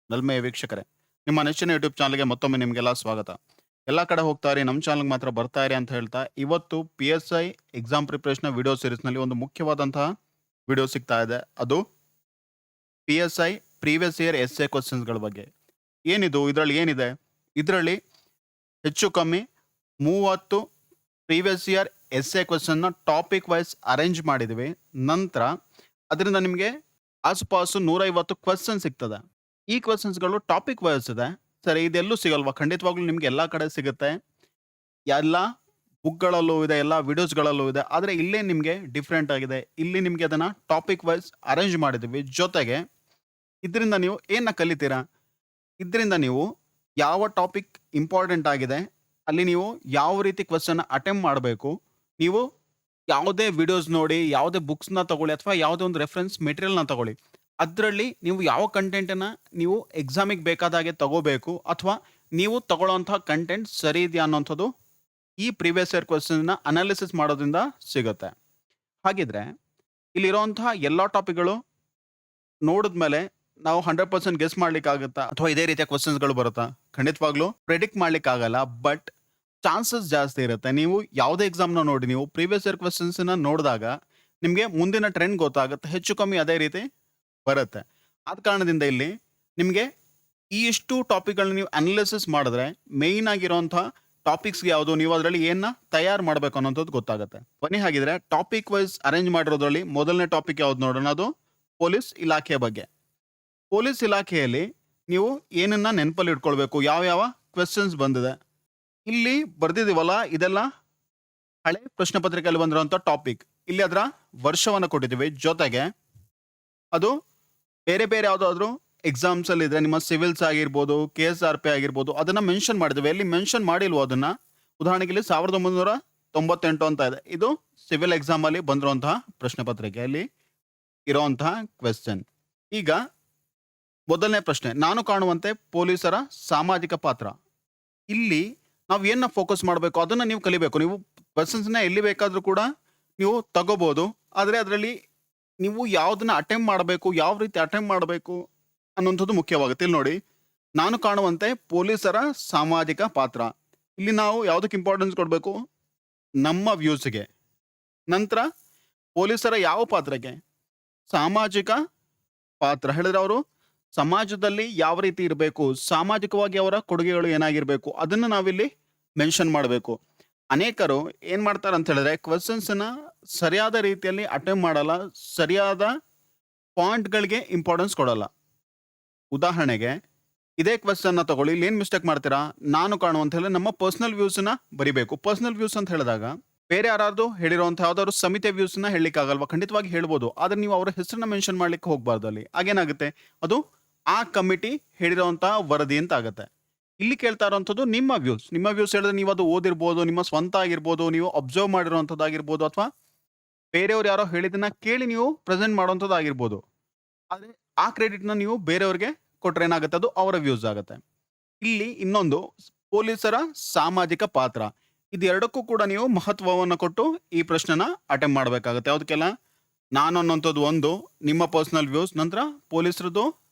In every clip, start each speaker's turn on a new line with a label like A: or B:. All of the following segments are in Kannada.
A: ನಲ್ಮೆಯ ವೀಕ್ಷಕರೇ, ನಿಮ್ಮ ನೆಚ್ಚಿನ ಯೂಟ್ಯೂಬ್ ಚಾನಲ್ಗೆ ಮತ್ತೊಮ್ಮೆ ನಿಮಗೆಲ್ಲ ಸ್ವಾಗತ. ಎಲ್ಲ ಕಡೆ ಹೋಗ್ತಾ ಇರಿ, ನಮ್ಮ ಚಾನಲ್ಗೆ ಮಾತ್ರ ಬರ್ತಾ ಇರಿ ಅಂತ ಹೇಳ್ತಾ, ಇವತ್ತು PSI ಎಕ್ಸಾಮ್ ಪ್ರಿಪರೇಷನ್ ವಿಡಿಯೋ ಸೀರೀಸ್ನಲ್ಲಿ ಒಂದು ಮುಖ್ಯವಾದಂತಹ ವಿಡಿಯೋ ಸಿಗ್ತಾ ಇದೆ. ಅದು PSI ಪ್ರೀವಿಯಸ್ ಇಯರ್ ಎಸ್ಎ ಕ್ವಶನ್ಸ್ಗಳ ಬಗ್ಗೆ. ಏನಿದು, ಇದರಲ್ಲಿ ಏನಿದೆ? ಇದರಲ್ಲಿ ಹೆಚ್ಚು ಕಮ್ಮಿ 30 ಪ್ರೀವಿಯಸ್ ಇಯರ್ ಎಸ್ಎ ಕ್ವಶನ್ನ ಟಾಪಿಕ್ ವೈಸ್ ಅರೇಂಜ್ ಮಾಡಿದ್ವಿ. ನಂತರ ಅದರಿಂದ ನಿಮಗೆ ಆಸುಪಾಸು 150 ಕ್ವಶನ್ ಸಿಗ್ತದೆ. ಈ ಕ್ವಶನ್ಸ್ಗಳು ಟಾಪಿಕ್ ವೈಸ್ ಇದೆ. ಸರಿ, ಇದೆಲ್ಲೂ ಸಿಗಲ್ವಾ? ಖಂಡಿತವಾಗ್ಲೂ ನಿಮ್ಗೆ ಎಲ್ಲ ಕಡೆ ಸಿಗುತ್ತೆ. ಎಲ್ಲ ಬುಕ್‌ಗಳಲ್ಲೂ ಇದೆ, ಎಲ್ಲ ವಿಡಿಯೋಸ್‌ಗಳಲ್ಲೂ ಇದೆ. ಆದರೆ ಇಲ್ಲೇ ನಿಮಗೆ ಡಿಫ್ರೆಂಟ್ ಆಗಿದೆ. ಇಲ್ಲಿ ನಿಮಗೆ ಅದನ್ನ ಟಾಪಿಕ್ ವೈಸ್ ಅರೇಂಜ್ ಮಾಡಿದ್ದೀವಿ. ಜೊತೆಗೆ ಇದರಿಂದ ನೀವು ಏನನ್ನ ಕಲಿತೀರಾ? ಇದರಿಂದ ನೀವು ಯಾವ ಟಾಪಿಕ್ ಇಂಪಾರ್ಟೆಂಟ್ ಆಗಿದೆ, ಅಲ್ಲಿ ನೀವು ಯಾವ ರೀತಿ ಕ್ವೆಶ್ಚನ್ ಅಟೆಂಪ್ಟ್ ಮಾಡಬೇಕು, ನೀವು ಯಾವುದೇ ವಿಡಿಯೋಸ್ ನೋಡಿ, ಯಾವುದೇ ಬುಕ್ಸ್‌ನ ತಗೊಳ್ಳಿ ಅಥವಾ ಯಾವುದೇ ಒಂದು ರೆಫರೆನ್ಸ್ ಮೆಟೀರಿಯಲ್‌ನ ತಗೊಳ್ಳಿ. ಅದರಲ್ಲಿ ನೀವು ಯಾವ ಕಂಟೆಂಟನ್ನ ನೀವು ಎಕ್ಸಾಮಿಗೆ ಬೇಕಾದ ಹಾಗೆ ತಗೋಬೇಕು, ಅಥವಾ ನೀವು ತಗೊಳ್ಳೋಂಥ ಕಂಟೆಂಟ್ ಸರಿ ಇದೆಯಾ ಅನ್ನೋಂಥದ್ದು ಈ ಪ್ರೀವಿಯಸ್ ಇಯರ್ ಕ್ವೆಶ್ಚನ್ನ ಅನಾಲಿಸಿಸ್ ಮಾಡೋದ್ರಿಂದ ಸಿಗುತ್ತೆ. ಹಾಗಿದ್ರೆ ಇಲ್ಲಿರುವಂತಹ ಎಲ್ಲ ಟಾಪಿಕ್‌ಗಳು ನೋಡಿದ್ಮೇಲೆ ನಾವು 100% ಗೆಸ್ ಮಾಡ್ಲಿಕ್ಕಾಗತ್ತಾ? ಅಥವಾ ಇದೇ ರೀತಿಯ ಕ್ವೆಶ್ಚನ್ಸ್‌ಗಳು ಬರುತ್ತಾ? ಖಂಡಿತವಾಗ್ಲೂ ಪ್ರೆಡಿಕ್ಟ್ ಮಾಡ್ಲಿಕ್ಕಾಗಲ್ಲ. ಬಟ್ ಚಾನ್ಸಸ್ ಜಾಸ್ತಿ ಇರುತ್ತೆ. ನೀವು ಯಾವುದೇ ಎಕ್ಸಾಮ್‌ನ ನೋಡಿ, ನೀವು ಪ್ರೀವಿಯಸ್ ಇಯರ್ ಕ್ವೆಶ್ಚನ್ಸ್‌ನ ನೋಡಿದಾಗ ನಿಮಗೆ ಮುಂದಿನ ಟ್ರೆಂಡ್ ಗೊತ್ತಾಗುತ್ತೆ. ಹೆಚ್ಚು ಕಮ್ಮಿ ಅದೇ ರೀತಿ ಬರುತ್ತೆ. ಆದ ಕಾರಣದಿಂದ ಇಲ್ಲಿ ನಿಮಗೆ ಈ ಇಷ್ಟು ಟಾಪಿಕ್‌ಗಳನ್ನ ನೀವು ಅನಾಲಿಸಿಸ್ ಮಾಡಿದ್ರೆ ಮೇಯ್ನ್ ಆಗಿರುವಂಥ ಟಾಪಿಕ್ಸ್‌ಗೆ ಯಾವುದು, ನೀವು ಅದರಲ್ಲಿ ಏನನ್ನ ತಯಾರು ಮಾಡಬೇಕು ಅನ್ನೋಂಥದ್ದು ಗೊತ್ತಾಗುತ್ತೆ. ಬನ್ನಿ ಹಾಗಿದ್ರೆ ಟಾಪಿಕ್ ವೈಸ್ ಅರೇಂಜ್ ಮಾಡಿರೋದ್ರಲ್ಲಿ ಮೊದಲನೇ ಟಾಪಿಕ್ ಯಾವ್ದು ನೋಡೋಣ. ಅದು ಪೊಲೀಸ್ ಇಲಾಖೆಯ ಬಗ್ಗೆ. ಪೊಲೀಸ್ ಇಲಾಖೆಯಲ್ಲಿ ನೀವು ಏನನ್ನ ನೆನಪಲ್ಲಿ ಇಟ್ಕೊಳ್ಬೇಕು, ಯಾವ ಕ್ವೆಶ್ಚನ್ಸ್ ಬಂದಿದೆ. ಇಲ್ಲಿ ಬರ್ದಿದೀವಲ್ಲ, ಇದೆಲ್ಲ ಹಳೆ ಪ್ರಶ್ನೆ ಪತ್ರಿಕೆಯಲ್ಲಿ ಬಂದಿರುವಂಥ ಟಾಪಿಕ್. ಇಲ್ಲಿ ಅದರ ವರ್ಷವನ್ನ ಕೊಟ್ಟಿದ್ದೀವಿ. ಜೊತೆಗೆ ಅದು ಬೇರೆ ಬೇರೆ ಯಾವುದಾದ್ರೂ ಎಕ್ಸಾಮ್ಸ್ ಅಲ್ಲಿ ಇದ್ರೆ, ನಿಮ್ಮ ಸಿವಿಲ್ಸ್ ಆಗಿರ್ಬೋದು, KSRP ಆಗಿರ್ಬೋದು, ಅದನ್ನ ಮೆನ್ಷನ್ ಮಾಡಿದ್ವಿ. ಎಲ್ಲಿ ಮೆನ್ಷನ್ ಮಾಡಿಲ್ವೋ ಅದನ್ನ, ಉದಾಹರಣೆಗೆ ಇಲ್ಲಿ 1998 ಅಂತ ಇದೆ. ಇದು ಸಿವಿಲ್ ಎಕ್ಸಾಮ್ ಅಲ್ಲಿ ಬಂದಿರುವಂತಹ ಪ್ರಶ್ನೆ ಪತ್ರಿಕೆಯಲ್ಲಿ ಇರುವಂತಹ ಕ್ವೆಶ್ಚನ್. ಈಗ ಮೊದಲನೇ ಪ್ರಶ್ನೆ, ನಾನು ಕಾಣುವಂತೆ ಪೊಲೀಸರ ಸಾಮಾಜಿಕ ಪಾತ್ರ. ಇಲ್ಲಿ ನಾವು ಏನನ್ನ ಫೋಕಸ್ ಮಾಡಬೇಕು ಅದನ್ನ ನೀವು ಕಲಿಬೇಕು. ನೀವು ಕ್ವೆಶ್ಚನ್ಸ್ನ ಎಲ್ಲಿ ಬೇಕಾದ್ರೂ ಕೂಡ ನೀವು ತಗೋಬಹುದು. ಆದರೆ ಅದರಲ್ಲಿ ನೀವು ಯಾವುದನ್ನ ಅಟೆಂಪ್ಟ್ ಮಾಡಬೇಕು, ಯಾವ ರೀತಿ ಅಟೆಂಪ್ಟ್ ಮಾಡಬೇಕು ಅನ್ನುವಂಥದ್ದು ಮುಖ್ಯವಾಗುತ್ತೆ. ಇಲ್ಲಿ ನೋಡಿ, ನಾನು ಕಾಣುವಂತೆ ಪೊಲೀಸರ ಸಾಮಾಜಿಕ ಪಾತ್ರ. ಇಲ್ಲಿ ನಾವು ಯಾವುದಕ್ಕೆ ಇಂಪಾರ್ಟೆನ್ಸ್ ಕೊಡಬೇಕು? ನಮ್ಮ ವ್ಯೂಸ್ಗೆ. ನಂತರ ಪೊಲೀಸರ ಯಾವ ಪಾತ್ರಕ್ಕೆ? ಸಾಮಾಜಿಕ ಪಾತ್ರ ಹೇಳಿದ್ರೆ ಅವರು ಸಮಾಜದಲ್ಲಿ ಯಾವ ರೀತಿ ಇರಬೇಕು, ಸಾಮಾಜಿಕವಾಗಿ ಅವರ ಕೊಡುಗೆಗಳು ಏನಾಗಿರ್ಬೇಕು, ಅದನ್ನ ನಾವಿಲ್ಲಿ ಮೆನ್ಷನ್ ಮಾಡಬೇಕು. ಅನೇಕರು ಏನ್ ಮಾಡ್ತಾರೆ ಅಂತ ಹೇಳಿದ್ರೆ, ಕ್ವೆಶ್ಚನ್ಸ್ನ ಸರಿಯಾದ ರೀತಿಯಲ್ಲಿ ಅಟೆಂಪ್ಟ್ ಮಾಡಲ್ಲ, ಸರಿಯಾದ ಪಾಯಿಂಟ್ಗಳಿಗೆ ಇಂಪಾರ್ಟೆನ್ಸ್ ಕೊಡಲ್ಲ. ಉದಾಹರಣೆಗೆ ಇದೇ ಕ್ವೆಶ್ಚನ್ನ ತಗೊಳ್ಳಿ, ಇಲ್ಲಿ ಏನ್ ಮಿಸ್ಟೇಕ್ ಮಾಡ್ತೀರಾ? ನಾನು ಕಾಣುವಂತ ಹೇಳಿ ನಮ್ಮ ಪರ್ಸನಲ್ ವ್ಯೂಸ್ನ ಬರಿಬೇಕು. ಪರ್ಸನಲ್ ವ್ಯೂಸ್ ಅಂತ ಹೇಳಿದಾಗ ಬೇರೆ ಯಾರಾದ್ರು ಹೇಳಿರುವಂತಹ ಯಾವ್ದಾದ್ರು ಸಮಿತಿಯ ವ್ಯೂಸ್ನ ಹೇಳಲಿಕ್ಕೆ ಆಗಲ್ವಾ? ಖಂಡಿತವಾಗಿ ಹೇಳ್ಬೋದು, ಆದ್ರೆ ನೀವು ಅವರ ಹೆಸರನ್ನ ಮೆನ್ಷನ್ ಮಾಡ್ಲಿಕ್ಕೆ ಹೋಗ್ಬಾರ್ದು. ಅಲ್ಲಿ ಆಗೇನಾಗುತ್ತೆ, ಅದು ಆ ಕಮಿಟಿ ಹೇಳಿರುವಂತಹ ವರದಿ ಅಂತ ಆಗುತ್ತೆ. ಇಲ್ಲಿ ಕೇಳ್ತಾ ಇರುವಂಥದ್ದು ನಿಮ್ಮ ವ್ಯೂಸ್. ನಿಮ್ಮ ವ್ಯೂಸ್ ಹೇಳಿದ್ರೆ ನೀವು ಅದು ಓದಿರ್ಬೋದು, ನಿಮ್ಮ ಸ್ವಂತ ಆಗಿರ್ಬೋದು, ನೀವು ಅಬ್ಸರ್ವ್ ಮಾಡಿರುವಂಥದ್ದಾಗಿರ್ಬೋದು, ಅಥವಾ ಬೇರೆಯವ್ರು ಯಾರೋ ಹೇಳಿದನ್ನ ಕೇಳಿ ನೀವು ಪ್ರೆಸೆಂಟ್ ಮಾಡುವಂಥದ್ದು ಆಗಿರ್ಬೋದು. ಆದ್ರೆ ಆ ಕ್ರೆಡಿಟ್ನ ನೀವು ಬೇರೆಯವ್ರಿಗೆ ಕೊಟ್ರೆ ಏನಾಗುತ್ತೆ, ಅದು ಅವರ ವ್ಯೂಸ್ ಆಗುತ್ತೆ. ಇಲ್ಲಿ ಇನ್ನೊಂದು, ಪೊಲೀಸರ ಸಾಮಾಜಿಕ ಪಾತ್ರ. ಇದೆರಡಕ್ಕೂ ಕೂಡ ನೀವು ಮಹತ್ವವನ್ನು ಕೊಟ್ಟು ಈ ಪ್ರಶ್ನೆನ ಅಟೆಂಪ್ಟ್ ಮಾಡಬೇಕಾಗುತ್ತೆ. ಯಾವುದಕ್ಕೆಲ್ಲ? ನಾನು ಅನ್ನೋಂಥದ್ದು ಒಂದು, ನಿಮ್ಮ ಪರ್ಸನಲ್ ವ್ಯೂಸ್, ನಂತರ ಪೊಲೀಸರದು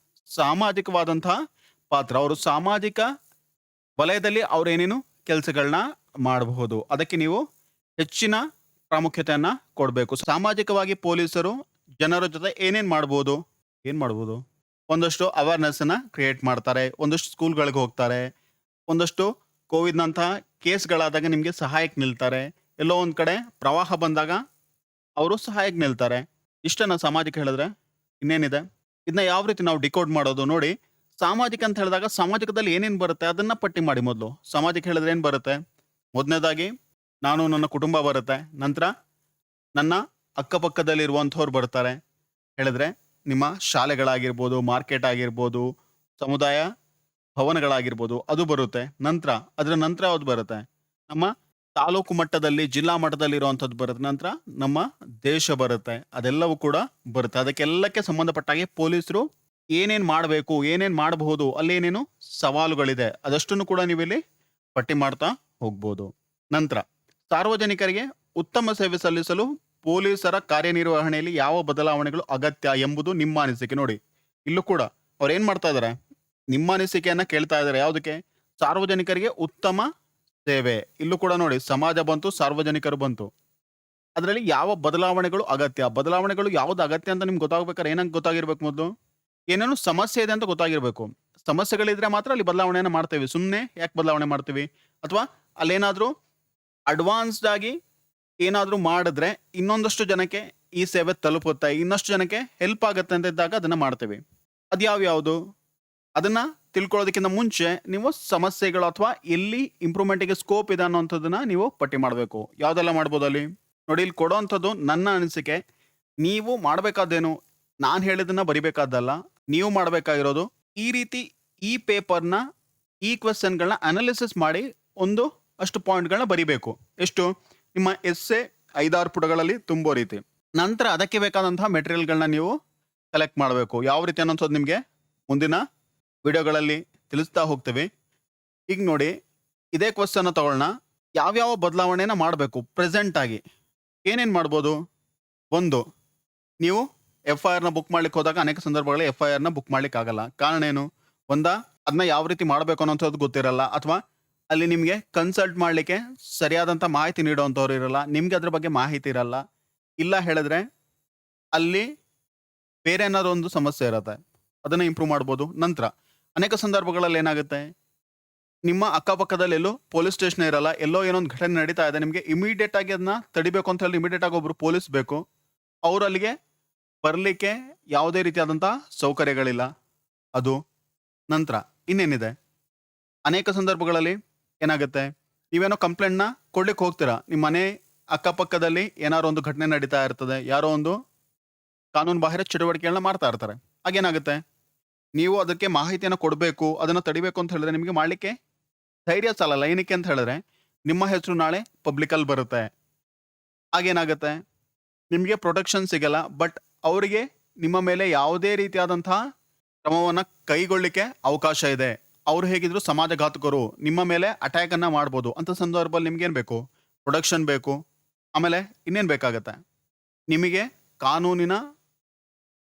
A: ಸಾಮಾಜಿಕವಾದಂತಹ ಪಾತ್ರ. ಅವರು ಸಾಮಾಜಿಕ ವಲಯದಲ್ಲಿ ಅವ್ರು ಏನೇನು ಕೆಲಸಗಳನ್ನ ಮಾಡಬಹುದು, ಅದಕ್ಕೆ ನೀವು ಹೆಚ್ಚಿನ ಪ್ರಾಮುಖ್ಯತೆಯನ್ನ ಕೊಡಬೇಕು. ಸಾಮಾಜಿಕವಾಗಿ ಪೊಲೀಸರು ಜನರ ಜೊತೆ ಏನೇನ್ ಮಾಡ್ಬೋದು? ಏನ್ ಮಾಡ್ಬೋದು? ಒಂದಷ್ಟು ಅವೇರ್ನೆಸ್ ಅನ್ನ ಕ್ರಿಯೇಟ್ ಮಾಡ್ತಾರೆ, ಒಂದಷ್ಟು ಸ್ಕೂಲ್ಗಳಿಗೆ ಹೋಗ್ತಾರೆ, ಒಂದಷ್ಟು ಕೋವಿಡ್ನಂತಹ ಕೇಸ್ಗಳಾದಾಗ ನಿಮಗೆ ಸಹಾಯಕ್ಕೆ ನಿಲ್ತಾರೆ, ಎಲ್ಲೋ ಒಂದ್ ಕಡೆ ಪ್ರವಾಹ ಬಂದಾಗ ಅವರು ಸಹಾಯಕ್ಕೆ ನಿಲ್ತಾರೆ. ಇಷ್ಟನ್ನ ಸಾಮಾಜಿಕ ಹೇಳಿದ್ರೆ ಇನ್ನೇನಿದೆ? ಇದನ್ನ ಯಾವ ರೀತಿ ನಾವು ಡಿಕೋಡ್ ಮಾಡೋದು? ನೋಡಿ, ಸಾಮಾಜಿಕ ಅಂತ ಹೇಳಿದಾಗ ಸಮಾಜದಲ್ಲಿ ಏನೇನು ಬರುತ್ತೆ ಅದನ್ನ ಪಟ್ಟಿ ಮಾಡಿ. ಮೊದಲು ಸಾಮಾಜಿಕ ಹೇಳಿದ್ರೆ ಏನ್ ಬರುತ್ತೆ? ಮೊದಲನೇದಾಗಿ ನಾನು, ನನ್ನ ಕುಟುಂಬ ಬರುತ್ತೆ. ನಂತರ ನನ್ನ ಅಕ್ಕಪಕ್ಕದಲ್ಲಿ ಇರುವಂಥವ್ರು ಬರ್ತಾರೆ. ಹೇಳಿದ್ರೆ ನಿಮ್ಮ ಶಾಲೆಗಳಾಗಿರ್ಬೋದು, ಮಾರ್ಕೆಟ್ ಆಗಿರ್ಬೋದು, ಸಮುದಾಯ ಭವನಗಳಾಗಿರ್ಬೋದು, ಅದು ಬರುತ್ತೆ. ನಂತರ ಅದರ ನಂತರ ಯಾವ್ದು ಬರುತ್ತೆ? ನಮ್ಮ ತಾಲೂಕು ಮಟ್ಟದಲ್ಲಿ, ಜಿಲ್ಲಾ ಮಟ್ಟದಲ್ಲಿ ಇರುವಂಥದ್ದು ಬರುತ್ತೆ. ನಂತರ ನಮ್ಮ ದೇಶ ಬರುತ್ತೆ. ಅದೆಲ್ಲವೂ ಕೂಡ ಬರುತ್ತೆ. ಅದಕ್ಕೆಲ್ಲಕ್ಕೆ ಸಂಬಂಧಪಟ್ಟ ಹಾಗೆ ಪೊಲೀಸರು ಏನೇನ್ ಮಾಡಬೇಕು, ಏನೇನ್ ಮಾಡಬಹುದು, ಅಲ್ಲೇನೇನು ಸವಾಲುಗಳಿದೆ, ಅದಷ್ಟನ್ನು ಕೂಡ ನೀವಿಲ್ಲಿ ಪಟ್ಟಿ ಮಾಡ್ತಾ ಹೋಗ್ಬೋದು. ನಂತರ ಸಾರ್ವಜನಿಕರಿಗೆ ಉತ್ತಮ ಸೇವೆ ಸಲ್ಲಿಸಲು ಪೊಲೀಸರ ಕಾರ್ಯನಿರ್ವಹಣೆಯಲ್ಲಿ ಯಾವ ಬದಲಾವಣೆಗಳು ಅಗತ್ಯ ಎಂಬುದು ನಿಮ್ಮ ಅನಿಸಿಕೆ. ನೋಡಿ, ಇಲ್ಲೂ ಕೂಡ ಅವ್ರು ಏನ್ ಮಾಡ್ತಾ ಇದಾರೆ? ನಿಮ್ಮ ಅನಿಸಿಕೆಯನ್ನ ಕೇಳ್ತಾ ಇದ್ದಾರೆ. ಯಾವುದಕ್ಕೆ? ಸಾರ್ವಜನಿಕರಿಗೆ ಉತ್ತಮ ಸೇವೆ. ಇಲ್ಲೂ ಕೂಡ ನೋಡಿ ಸಮಾಜ ಬಂತು, ಸಾರ್ವಜನಿಕರು ಬಂತು. ಅದರಲ್ಲಿ ಯಾವ ಬದಲಾವಣೆಗಳು ಅಗತ್ಯ? ಬದಲಾವಣೆಗಳು ಯಾವ್ದು ಅಗತ್ಯ ಅಂತ ನಿಮ್ಗೆ ಗೊತ್ತಾಗ್ಬೇಕಾದ್ರೆ ಏನಂತ ಗೊತ್ತಾಗಿರ್ಬೇಕು ಮೊದಲು? ಏನೇನೋ ಸಮಸ್ಯೆ ಇದೆ ಅಂತ ಗೊತ್ತಾಗಿರ್ಬೇಕು. ಸಮಸ್ಯೆಗಳಿದ್ರೆ ಮಾತ್ರ ಅಲ್ಲಿ ಬದಲಾವಣೆಯನ್ನ ಮಾಡ್ತೇವೆ. ಸುಮ್ನೆ ಯಾಕೆ ಬದಲಾವಣೆ ಮಾಡ್ತೀವಿ? ಅಥವಾ ಅಲ್ಲೇನಾದ್ರೂ ಅಡ್ವಾನ್ಸ್ಡ್ ಆಗಿ ಏನಾದ್ರೂ ಮಾಡಿದ್ರೆ ಇನ್ನೊಂದಷ್ಟು ಜನಕ್ಕೆ ಈ ಸೇವೆ ತಲುಪುತ್ತೆ, ಇನ್ನಷ್ಟು ಜನಕ್ಕೆ ಹೆಲ್ಪ್ ಆಗುತ್ತೆ ಅಂತ ಇದ್ದಾಗ ಅದನ್ನ ಮಾಡ್ತೇವೆ. ಅದ್ಯಾವ್ಯಾವುದು? ಅದನ್ನ ತಿಳ್ಕೊಳ್ಳೋದಕ್ಕಿಂತ ಮುಂಚೆ ನೀವು ಸಮಸ್ಯೆಗಳು ಅಥವಾ ಎಲ್ಲಿ ಇಂಪ್ರೂವ್ಮೆಂಟ್ಗೆ ಸ್ಕೋಪ್ ಇದೆ ಅನ್ನೋಂಥದ್ದನ್ನ ನೀವು ಪಟ್ಟಿ ಮಾಡಬೇಕು. ಯಾವ್ದೆಲ್ಲ ಮಾಡ್ಬೋದು ಅಲ್ಲಿ? ನೋಡಿ, ಇಲ್ಲಿ ಕೊಡೋಂಥದ್ದು ನನ್ನ ಅನಿಸಿಕೆ. ನೀವು ಮಾಡಬೇಕಾದ್ದೇನು? ನಾನು ಹೇಳಿದ್ದನ್ನ ಬರಿಬೇಕಾದ್ದಲ್ಲ. ನೀವು ಮಾಡಬೇಕಾಗಿರೋದು ಈ ರೀತಿ ಈ ಪೇಪರ್ನ ಈ ಕ್ವೆಶ್ಚನ್ಗಳನ್ನ ಅನಾಲಿಸಿಸ್ ಮಾಡಿ ಒಂದು ಅಷ್ಟು ಪಾಯಿಂಟ್ಗಳನ್ನ ಬರಿಬೇಕು. ಎಷ್ಟು? ನಿಮ್ಮ ಎಸ್ಸೆ 5-6 ಪುಟಗಳಲ್ಲಿ ತುಂಬೋ ರೀತಿ. ನಂತರ ಅದಕ್ಕೆ ಬೇಕಾದಂತಹ ಮೆಟೀರಿಯಲ್ಗಳನ್ನ ನೀವು ಕಲೆಕ್ಟ್ ಮಾಡಬೇಕು. ಯಾವ ರೀತಿ ಅನ್ನೋಂಥದ್ದು ನಿಮಗೆ ಮುಂದಿನ ವಿಡಿಯೋಗಳಲ್ಲಿ ತಿಳಿಸ್ತಾ ಹೋಗ್ತೀವಿ. ಈಗ ನೋಡಿ, ಇದೇ ಕ್ವೆಶ್ಚನ್ ತಗೊಳ್ಳೋಣ. ಯಾವ್ಯಾವ ಬದಲಾವಣೆನ ಮಾಡಬೇಕು ಪ್ರೆಸೆಂಟ್ ಆಗಿ? ಏನೇನು ಮಾಡ್ಬೋದು? ಒಂದು, ನೀವು FIR ನ ಬುಕ್ ಮಾಡ್ಲಿಕ್ಕೆ ಹೋದಾಗ ಅನೇಕ ಸಂದರ್ಭಗಳಲ್ಲಿ FIR ನ ಬುಕ್ ಮಾಡ್ಲಿಕ್ಕೆ ಆಗಲ್ಲ. ಕಾರಣ ಏನು? ಅದನ್ನ ಯಾವ ರೀತಿ ಮಾಡಬೇಕು ಅನ್ನೋಂಥದ್ದು ಗೊತ್ತಿರಲ್ಲ, ಅಥವಾ ಅಲ್ಲಿ ನಿಮಗೆ ಕನ್ಸಲ್ಟ್ ಮಾಡಲಿಕ್ಕೆ ಸರಿಯಾದಂಥ ಮಾಹಿತಿ ನೀಡುವಂಥವ್ರು ಇರಲ್ಲ, ನಿಮ್ಗೆ ಅದ್ರ ಬಗ್ಗೆ ಮಾಹಿತಿ ಇರಲ್ಲ. ಇಲ್ಲ ಹೇಳಿದ್ರೆ ಅಲ್ಲಿ ಬೇರೆ ಏನಾದ್ರು ಒಂದು ಸಮಸ್ಯೆ ಇರುತ್ತೆ, ಅದನ್ನ ಇಂಪ್ರೂವ್ ಮಾಡ್ಬೋದು. ನಂತರ ಅನೇಕ ಸಂದರ್ಭಗಳಲ್ಲಿ ಏನಾಗುತ್ತೆ, ನಿಮ್ಮ ಅಕ್ಕಪಕ್ಕದಲ್ಲಿ ಎಲ್ಲೋ ಪೊಲೀಸ್ ಸ್ಟೇಷನ್ ಇರಲ್ಲ, ಎಲ್ಲೋ ಏನೊಂದು ಘಟನೆ ನಡೀತಾ ಇದೆ, ನಿಮಗೆ ಇಮಿಡಿಯೇಟ್ ಆಗಿ ಅದನ್ನ ತಡಿಬೇಕು ಅಂತ ಹೇಳಿ ಇಮಿಡಿಯೇಟ್ ಆಗಿ ಒಬ್ರು ಪೊಲೀಸ್ ಬೇಕು. ಅವ್ರು ಅಲ್ಲಿಗೆ ಬರಲಿಕ್ಕೆ ಯಾವುದೇ ರೀತಿಯಾದಂಥ ಸೌಕರ್ಯಗಳಿಲ್ಲ. ಅದು. ನಂತರ ಇನ್ನೇನಿದೆ, ಅನೇಕ ಸಂದರ್ಭಗಳಲ್ಲಿ ಏನಾಗುತ್ತೆ, ನೀವೇನೋ ಕಂಪ್ಲೇಂಟ್ನ ಕೊಡ್ಲಿಕ್ಕೆ ಹೋಗ್ತೀರಾ, ನಿಮ್ಮ ಮನೆ ಅಕ್ಕಪಕ್ಕದಲ್ಲಿ ಏನಾದ್ರು ಒಂದು ಘಟನೆ ನಡೀತಾ ಇರ್ತದೆ, ಯಾರೋ ಒಂದು ಕಾನೂನು ಬಾಹಿರ ಚಟುವಟಿಕೆಗಳನ್ನ ಮಾಡ್ತಾ ಇರ್ತಾರೆ. ಆಗೇನಾಗುತ್ತೆ, ನೀವು ಅದಕ್ಕೆ ಮಾಹಿತಿಯನ್ನು ಕೊಡಬೇಕು, ಅದನ್ನು ತಡಿಬೇಕು ಅಂತ ಹೇಳಿದ್ರೆ ನಿಮಗೆ ಮಾಡಲಿಕ್ಕೆ ಧೈರ್ಯ ಸಾಲಲ್ಲ. ಏನಕ್ಕೆ ಅಂತ ಹೇಳಿದ್ರೆ ನಿಮ್ಮ ಹೆಸರು ನಾಳೆ ಪಬ್ಲಿಕಲ್ಲಿ ಬರುತ್ತೆ. ಆಗೇನಾಗುತ್ತೆ, ನಿಮಗೆ ಪ್ರೊಟೆಕ್ಷನ್ ಸಿಗಲ್ಲ. ಬಟ್ ಅವರಿಗೆ ನಿಮ್ಮ ಮೇಲೆ ಯಾವುದೇ ರೀತಿಯಾದಂತಹ ಕ್ರಮವನ್ನು ಕೈಗೊಳ್ಳಿಕ್ಕೆ ಅವಕಾಶ ಇದೆ. ಅವರು ಹೇಗಿದ್ರು ಸಮಾಜಘಾತಕರು, ನಿಮ್ಮ ಮೇಲೆ ಅಟ್ಯಾಕ್ ಅನ್ನ ಮಾಡ್ಬೋದು. ಅಂತ ಸಂದರ್ಭದಲ್ಲಿ ನಿಮ್ಗೆ ಏನ್ ಬೇಕು? ಪ್ರೊಟೆಕ್ಷನ್ ಬೇಕು. ಆಮೇಲೆ ಇನ್ನೇನ್ ಬೇಕಾಗತ್ತೆ, ನಿಮಗೆ ಕಾನೂನಿನ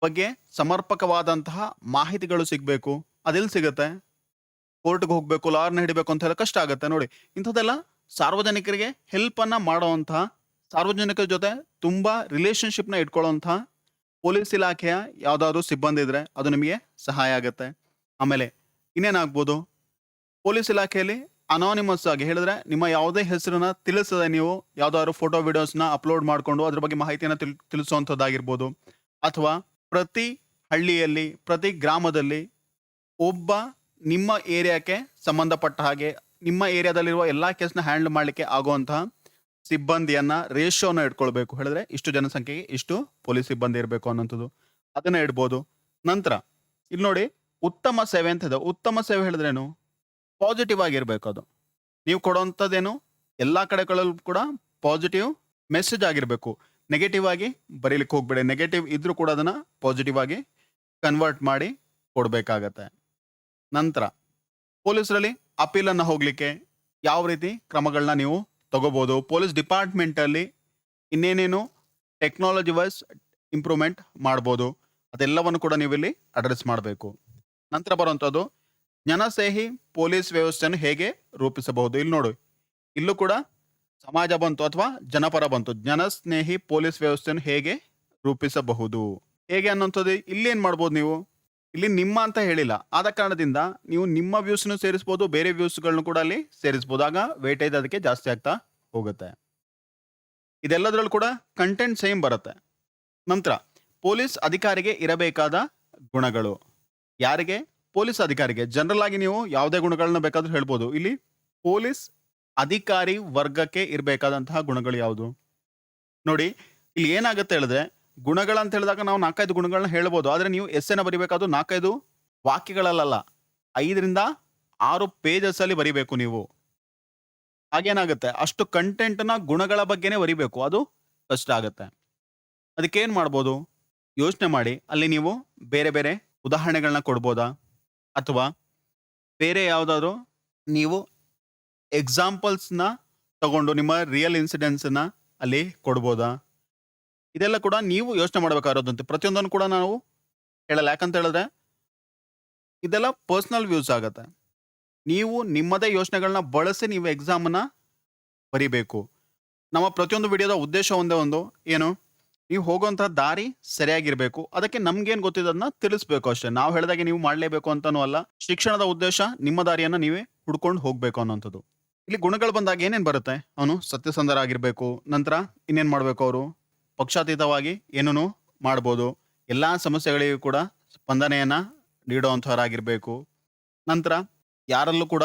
A: ಬಗ್ಗೆ ಸಮರ್ಪಕವಾದಂತಹ ಮಾಹಿತಿಗಳು ಸಿಗಬೇಕು. ಅದೆಲ್ಲಿ ಸಿಗುತ್ತೆ? ಕೋರ್ಟ್ಗೆ ಹೋಗ್ಬೇಕು, ಲಾರ್ನ ಹಿಡಿಬೇಕು ಅಂತ ಹೇಳಿ ಕಷ್ಟ ಆಗುತ್ತೆ. ನೋಡಿ, ಇಂಥದ್ದೆಲ್ಲ ಸಾರ್ವಜನಿಕರಿಗೆ ಹೆಲ್ಪ್ ಅನ್ನ ಮಾಡುವಂತಹ, ಸಾರ್ವಜನಿಕರ ಜೊತೆ ತುಂಬಾ ರಿಲೇಶನ್ಶಿಪ್ನ ಇಟ್ಕೊಳ್ಳುವಂತಹ ಪೊಲೀಸ್ ಇಲಾಖೆಯ ಯಾವ್ದಾದ್ರು ಸಿಬ್ಬಂದಿ ಇದ್ರೆ ಅದು ನಿಮಗೆ ಸಹಾಯ ಆಗುತ್ತೆ. ಆಮೇಲೆ ಇನ್ನೇನಾಗ್ಬೋದು, ಪೊಲೀಸ್ ಇಲಾಖೆಯಲ್ಲಿ ಅನಾನಿಮಸ್ ಆಗಿ ಹೇಳಿದ್ರೆ ನಿಮ್ಮ ಯಾವುದೇ ಹೆಸರನ್ನ ತಿಳಿಸದೆ ನೀವು ಯಾವ್ದಾದ್ರು ಫೋಟೋ ವಿಡಿಯೋಸ್ನ ಅಪ್ಲೋಡ್ ಮಾಡಿಕೊಂಡು ಅದ್ರ ಬಗ್ಗೆ ಮಾಹಿತಿಯನ್ನು ತಿಳಿಸುವಂಥದ್ದಾಗಿರ್ಬೋದು. ಅಥವಾ ಪ್ರತಿ ಹಳ್ಳಿಯಲ್ಲಿ, ಪ್ರತಿ ಗ್ರಾಮದಲ್ಲಿ ಒಬ್ಬ ನಿಮ್ಮ ಏರಿಯಾಕ್ಕೆ ಸಂಬಂಧಪಟ್ಟ ಹಾಗೆ ನಿಮ್ಮ ಏರಿಯಾದಲ್ಲಿರುವ ಎಲ್ಲಾ ಕೇಸ್ನ ಹ್ಯಾಂಡಲ್ ಮಾಡಲಿಕ್ಕೆ ಆಗುವಂತಹ ಸಿಬ್ಬಂದಿಯನ್ನ ರೇಷಿಯೋನ ಇಟ್ಕೊಳ್ಬೇಕು. ಹೇಳಿದ್ರೆ ಇಷ್ಟು ಜನಸಂಖ್ಯೆಗೆ ಇಷ್ಟು ಪೊಲೀಸ್ ಸಿಬ್ಬಂದಿ ಇರಬೇಕು ಅನ್ನೋಂಥದ್ದು, ಅದನ್ನ ಇಡ್ಬೋದು. ನಂತರ ಇಲ್ಲಿ ನೋಡಿ, ಉತ್ತಮ ಸೇವೆ ಅಂತ ಇದೆ. ಉತ್ತಮ ಸೇವೆ ಹೇಳಿದ್ರೇನು? ಪಾಸಿಟಿವ್ ಆಗಿರ್ಬೇಕು. ಅದು ನೀವು ಕೊಡುವಂಥದ್ದೇನು ಎಲ್ಲಾ ಕಡೆಗಳಲ್ಲೂ ಕೂಡ ಪಾಸಿಟಿವ್ ಮೆಸೇಜ್ ಆಗಿರ್ಬೇಕು. ನೆಗೆಟಿವ್ ಆಗಿ ಬರೀಲಿಕ್ಕೆ ಹೋಗ್ಬೇಡಿ. ನೆಗೆಟಿವ್ ಇದ್ರೂ ಕೂಡ ಅದನ್ನ ಪಾಸಿಟಿವ್ ಆಗಿ ಕನ್ವರ್ಟ್ ಮಾಡಿ ಕೊಡ್ಬೇಕಾಗತ್ತೆ. ನಂತರ ಪೊಲೀಸರಲ್ಲಿ ಅಪೀಲ್ ಅನ್ನ ಹೋಗ್ಲಿಕ್ಕೆ ಯಾವ ರೀತಿ ಕ್ರಮಗಳನ್ನ ನೀವು ತಗೋಬಹುದು, ಪೊಲೀಸ್ ಡಿಪಾರ್ಟ್ಮೆಂಟ್ ಅಲ್ಲಿ ಇನ್ನೇನೇನು ಟೆಕ್ನಾಲಜಿ ವೈಸ್ ಇಂಪ್ರೂವ್ಮೆಂಟ್ ಮಾಡ್ಬೋದು, ಅದೆಲ್ಲವನ್ನು ಕೂಡ ನೀವು ಇಲ್ಲಿ ಅಡ್ರೆಸ್ ಮಾಡಬೇಕು. ನಂತರ ಬರುವಂಥದ್ದು ಜನಸ್ನೇಹಿ ಪೊಲೀಸ್ ವ್ಯವಸ್ಥೆಯನ್ನು ಹೇಗೆ ರೂಪಿಸಬಹುದು. ಇಲ್ಲಿ ನೋಡು, ಇಲ್ಲೂ ಕೂಡ ಸಮಾಜ ಬಂತು ಅಥವಾ ಜನಪರ ಬಂತು. ಜನಸ್ನೇಹಿ ಪೊಲೀಸ್ ವ್ಯವಸ್ಥೆಯನ್ನು ಹೇಗೆ ರೂಪಿಸಬಹುದು, ಹೇಗೆ ಅನ್ನೋಂಥದ್ದು ಇಲ್ಲಿ ಏನ್ ಮಾಡ್ಬೋದು ನೀವು? ಇಲ್ಲಿ ನಿಮ್ಮ ಅಂತ ಹೇಳಿಲ್ಲ, ಆದ ಕಾರಣದಿಂದ ನೀವು ನಿಮ್ಮ ವ್ಯೂಸ್ನು ಸೇರಿಸಬಹುದು, ಬೇರೆ ವ್ಯೂಸ್ಗಳನ್ನು ಕೂಡ ಅಲ್ಲಿ ಸೇರಿಸಬಹುದು. ಆಗ ವೇಟೇಜ್ ಅದಕ್ಕೆ ಜಾಸ್ತಿ ಆಗ್ತಾ ಹೋಗುತ್ತೆ. ಇದೆಲ್ಲದರಲ್ಲೂ ಕೂಡ ಕಂಟೆಂಟ್ ಸೇಮ್ ಬರುತ್ತೆ. ನಂತರ ಪೊಲೀಸ್ ಅಧಿಕಾರಿಗೆ ಇರಬೇಕಾದ ಗುಣಗಳು. ಯಾರಿಗೆ? ಪೊಲೀಸ್ ಅಧಿಕಾರಿಗೆ. ಜನರಲ್ ಆಗಿ ನೀವು ಯಾವುದೇ ಗುಣಗಳನ್ನ ಬೇಕಾದ್ರೂ ಹೇಳ್ಬೋದು. ಇಲ್ಲಿ ಪೊಲೀಸ್ ಅಧಿಕಾರಿ ವರ್ಗಕ್ಕೆ ಇರಬೇಕಾದಂತಹ ಗುಣಗಳು ಯಾವುದು? ನೋಡಿ, ಇಲ್ಲಿ ಏನಾಗುತ್ತೆ ಹೇಳಿದ್ರೆ, ಗುಣಗಳಂತ ಹೇಳಿದಾಗ ನಾವು 4-5 ಗುಣಗಳನ್ನ ಹೇಳ್ಬೋದು. ಆದ್ರೆ ನೀವು ಎಸ್ಸೆನ ಬರಿಬೇಕಾದ್ರು 4-5 ವಾಕ್ಯಗಳಲ್ಲ, 5-6 ಪೇಜಸ್ ಅಲ್ಲಿ ಬರಿಬೇಕು ನೀವು. ಹಾಗೇನಾಗುತ್ತೆ, ಅಷ್ಟು ಕಂಟೆಂಟ್ ನ ಗುಣಗಳ ಬಗ್ಗೆನೇ ಬರಿಬೇಕು, ಅದು ಕಷ್ಟ ಆಗುತ್ತೆ. ಅದಕ್ಕೆ ಏನ್ ಮಾಡ್ಬೋದು? ಯೋಚನೆ ಮಾಡಿ, ಅಲ್ಲಿ ನೀವು ಬೇರೆ ಬೇರೆ ಉದಾಹರಣೆಗಳನ್ನ ಕೊಡ್ಬೋದಾ, ಅಥವಾ ಬೇರೆ ಯಾವ್ದಾದ್ರು ನೀವು ಎಕ್ಸಾಂಪಲ್ಸ್ನ ತಗೊಂಡು ನಿಮ್ಮ ರಿಯಲ್ ಇನ್ಸಿಡೆಂಟ್ಸ್ನ ಅಲ್ಲಿ ಕೊಡ್ಬೋದಾ? ಇದೆಲ್ಲ ಕೂಡ ನೀವು ಯೋಚನೆ ಮಾಡಬೇಕಾಗಿರೋದಂತೆ. ಪ್ರತಿಯೊಂದನ್ನು ಕೂಡ ನಾವು ಹೇಳಲ್ಲ. ಯಾಕಂತ ಹೇಳಿದ್ರೆ ಇದೆಲ್ಲ ಪರ್ಸನಲ್ ವ್ಯೂಸ್ ಆಗತ್ತೆ. ನೀವು ನಿಮ್ಮದೇ ಯೋಚನೆಗಳನ್ನ ಬಳಸಿ ನೀವು ಎಕ್ಸಾಮನ್ನ ಬರಿಬೇಕು. ನಮ್ಮ ಪ್ರತಿಯೊಂದು ವಿಡಿಯೋದ ಉದ್ದೇಶ ಒಂದೇ ಒಂದು ಏನು? ನೀವು ಹೋಗುವಂಥ ದಾರಿ ಸರಿಯಾಗಿರ್ಬೇಕು. ಅದಕ್ಕೆ ನಮ್ಗೇನ್ ಗೊತ್ತಿದೆ ಅದನ್ನ ತಿಳಿಸ್ಬೇಕು ಅಷ್ಟೇ. ನಾವು ಹೇಳಿದಾಗೆ ನೀವು ಮಾಡಲೇಬೇಕು ಅಂತಾನೂ ಅಲ್ಲ. ಶಿಕ್ಷಣದ ಉದ್ದೇಶ ನಿಮ್ಮ ದಾರಿಯನ್ನ ನೀವೇ ಹುಡ್ಕೊಂಡು ಹೋಗ್ಬೇಕು ಅನ್ನೋಂಥದ್ದು. ಇಲ್ಲಿ ಗುಣಗಳು ಬಂದಾಗ ಏನೇನ್ ಬರುತ್ತೆ? ಅವನು ಸತ್ಯಸಂಧರಾಗಿರ್ಬೇಕು. ನಂತರ ಇನ್ನೇನ್ ಮಾಡ್ಬೇಕು ಅವರು? ಪಕ್ಷಾತೀತವಾಗಿ ಏನೂನು ಮಾಡ್ಬೋದು. ಎಲ್ಲಾ ಸಮಸ್ಯೆಗಳಿಗೂ ಕೂಡ ಸ್ಪಂದನೆಯನ್ನ ನೀಡುವಂಥವರಾಗಿರ್ಬೇಕು. ನಂತರ ಯಾರಲ್ಲೂ ಕೂಡ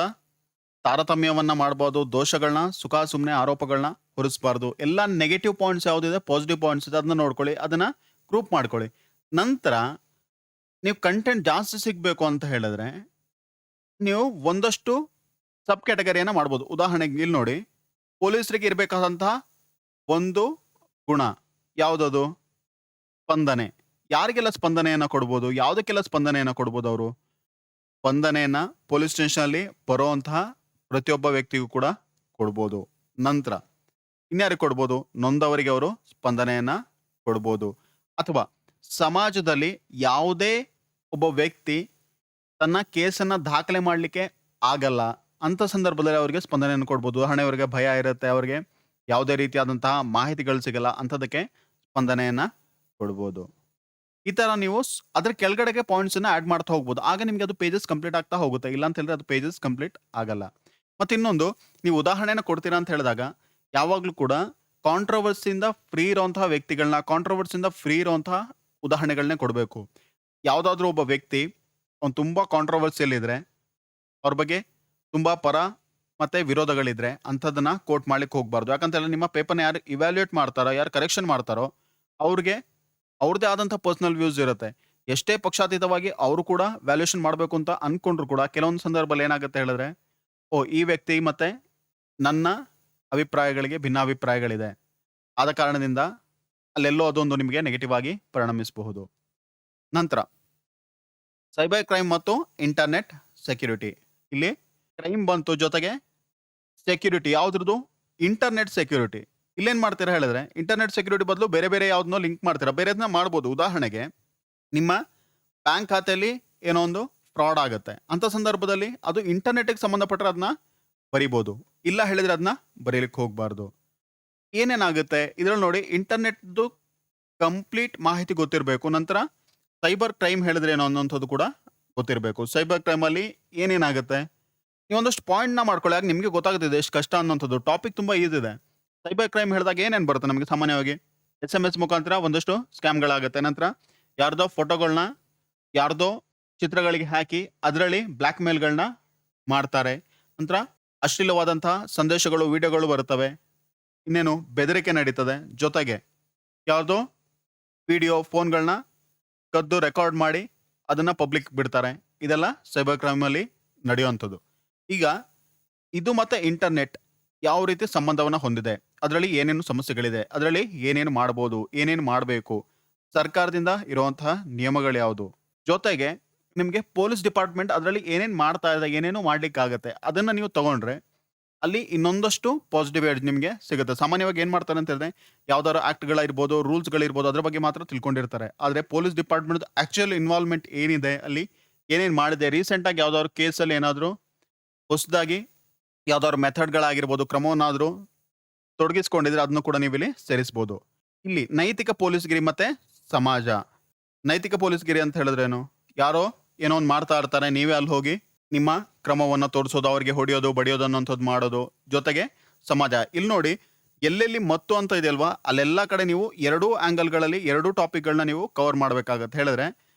A: ತಾರತಮ್ಯವನ್ನ ಮಾಡ್ಬೋದು. ದೋಷಗಳನ್ನ ಸುಖ ಸುಮ್ಮನೆ ಆರೋಪಗಳನ್ನ ಹೊರಿಸಬಾರ್ದು. ಎಲ್ಲ ನೆಗೆಟಿವ್ ಪಾಯಿಂಟ್ಸ್ ಯಾವುದಿದೆ, ಪಾಸಿಟಿವ್ ಪಾಯಿಂಟ್ಸ್ ಇದೆ ಅದನ್ನ ನೋಡ್ಕೊಳ್ಳಿ. ಅದನ್ನ ಗ್ರೂಪ್ ಮಾಡ್ಕೊಳ್ಳಿ. ನಂತರ ನೀವು ಕಂಟೆಂಟ್ ಜಾಸ್ತಿ ಸಿಗ್ಬೇಕು ಅಂತ ಹೇಳಿದ್ರೆ ನೀವು ಒಂದಷ್ಟು ಸಬ್ ಕ್ಯಾಟಗರಿಯನ್ನ ಮಾಡ್ಬೋದು. ಉದಾಹರಣೆಗೆ ಇಲ್ಲಿ ನೋಡಿ, ಪೊಲೀಸರಿಗೆ ಇರಬೇಕಾದಂತಹ ಒಂದು ಗುಣ ಯಾವುದದು? ಸ್ಪಂದನೆ. ಯಾರಿಗೆಲ್ಲ ಸ್ಪಂದನೆಯನ್ನ ಕೊಡ್ಬೋದು? ಯಾವುದಕ್ಕೆಲ್ಲ ಸ್ಪಂದನೆಯನ್ನ ಕೊಡ್ಬೋದು ಅವರು? ಸ್ಪಂದನೆಯನ್ನ ಪೊಲೀಸ್ ಸ್ಟೇಷನ್ ಅಲ್ಲಿ ಬರುವಂತಹ ಪ್ರತಿಯೊಬ್ಬ ವ್ಯಕ್ತಿಗೂ ಕೂಡ ಕೊಡ್ಬೋದು. ನಂತರ ಇನ್ಯಾರಿಗೆ ಕೊಡ್ಬೋದು? ನೊಂದವರಿಗೆ ಅವರು ಸ್ಪಂದನೆಯನ್ನ ಕೊಡ್ಬೋದು. ಅಥವಾ ಸಮಾಜದಲ್ಲಿ ಯಾವುದೇ ಒಬ್ಬ ವ್ಯಕ್ತಿ ತನ್ನ ಕೇಸನ್ನ ದಾಖಲೆ ಮಾಡಲಿಕ್ಕೆ ಆಗಲ್ಲ ಅಂತ ಸಂದರ್ಭದಲ್ಲಿ ಅವರಿಗೆ ಸ್ಪಂದನೆಯನ್ನು ಕೊಡ್ಬೋದು. ಉದಾಹರಣೆ, ಅವರಿಗೆ ಭಯ ಇರುತ್ತೆ, ಅವರಿಗೆ ಯಾವುದೇ ರೀತಿಯಾದಂತಹ ಮಾಹಿತಿಗಳು ಸಿಗಲ್ಲ, ಅಂಥದಕ್ಕೆ ಸ್ಪಂದನೆಯನ್ನ ಕೊಡ್ಬೋದು. ಈ ತರ ನೀವು ಅದ್ರ ಕೆಳಗಡೆಗೆ ಪಾಯಿಂಟ್ಸ್ ಅನ್ನ ಆಡ್ ಮಾಡ್ತಾ ಹೋಗ್ಬೋದು. ಆಗ ನಿಮ್ಗೆ ಅದು ಪೇಜಸ್ ಕಂಪ್ಲೀಟ್ ಆಗ್ತಾ ಹೋಗುತ್ತೆ. ಇಲ್ಲ ಅಂತ ಹೇಳಿದ್ರೆ ಅದು ಪೇಜಸ್ ಕಂಪ್ಲೀಟ್ ಆಗಲ್ಲ. ಮತ್ತೆ ಇನ್ನೊಂದು, ನೀವು ಉದಾಹರಣೆನ ಕೊಡ್ತೀರಾ ಅಂತ ಹೇಳಿದಾಗ ಯಾವಾಗ್ಲೂ ಕೂಡ ಕಾಂಟ್ರವರ್ಸಿಯಿಂದ ಫ್ರೀ ಇರುವಂತಹ ವ್ಯಕ್ತಿಗಳನ್ನ, ಕಾಂಟ್ರವರ್ಸಿಯಿಂದ ಫ್ರೀ ಇರುವಂತಹ ಉದಾಹರಣೆಗಳನ್ನೇ ಕೊಡಬೇಕು. ಯಾವುದಾದ್ರೂ ಒಬ್ಬ ವ್ಯಕ್ತಿ ಅವ್ನು ತುಂಬಾ ಕಾಂಟ್ರವರ್ಸಿಯಲ್ ಇದ್ರೆ, ಅವ್ರ ಬಗ್ಗೆ ತುಂಬಾ ಪರ ಮತ್ತೆ ವಿರೋಧಗಳಿದ್ರೆ ಅಂಥದ್ದನ್ನ ಕೋಟ್ ಮಾಡ್ಲಿಕ್ಕೆ ಹೋಗ್ಬಾರ್ದು. ಯಾಕಂತ ಹೇಳಿದ್ರೆ ನಿಮ್ಮ ಪೇಪರ್ನ ಯಾರು ಇವ್ಯಾಲ್ಯೂಯೇಟ್ ಮಾಡ್ತಾರೋ, ಯಾರು ಕರೆಕ್ಷನ್ ಮಾಡ್ತಾರೋ ಅವ್ರಿಗೆ ಅವ್ರದ್ದೇ ಆದಂಥ ಪರ್ಸನಲ್ ವ್ಯೂಸ್ ಇರುತ್ತೆ. ಎಷ್ಟೇ ಪಕ್ಷಾತೀತವಾಗಿ ಅವರು ಕೂಡ ವ್ಯಾಲ್ಯೂಯೇಷನ್ ಮಾಡಬೇಕು ಅಂತ ಅನ್ಕೊಂಡ್ರು ಕೂಡ ಕೆಲವೊಂದು ಸಂದರ್ಭದಲ್ಲಿ ಏನಾಗುತ್ತೆ ಹೇಳಿದ್ರೆ, ಓ ಈ ವ್ಯಕ್ತಿ ಮತ್ತೆ ನನ್ನ ಅಭಿಪ್ರಾಯಗಳಿಗೆ ಭಿನ್ನಾಭಿಪ್ರಾಯಗಳಿದೆ, ಆದ ಕಾರಣದಿಂದ ಅಲ್ಲೆಲ್ಲೋ ಅದೊಂದು ನಿಮಗೆ ನೆಗೆಟಿವ್ ಆಗಿ ಪರಿಣಮಿಸಬಹುದು. ನಂತರ ಸೈಬರ್ ಕ್ರೈಮ್ ಮತ್ತು ಇಂಟರ್ನೆಟ್ ಸೆಕ್ಯೂರಿಟಿ. ಇಲ್ಲಿ ಕ್ರೈಮ್ ಬಂತು, ಜೊತೆಗೆ ಸೆಕ್ಯೂರಿಟಿ ಯಾವ್ದ್ರದ್ದು? Internet security. ಇಲ್ಲೇನ್ ಮಾಡ್ತೀರಾ ಹೇಳಿದ್ರೆ, ಇಂಟರ್ನೆಟ್ ಸೆಕ್ಯೂರಿಟಿ ಬದಲು ಬೇರೆ ಬೇರೆ ಯಾವ್ದನ್ನೋ ಲಿಂಕ್ ಮಾಡ್ತೀರಾ. ಬೇರೆದನ್ನ ಮಾಡ್ಬೋದು. ಉದಾಹರಣೆಗೆ ನಿಮ್ಮ ಬ್ಯಾಂಕ್ ಖಾತೆಯಲ್ಲಿ ಏನೋ ಒಂದು ಫ್ರಾಡ್ ಆಗುತ್ತೆ ಅಂತ ಸಂದರ್ಭದಲ್ಲಿ ಅದು ಇಂಟರ್ನೆಟ್ಗೆ ಸಂಬಂಧಪಟ್ಟರೆ ಅದನ್ನ ಬರಿಬೋದು. ಇಲ್ಲ ಹೇಳಿದ್ರೆ ಅದನ್ನ ಬರೀಲಿಕ್ಕೆ ಹೋಗ್ಬಾರ್ದು. ಏನೇನಾಗುತ್ತೆ ಇದ್ರಲ್ಲಿ ನೋಡಿ, ಇಂಟರ್ನೆಟ್ದು ಕಂಪ್ಲೀಟ್ ಮಾಹಿತಿ ಗೊತ್ತಿರಬೇಕು. ನಂತರ ಸೈಬರ್ ಕ್ರೈಮ್ ಹೇಳಿದ್ರೆ ಏನೋ ಅನ್ನೋಂಥದ್ದು ಕೂಡ ಗೊತ್ತಿರಬೇಕು. ಸೈಬರ್ ಕ್ರೈಮ್ ಅಲ್ಲಿ ಏನೇನಾಗುತ್ತೆ ನೀವೊಂದಷ್ಟು ಪಾಯಿಂಟ್ನ ಮಾಡ್ಕೊಳ್ಳಿ, ಆಗ ನಿಮಗೆ ಗೊತ್ತಾಗ್ತಿದೆ ಎಷ್ಟು ಕಷ್ಟ ಅನ್ನೋಂಥದ್ದು. ಟಾಪಿಕ್ ತುಂಬಾ ಈಸಿ ಇದೆ. ಸೈಬರ್ ಕ್ರೈಮ್ ಹೇಳಿದಾಗ ಏನೇನು ಬರುತ್ತೆ ನಮಗೆ ಸಾಮಾನ್ಯವಾಗಿ? SMS ಮುಖಾಂತರ ಒಂದಷ್ಟು ಸ್ಕ್ಯಾಮ್ಗಳಾಗುತ್ತೆ. ನಂತರ ಯಾರ್ದೋ ಫೋಟೋಗಳನ್ನ ಯಾರ್ದೋ ಚಿತ್ರಗಳಿಗೆ ಹಾಕಿ ಅದರಲ್ಲಿ ಬ್ಲ್ಯಾಕ್ ಮೇಲ್ಗಳನ್ನ ಮಾಡ್ತಾರೆ. ನಂತರ ಅಶ್ಲೀಲವಾದಂತಹ ಸಂದೇಶಗಳು, ವಿಡಿಯೋಗಳು ಬರುತ್ತವೆ. ಇನ್ನೇನು ಬೆದರಿಕೆ ನಡೀತದೆ. ಜೊತೆಗೆ ಯಾವುದೋ ವಿಡಿಯೋ ಫೋನ್ಗಳನ್ನ ಕದ್ದು ರೆಕಾರ್ಡ್ ಮಾಡಿ ಅದನ್ನ ಪಬ್ಲಿಕ್ ಬಿಡ್ತಾರೆ. ಇದೆಲ್ಲ ಸೈಬರ್ ಕ್ರೈಮ್ ಅಲ್ಲಿ ನಡೆಯುವಂಥದ್ದು. ಈಗ ಇದು ಮತ್ತೆ ಇಂಟರ್ನೆಟ್ ಯಾವ ರೀತಿ ಸಂಬಂಧವನ್ನ ಹೊಂದಿದೆ, ಅದರಲ್ಲಿ ಏನೇನು ಸಮಸ್ಯೆಗಳಿದೆ, ಅದರಲ್ಲಿ ಏನೇನು ಮಾಡಬಹುದು, ಏನೇನು ಮಾಡಬೇಕು, ಸರ್ಕಾರದಿಂದ ಇರುವಂತಹ ನಿಯಮಗಳು ಯಾವುದು, ಜೊತೆಗೆ ನಿಮಗೆ ಪೊಲೀಸ್ ಡಿಪಾರ್ಟ್ಮೆಂಟ್ ಅದರಲ್ಲಿ ಏನೇನು ಮಾಡ್ತಾ ಇದೆ, ಏನೇನು ಮಾಡ್ಲಿಕ್ಕಾಗತ್ತೆ, ಅದನ್ನ ನೀವು ತಗೊಂಡ್ರೆ ಅಲ್ಲಿ ಇನ್ನೊಂದಷ್ಟು ಪಾಸಿಟಿವ್ ಏಡ್ ನಿಮಗೆ ಸಿಗುತ್ತೆ. ಸಾಮಾನ್ಯವಾಗಿ ಏನ್ ಮಾಡ್ತಾರೆ ಅಂತ ಹೇಳಿದ್ರೆ, ಯಾವ್ದಾದ್ರು ಆಕ್ಟ್ಗಳಿರ್ಬೋದು, ರೂಲ್ಸ್ಗಳಿರ್ಬೋದು, ಅದ್ರ ಬಗ್ಗೆ ಮಾತ್ರ ತಿಳ್ಕೊಂಡಿರ್ತಾರೆ. ಆದ್ರೆ ಪೊಲೀಸ್ ಡಿಪಾರ್ಟ್ಮೆಂಟ್ ಆಕ್ಚುಯಲ್ ಇನ್ವಾಲ್ವ್ಮೆಂಟ್ ಏನಿದೆ, ಅಲ್ಲಿ ಏನೇನು ಮಾಡಿದೆ, ರೀಸೆಂಟ್ ಆಗಿ ಯಾವ್ದಾದ್ರು ಕೇಸಲ್ಲಿ ಏನಾದ್ರು ಹೊಸದಾಗಿ ಯಾವ್ದಾದ್ರು ಮೆಥಡ್ಗಳಾಗಿರ್ಬೋದು, ಕ್ರಮವನ್ನಾದ್ರೂ ತೊಡಗಿಸ್ಕೊಂಡಿದ್ರೆ ಅದನ್ನು ಕೂಡ ನೀವು ಇಲ್ಲಿ ಸೇರಿಸಬಹುದು. ಇಲ್ಲಿ ನೈತಿಕ ಪೊಲೀಸ್ಗಿರಿ ಮತ್ತೆ ಸಮಾಜ. ನೈತಿಕ ಪೊಲೀಸ್ಗಿರಿ ಅಂತ ಹೇಳಿದ್ರೇನು? ಯಾರೋ ಏನೋ ಒಂದು ಮಾಡ್ತಾ ಇರ್ತಾರೆ, ನೀವೇ ಅಲ್ಲಿ ಹೋಗಿ ನಿಮ್ಮ ಕ್ರಮವನ್ನ ತೋರಿಸೋದು, ಅವ್ರಿಗೆ ಹೊಡೆಯೋದು, ಬಡಿಯೋದು ಅನ್ನೋಂಥದ್ದು ಮಾಡೋದು. ಜೊತೆಗೆ ಸಮಾಜ. ಇಲ್ಲಿ ನೋಡಿ, ಎಲ್ಲೆಲ್ಲಿ ಮತ್ತು ಅಂತ ಇದೆಯಲ್ವಾ, ಅಲ್ಲೆಲ್ಲ ಕಡೆ ನೀವು ಎರಡೂ ಆಂಗಲ್ಗಳಲ್ಲಿ ಎರಡೂ ಟಾಪಿಕ್ಗಳನ್ನ ನೀವು ಕವರ್ ಮಾಡ್ಬೇಕಾಗತ್ತೆ. ಹೇಳಿದ್ರೆ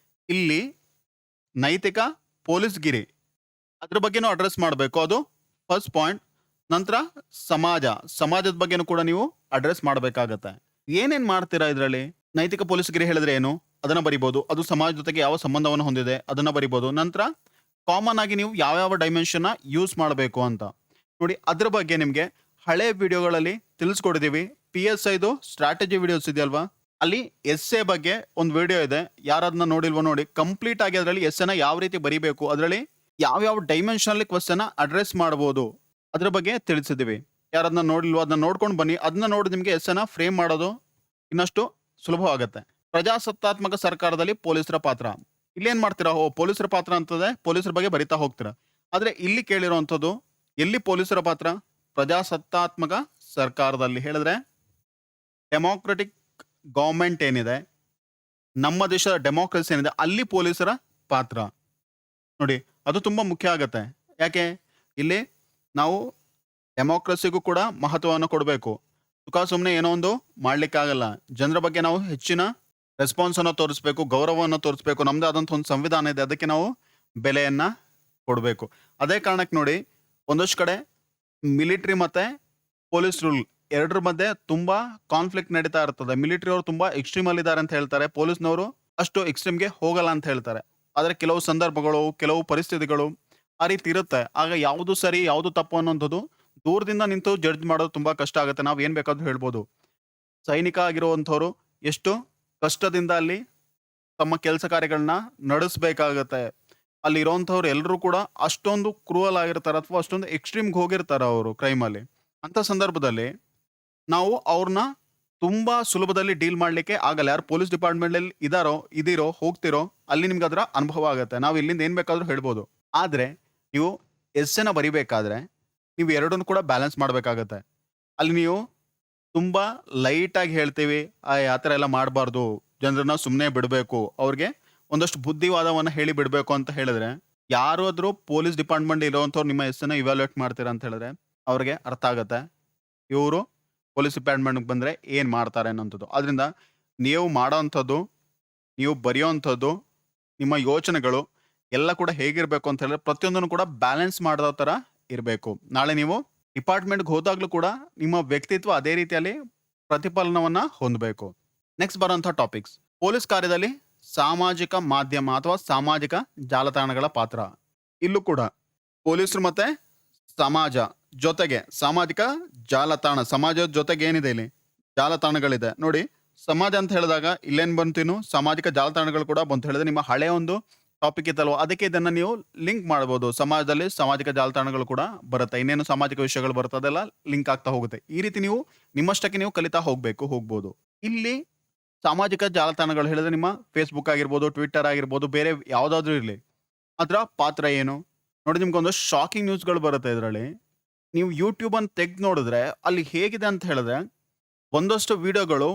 A: ಇಲ್ಲಿ ನೈತಿಕ ಪೊಲೀಸ್ಗಿರಿ ಅದ್ರ ಬಗ್ಗೆನೂ ಅಡ್ರೆಸ್ ಮಾಡಬೇಕು, ಅದು ಫಸ್ಟ್ ಪಾಯಿಂಟ್. ನಂತರ ಸಮಾಜದ ಬಗ್ಗೆನೂ ಕೂಡ ನೀವು ಅಡ್ರೆಸ್ ಮಾಡಬೇಕಾಗತ್ತೆ. ಏನೇನ್ ಮಾಡ್ತೀರಾ ಇದರಲ್ಲಿ? ನೈತಿಕ ಪೊಲೀಸ್ಗಿರಿ ಹೇಳಿದ್ರೆ ಏನು ಅದನ್ನ ಬರಿಬಹುದು, ಅದು ಸಮಾಜ ಜೊತೆಗೆ ಯಾವ ಸಂಬಂಧವನ್ನು ಹೊಂದಿದೆ ಅದನ್ನ ಬರಿಬಹುದು. ನಂತರ ಕಾಮನ್ ಆಗಿ ನೀವು ಯಾವ ಡೈಮೆನ್ಷನ್ ಯೂಸ್ ಮಾಡಬೇಕು ಅಂತ ನೋಡಿ, ಅದ್ರ ಬಗ್ಗೆ ನಿಮ್ಗೆ ಹಳೆ ವಿಡಿಯೋಗಳಲ್ಲಿ ತಿಳಿಸ್ಕೊಡಿದೀವಿ. PSIದು ಸ್ಟ್ರಾಟಜಿ ವಿಡಿಯೋಸ್ ಇದೆಯಲ್ವಾ, ಅಲ್ಲಿ ಎಸ್ಸೆ ಬಗ್ಗೆ ಒಂದು ವಿಡಿಯೋ ಇದೆ. ಯಾರದನ್ನ ನೋಡಿಲ್ವೋ ನೋಡಿ, ಕಂಪ್ಲೀಟ್ ಆಗಿ ಅದರಲ್ಲಿ ಎಸ್ಸೆನ ಯಾವ ರೀತಿ ಬರಿಬೇಕು, ಅದರಲ್ಲಿ ಯಾವ ಡೈಮೆನ್ಷನ್ ಅಲ್ಲಿ ಕ್ವಶನ್ ಅಡ್ರೆಸ್ ಮಾಡಬಹುದು ಅದ್ರ ಬಗ್ಗೆ ತಿಳಿಸಿದೀವಿ. ಯಾರದನ್ನ ನೋಡಿಲ್ವೋ ಅದನ್ನ ನೋಡ್ಕೊಂಡು ಬನ್ನಿ. ಅದನ್ನ ನೋಡಿ ನಿಮ್ಗೆ ಎಸ್ಸೆನ ಫ್ರೇಮ್ ಮಾಡೋದು ಇನ್ನಷ್ಟು ಸುಲಭವಾಗುತ್ತೆ. ಪ್ರಜಾಸತ್ತಾತ್ಮಕ ಸರ್ಕಾರದಲ್ಲಿ ಪೊಲೀಸರ ಪಾತ್ರ. ಇಲ್ಲೇನ್ ಮಾಡ್ತೀರಾ? ಓ ಪೊಲೀಸರ ಪಾತ್ರ ಅಂತದೆ, ಪೊಲೀಸರ ಬಗ್ಗೆ ಬರಿತಾ ಹೋಗ್ತೀರಾ. ಆದ್ರೆ ಇಲ್ಲಿ ಕೇಳಿರುವಂಥದ್ದು ಎಲ್ಲಿ ಪೊಲೀಸರ ಪಾತ್ರ? ಪ್ರಜಾಸತ್ತಾತ್ಮಕ ಸರ್ಕಾರದಲ್ಲಿ ಹೇಳಿದ್ರೆ ಡೆಮೋಕ್ರೆಟಿಕ್ ಗವರ್ನ್ಮೆಂಟ್ ಏನಿದೆ, ನಮ್ಮ ದೇಶದ ಡೆಮೋಕ್ರಸಿ ಏನಿದೆ, ಅಲ್ಲಿ ಪೊಲೀಸರ ಪಾತ್ರ ನೋಡಿ ಅದು ತುಂಬಾ ಮುಖ್ಯ ಆಗತ್ತೆ. ಯಾಕೆ? ಇಲ್ಲಿ ನಾವು ಡೆಮೋಕ್ರಸಿಗೂ ಕೂಡ ಮಹತ್ವವನ್ನು ಕೊಡಬೇಕು. ಸುಖ ಸುಮ್ಮನೆ ಏನೋ ಒಂದು ಮಾಡ್ಲಿಕ್ಕಾಗಲ್ಲ. ಜನರ ಬಗ್ಗೆ ನಾವು ಹೆಚ್ಚಿನ ರೆಸ್ಪಾನ್ಸ್ ಅನ್ನು ತೋರಿಸ್ಬೇಕು, ಗೌರವವನ್ನು ತೋರಿಸ್ಬೇಕು. ನಮ್ದೇ ಆದಂಥ ಒಂದು ಸಂವಿಧಾನ ಇದೆ, ಅದಕ್ಕೆ ನಾವು ಬೆಲೆಯನ್ನ ಕೊಡಬೇಕು. ಅದೇ ಕಾರಣಕ್ಕೆ ನೋಡಿ ಒಂದಷ್ಟು ಕಡೆ ಮಿಲಿಟರಿ ಮತ್ತೆ ಪೊಲೀಸ್ ರೂಲ್ ಎರಡರ ಮಧ್ಯೆ ತುಂಬಾ ಕಾನ್ಫ್ಲಿಕ್ಟ್ ನಡೀತಾ ಇರ್ತದೆ. ಮಿಲಿಟರಿ ಅವರು ತುಂಬಾ ಎಕ್ಸ್ಟ್ರೀಮ್ ಅಲ್ಲಿ ಇದ್ದಾರೆ ಅಂತ ಹೇಳ್ತಾರೆ, ಪೊಲೀಸ್ನವರು ಅಷ್ಟು ಎಕ್ಸ್ಟ್ರೀಮ್ಗೆ ಹೋಗಲ್ಲ ಅಂತ ಹೇಳ್ತಾರೆ. ಆದ್ರೆ ಕೆಲವು ಸಂದರ್ಭಗಳು, ಕೆಲವು ಪರಿಸ್ಥಿತಿಗಳು ಆ ರೀತಿ ಇರುತ್ತೆ. ಆಗ ಯಾವುದು ಸರಿ ಯಾವುದು ತಪ್ಪು ಅನ್ನೋಂಥದ್ದು ದೂರದಿಂದ ನಿಂತು ಜಡ್ಜ್ ಮಾಡೋದು ತುಂಬಾ ಕಷ್ಟ ಆಗುತ್ತೆ. ನಾವು ಏನ್ ಬೇಕಾದ್ರೂ ಹೇಳ್ಬೋದು. ಸೈನಿಕ ಆಗಿರುವಂಥವ್ರು ಎಷ್ಟು ಕಷ್ಟದಿಂದ ಅಲ್ಲಿ ತಮ್ಮ ಕೆಲಸ ಕಾರ್ಯಗಳನ್ನ ನಡೆಸಬೇಕಾಗತ್ತೆ. ಅಲ್ಲಿ ಇರೋಂಥವ್ರು ಎಲ್ಲರೂ ಕೂಡ ಅಷ್ಟೊಂದು ಕ್ರೂವಲ್ ಆಗಿರ್ತಾರೆ ಅಥವಾ ಅಷ್ಟೊಂದು ಎಕ್ಸ್ಟ್ರೀಮ್ಗೆ ಹೋಗಿರ್ತಾರೆ ಅವರು ಕ್ರೈಮಲ್ಲಿ. ಅಂತ ಸಂದರ್ಭದಲ್ಲಿ ನಾವು ಅವ್ರನ್ನ ತುಂಬಾ ಸುಲಭದಲ್ಲಿ ಡೀಲ್ ಮಾಡ್ಲಿಕ್ಕೆ ಆಗಲ್ಲ. ಯಾರು ಪೊಲೀಸ್ ಡಿಪಾರ್ಟ್ಮೆಂಟ್ ಅಲ್ಲಿ ಇದೀರೋ ಹೋಗ್ತಿರೋ ಅಲ್ಲಿ ನಿಮ್ಗೆ ಅದರ ಅನುಭವ ಆಗುತ್ತೆ. ನಾವು ಇಲ್ಲಿಂದ ಏನ್ ಬೇಕಾದ್ರೂ ಹೇಳ್ಬೋದು. ಆದ್ರೆ ನೀವು ಎಸ್ಸೆನ ಬರಿಬೇಕಾದ್ರೆ ನೀವು ಎರಡನ್ನೂ ಕೂಡ ಬ್ಯಾಲೆನ್ಸ್ ಮಾಡ್ಬೇಕಾಗತ್ತೆ. ಅಲ್ಲಿ ನೀವು ತುಂಬಾ ಲೈಟ್ ಆಗಿ ಹೇಳ್ತೀವಿ, ಆ ಥರ ಎಲ್ಲ ಮಾಡಬಾರ್ದು, ಜನರನ್ನ ಸುಮ್ಮನೆ ಬಿಡಬೇಕು, ಅವ್ರಿಗೆ ಒಂದಷ್ಟು ಬುದ್ಧಿವಾದವನ್ನ ಹೇಳಿ ಬಿಡಬೇಕು ಅಂತ ಹೇಳಿದ್ರೆ, ಯಾರಾದ್ರೂ ಪೊಲೀಸ್ ಡಿಪಾರ್ಟ್ಮೆಂಟ್ ಇರೋವಂಥವ್ರು ನಿಮ್ಮ ಎಸ್ಸನ್ನ ಇವ್ಯಾಲ್ಯೂಯೇಟ್ ಮಾಡ್ತೀರಾ ಅಂತ ಹೇಳಿದ್ರೆ ಅವ್ರಿಗೆ ಅರ್ಥ ಆಗತ್ತೆ ಇವರು ಪೊಲೀಸ್ ಡಿಪಾರ್ಟ್ಮೆಂಟ್ಗೆ ಬಂದ್ರೆ ಏನ್ ಮಾಡ್ತಾರೆ ಅನ್ನೋಂಥದ್ದು. ಅದರಿಂದ ನೀವು ಮಾಡೋವಂಥದ್ದು, ನೀವು ಬರೆಯೋವಂಥದ್ದು, ನಿಮ್ಮ ಯೋಚನೆಗಳು ಎಲ್ಲ ಕೂಡ ಹೇಗಿರ್ಬೇಕು ಅಂತ ಹೇಳಿದ್ರೆ ಪ್ರತಿಯೊಂದನ್ನು ಕೂಡ ಬ್ಯಾಲೆನ್ಸ್ ಮಾಡೋ ತರ ಇರಬೇಕು. ನಾಳೆ ನೀವು ಡಿಪಾರ್ಟ್ಮೆಂಟ್ಗೆ ಹೋದಾಗ್ಲೂ ಕೂಡ ನಿಮ್ಮ ವ್ಯಕ್ತಿತ್ವ ಅದೇ ರೀತಿಯಲ್ಲಿ ಪ್ರತಿಫಲನವನ್ನ ಹೊಂದಬೇಕು. ನೆಕ್ಸ್ಟ್ ಬರುವಂತಹ ಟಾಪಿಕ್ಸ್ ಪೊಲೀಸ್ ಕಾರ್ಯದಲ್ಲಿ ಸಾಮಾಜಿಕ ಮಾಧ್ಯಮ ಅಥವಾ ಸಾಮಾಜಿಕ ಜಾಲತಾಣಗಳ ಪಾತ್ರ. ಇಲ್ಲೂ ಕೂಡ ಪೊಲೀಸರು ಮತ್ತೆ ಸಮಾಜ ಜೊತೆಗೆ ಸಾಮಾಜಿಕ ಜಾಲತಾಣ, ಸಮಾಜದ ಜೊತೆಗೆ ಏನಿದೆ ಇಲ್ಲಿ ಜಾಲತಾಣಗಳಿದೆ ನೋಡಿ. ಸಮಾಜ ಅಂತ ಹೇಳಿದಾಗ ಇಲ್ಲೇನ್ ಬಂತು, ಇನ್ನು ಸಾಮಾಜಿಕ ಜಾಲತಾಣಗಳು ಕೂಡ ಬಂತು ಹೇಳಿದ್ರೆ ನಿಮ್ಮ ಹಳೆ ಒಂದು ಟಾಪಿಕ್ ಇತ್ತಲ್ವ, ಅದಕ್ಕೆ ಇದನ್ನ ನೀವು ಲಿಂಕ್ ಮಾಡಬಹುದು. ಸಮಾಜದಲ್ಲಿ ಸಾಮಾಜಿಕ ಜಾಲತಾಣಗಳು ಕೂಡ ಬರುತ್ತೆ, ಇನ್ನೇನು ಸಾಮಾಜಿಕ ವಿಷಯಗಳು ಬರುತ್ತೆ, ಅದೆಲ್ಲ ಲಿಂಕ್ ಆಗ್ತಾ ಹೋಗುತ್ತೆ. ಈ ರೀತಿ ನೀವು ನಿಮ್ಮಷ್ಟಕ್ಕೆ ನೀವು ಕಲಿತಾ ಹೋಗ್ಬೋದು. ಇಲ್ಲಿ ಸಾಮಾಜಿಕ ಜಾಲತಾಣಗಳು ಹೇಳಿದ್ರೆ ನಿಮ್ಮ ಫೇಸ್ಬುಕ್ ಆಗಿರ್ಬೋದು, ಟ್ವಿಟ್ಟರ್ ಆಗಿರ್ಬೋದು, ಬೇರೆ ಯಾವ್ದಾದ್ರು ಇರಲಿ, ಅದರ ಪಾತ್ರ ಏನು ನೋಡಿ. ನಿಮ್ಗೆ ಒಂದಷ್ಟು ಶಾಕಿಂಗ್ ನ್ಯೂಸ್ಗಳು ಬರುತ್ತೆ ಇದರಲ್ಲಿ. ನೀವು ಯೂಟ್ಯೂಬ್ ಅನ್ನು ತೆಗೆದು ನೋಡಿದ್ರೆ ಅಲ್ಲಿ ಹೇಗಿದೆ ಅಂತ ಹೇಳಿದ್ರೆ ಒಂದಷ್ಟು ವಿಡಿಯೋಗಳು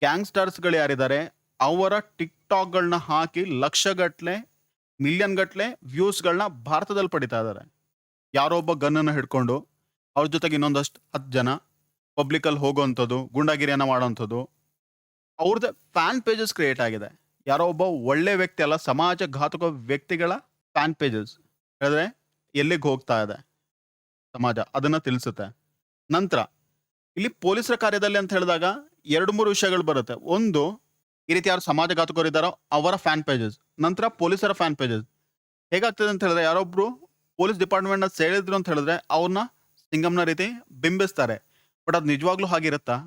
A: ಗ್ಯಾಂಗ್ಸ್ಟರ್ಸ್ಗಳು ಯಾರಿದ್ದಾರೆ ಅವರ ಟಿಕ್ ಟಾಕ್ಗಳನ್ನ ಹಾಕಿ ಲಕ್ಷಗಟ್ಲೆ ಮಿಲಿಯನ್ ಗಟ್ಲೆ ವ್ಯೂಸ್ಗಳನ್ನ ಭಾರತದಲ್ಲಿ ಪಡಿತಾ ಇದ್ದಾರೆ. ಯಾರೋ ಒಬ್ಬ ಗನ್ನನ್ನು ಹಿಡ್ಕೊಂಡು ಅವ್ರ ಜೊತೆಗೆ ಇನ್ನೊಂದಷ್ಟು 10 ಜನ ಪಬ್ಲಿಕಲ್ಲಿ ಹೋಗೋವಂಥದ್ದು, ಗುಂಡಾಗಿರಿಯನ್ನ ಮಾಡೋವಂಥದ್ದು, ಅವ್ರದ್ದೇ ಫ್ಯಾನ್ ಪೇಜಸ್ ಕ್ರಿಯೇಟ್ ಆಗಿದೆ. ಯಾರೋ ಒಬ್ಬ ಒಳ್ಳೆ ವ್ಯಕ್ತಿ ಅಲ್ಲ, ಸಮಾಜ ಘಾತಕ ವ್ಯಕ್ತಿಗಳ ಫ್ಯಾನ್ ಪೇಜಸ್ ಹೇಳಿದ್ರೆ ಎಲ್ಲಿಗೆ ಹೋಗ್ತಾ ಇದೆ ಸಮಾಜ ಅದನ್ನ ತಿಳಿಸುತ್ತೆ. ನಂತರ ಇಲ್ಲಿ ಪೊಲೀಸರ ಕಾರ್ಯದಲ್ಲಿ ಅಂತ ಹೇಳಿದಾಗ 2-3 ವಿಷಯಗಳು ಬರುತ್ತೆ. ಒಂದು, ಈ ರೀತಿ ಯಾರು ಸಮಾಜಘಾತಕರು ಇದ್ದಾರೋ ಅವರ ಫ್ಯಾನ್ ಪೇಜಸ್, ನಂತರ ಪೊಲೀಸರ ಫ್ಯಾನ್ ಪೇಜಸ್. ಹೇಗಾಗ್ತದೆ ಅಂತ ಹೇಳಿದ್ರೆ ಯಾರೊಬ್ರು ಪೊಲೀಸ್ ಡಿಪಾರ್ಟ್ಮೆಂಟ್ ನ ಸೇರಿದ್ರು ಅಂತ ಹೇಳಿದ್ರೆ ಅವ್ರನ್ನ ಸಿಂಗಮ್ನ ರೀತಿ ಬಿಂಬಿಸ್ತಾರೆ. ಬಟ್ ಅದು ನಿಜವಾಗ್ಲೂ ಹಾಗಿರುತ್ತಾ?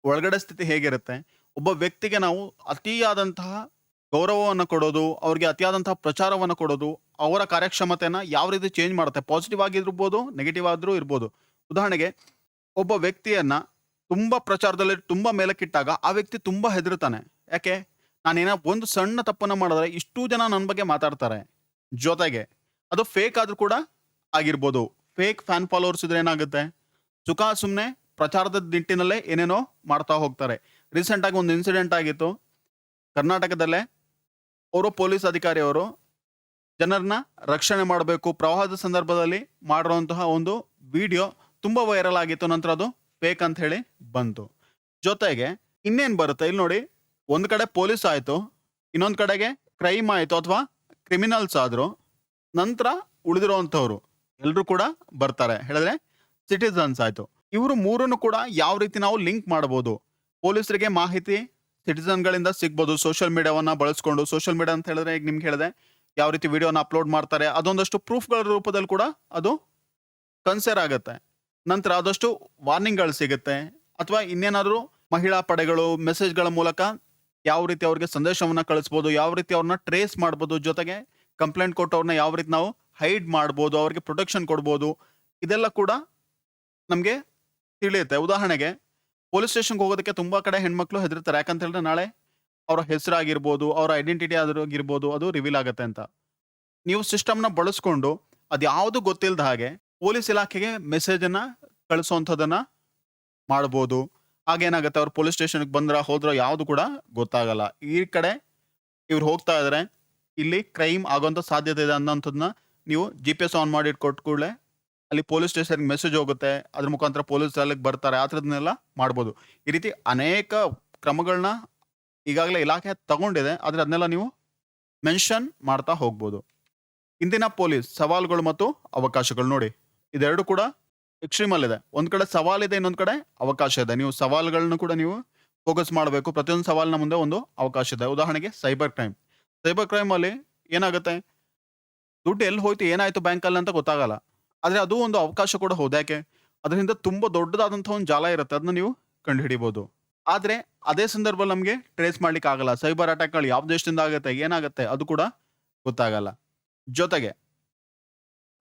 A: ಒಳಗಡೆ ಸ್ಥಿತಿ ಹೇಗಿರುತ್ತೆ? ಒಬ್ಬ ವ್ಯಕ್ತಿಗೆ ನಾವು ಅತಿಯಾದಂತಹ ಗೌರವವನ್ನು ಕೊಡೋದು, ಅವ್ರಿಗೆ ಅತಿಯಾದಂತಹ ಪ್ರಚಾರವನ್ನು ಕೊಡೋದು, ಅವರ ಕಾರ್ಯಕ್ಷಮತೆಯನ್ನ ಯಾವ ರೀತಿ ಚೇಂಜ್ ಮಾಡುತ್ತೆ. ಪಾಸಿಟಿವ್ ಆಗಿರ್ಬೋದು, ನೆಗೆಟಿವ್ ಆದ್ರೂ ಇರ್ಬೋದು. ಉದಾಹರಣೆಗೆ ಒಬ್ಬ ವ್ಯಕ್ತಿಯನ್ನ ತುಂಬಾ ಪ್ರಚಾರದಲ್ಲಿ ತುಂಬಾ ಮೇಲಕ್ಕಿಟ್ಟಾಗ ಆ ವ್ಯಕ್ತಿ ತುಂಬಾ ಹೆದರ್ತಾನೆ. ಯಾಕೆ? ನಾನೇನ ಒಂದು ಸಣ್ಣ ತಪ್ಪನ್ನ ಮಾಡಿದ್ರೆ ಇಷ್ಟೂ ಜನ ನನ್ನ ಬಗ್ಗೆ ಮಾತಾಡ್ತಾರೆ. ಜೊತೆಗೆ ಅದು ಫೇಕ್ ಆದ್ರೂ ಕೂಡ ಆಗಿರ್ಬೋದು. ಫೇಕ್ ಫ್ಯಾನ್ ಫಾಲೋವರ್ಸ್ ಇದ್ರೆ ಏನಾಗುತ್ತೆ, ಸುಖ ಸುಮ್ಮನೆ ಪ್ರಚಾರದ ನಿಟ್ಟಿನಲ್ಲೇ ಏನೇನೋ ಮಾಡ್ತಾ ಹೋಗ್ತಾರೆ. ರೀಸೆಂಟ್ ಆಗಿ ಒಂದು ಇನ್ಸಿಡೆಂಟ್ ಆಗಿತ್ತು ಕರ್ನಾಟಕದಲ್ಲೇ. ಅವರು ಪೊಲೀಸ್ ಅಧಿಕಾರಿಯವರು ಜನರನ್ನ ರಕ್ಷಣೆ ಮಾಡಬೇಕು ಪ್ರವಾಹದ ಸಂದರ್ಭದಲ್ಲಿ ಮಾಡಿರುವಂತಹ ಒಂದು ವಿಡಿಯೋ ತುಂಬಾ ವೈರಲ್ ಆಗಿತ್ತು. ನಂತರ ಅದು ಫೇಕ್ ಅಂತ ಹೇಳಿ ಬಂತು. ಜೊತೆಗೆ ಇನ್ನೇನ್ ಬರುತ್ತೆ ಇಲ್ಲಿ ನೋಡಿ, ಒಂದ್ ಕಡೆ ಪೊಲೀಸ್ ಆಯ್ತು, ಇನ್ನೊಂದ್ ಕಡೆಗೆ ಕ್ರೈಮ್ ಆಯ್ತು ಅಥವಾ ಕ್ರಿಮಿನಲ್ಸ್ ಆದ್ರು, ನಂತರ ಉಳಿದಿರುವಂತವ್ರು ಎಲ್ರು ಕೂಡ ಬರ್ತಾರೆ ಹೇಳಿದ್ರೆ ಸಿಟಿಸನ್ಸ್ ಆಯ್ತು. ಇವರು ಮೂರನ್ನು ಕೂಡ ಯಾವ ರೀತಿ ನಾವು ಲಿಂಕ್ ಮಾಡಬಹುದು? ಪೊಲೀಸರಿಗೆ ಮಾಹಿತಿ ಸಿಟಿಸನ್ಗಳಿಂದ ಸಿಗ್ಬೋದು ಸೋಷಿಯಲ್ ಮೀಡಿಯಾವನ್ನ ಬಳಸ್ಕೊಂಡು. ಸೋಷಿಯಲ್ ಮೀಡಿಯಾ ಅಂತ ಹೇಳಿದ್ರೆ ಈಗ ನಿಮ್ಗೆ ಹೇಳಿದೆ ಯಾವ ರೀತಿ ವಿಡಿಯೋನ ಅಪ್ಲೋಡ್ ಮಾಡ್ತಾರೆ, ಅದೊಂದಷ್ಟು ಪ್ರೂಫ್ಗಳ ರೂಪದಲ್ಲಿ ಕೂಡ ಅದು ಕನ್ಸಿಡರ್ ಆಗುತ್ತೆ. ನಂತರ ಆದಷ್ಟು ವಾರ್ನಿಂಗ್ಗಳು ಸಿಗುತ್ತೆ. ಅಥವಾ ಇನ್ನೇನಾದ್ರೂ ಮಹಿಳಾ ಪಡೆಗಳು ಮೆಸೇಜ್ಗಳ ಮೂಲಕ ಯಾವ ರೀತಿ ಅವ್ರಿಗೆ ಸಂದೇಶವನ್ನ ಕಳಿಸ್ಬೋದು, ಯಾವ ರೀತಿ ಅವ್ರನ್ನ ಟ್ರೇಸ್ ಮಾಡ್ಬೋದು, ಜೊತೆಗೆ ಕಂಪ್ಲೇಂಟ್ ಕೊಟ್ಟವ್ರನ್ನ ಯಾವ ರೀತಿ ನಾವು ಹೈಡ್ ಮಾಡ್ಬೋದು, ಅವ್ರಿಗೆ ಪ್ರೊಟೆಕ್ಷನ್ ಕೊಡ್ಬೋದು, ಇದೆಲ್ಲ ಕೂಡ ನಮಗೆ ತಿಳಿಯುತ್ತೆ. ಉದಾಹರಣೆಗೆ ಪೊಲೀಸ್ ಸ್ಟೇಷನ್ಗೆ ಹೋಗೋದಕ್ಕೆ ತುಂಬಾ ಕಡೆ ಹೆಣ್ಮಕ್ಳು ಹೆದರ್ತಾರೆ. ಯಾಕಂತ ಹೇಳಿದ್ರೆ ನಾಳೆ ಅವರ ಹೆಸರಾಗಿರ್ಬೋದು, ಅವರ ಐಡೆಂಟಿಟಿ ಆಗಿರ್ಬೋದು ಅದು ರಿವೀಲ್ ಆಗತ್ತೆ ಅಂತ. ನೀವು ಸಿಸ್ಟಮ್‌ನ ಬಳಸ್ಕೊಂಡು ಅದ್ಯಾವುದು ಗೊತ್ತಿಲ್ಲದ ಹಾಗೆ ಪೊಲೀಸ್ ಇಲಾಖೆಗೆ ಮೆಸೇಜನ್ನ ಕಳಿಸುವಂಥದ್ದನ್ನ ಮಾಡ್ಬೋದು. ಆಗೇನಾಗತ್ತೆ ಅವ್ರು ಪೊಲೀಸ್ ಸ್ಟೇಷನ್‌ಗೆ ಬಂದ್ರಾ, ಹೋದ್ರಾ ಯಾವುದು ಕೂಡ ಗೊತ್ತಾಗಲ್ಲ. ಈ ಕಡೆ ಇವ್ರು ಹೋಗ್ತಾ ಇದಾರೆ, ಇಲ್ಲಿ ಕ್ರೈಮ್ ಆಗುವಂತ ಸಾಧ್ಯತೆ ಇದೆ ಅನ್ನೋಂಥದ್ದನ್ನ ನೀವು GPS ಆನ್ ಮಾಡಿ ಇಟ್ಕೊಟ್ಟ ಕೂಡಲೇ ಅಲ್ಲಿ ಪೊಲೀಸ್ ಸ್ಟೇಷನ್‌ಗೆ ಮೆಸೇಜ್ ಹೋಗುತ್ತೆ. ಅದ್ರ ಮುಖಾಂತರ ಪೊಲೀಸ್ ಅಲ್ಲಿಗೆ ಬರ್ತಾರೆ. ಆ ಥರದನ್ನೆಲ್ಲ ಮಾಡ್ಬೋದು. ಈ ರೀತಿ ಅನೇಕ ಕ್ರಮಗಳನ್ನ ಈಗಾಗಲೇ ಇಲಾಖೆ ತಗೊಂಡಿದೆ. ಆದ್ರೆ ಅದನ್ನೆಲ್ಲ ನೀವು ಮೆನ್ಷನ್ ಮಾಡ್ತಾ ಹೋಗ್ಬೋದು. ಇಂದಿನ ಪೊಲೀಸ್ ಸವಾಲುಗಳು ಮತ್ತು ಅವಕಾಶಗಳು ನೋಡಿ. ಇದೆರಡು ಕೂಡ ಎಕ್ಸ್ಟ್ರೀಮಲ್ ಇದೆ. ಒಂದ್ ಕಡೆ ಸವಾಲಿದೆ, ಇನ್ನೊಂದ್ ಕಡೆ ಅವಕಾಶ ಇದೆ. ನೀವು ಸವಾಲುಗಳನ್ನ ಕೂಡ ನೀವು ಫೋಕಸ್ ಮಾಡಬೇಕು. ಪ್ರತಿಯೊಂದು ಸವಾಲಿನ ಮುಂದೆ ಒಂದು ಅವಕಾಶ ಇದೆ. ಉದಾಹರಣೆಗೆ ಸೈಬರ್ ಕ್ರೈಮ್. ಸೈಬರ್ ಕ್ರೈಮ್ ಅಲ್ಲಿ ಏನಾಗುತ್ತೆ, ದುಡ್ಡು ಎಲ್ಲಿ ಹೋಯ್ತು, ಏನಾಯ್ತು ಬ್ಯಾಂಕಲ್ಲಿ ಅಂತ ಗೊತ್ತಾಗಲ್ಲ. ಆದ್ರೆ ಅದು ಒಂದು ಅವಕಾಶ ಕೂಡ ಹೌದು. ಯಾಕೆ? ಅದರಿಂದ ತುಂಬಾ ದೊಡ್ಡದಾದಂತಹ ಒಂದು ಜಾಲ ಇರುತ್ತೆ. ಅದನ್ನ ನೀವು ಕಂಡುಹಿಡಿಬಹುದು. ಆದ್ರೆ ಅದೇ ಸಂದರ್ಭದಲ್ಲಿ ನಮಗೆ ಟ್ರೇಸ್ ಮಾಡ್ಲಿಕ್ಕೆ ಆಗಲ್ಲ. ಸೈಬರ್ ಅಟ್ಯಾಕ್ಗಳು ಯಾವ ದೇಶದಿಂದ ಆಗುತ್ತೆ, ಏನಾಗುತ್ತೆ ಅದು ಕೂಡ ಗೊತ್ತಾಗಲ್ಲ. ಜೊತೆಗೆ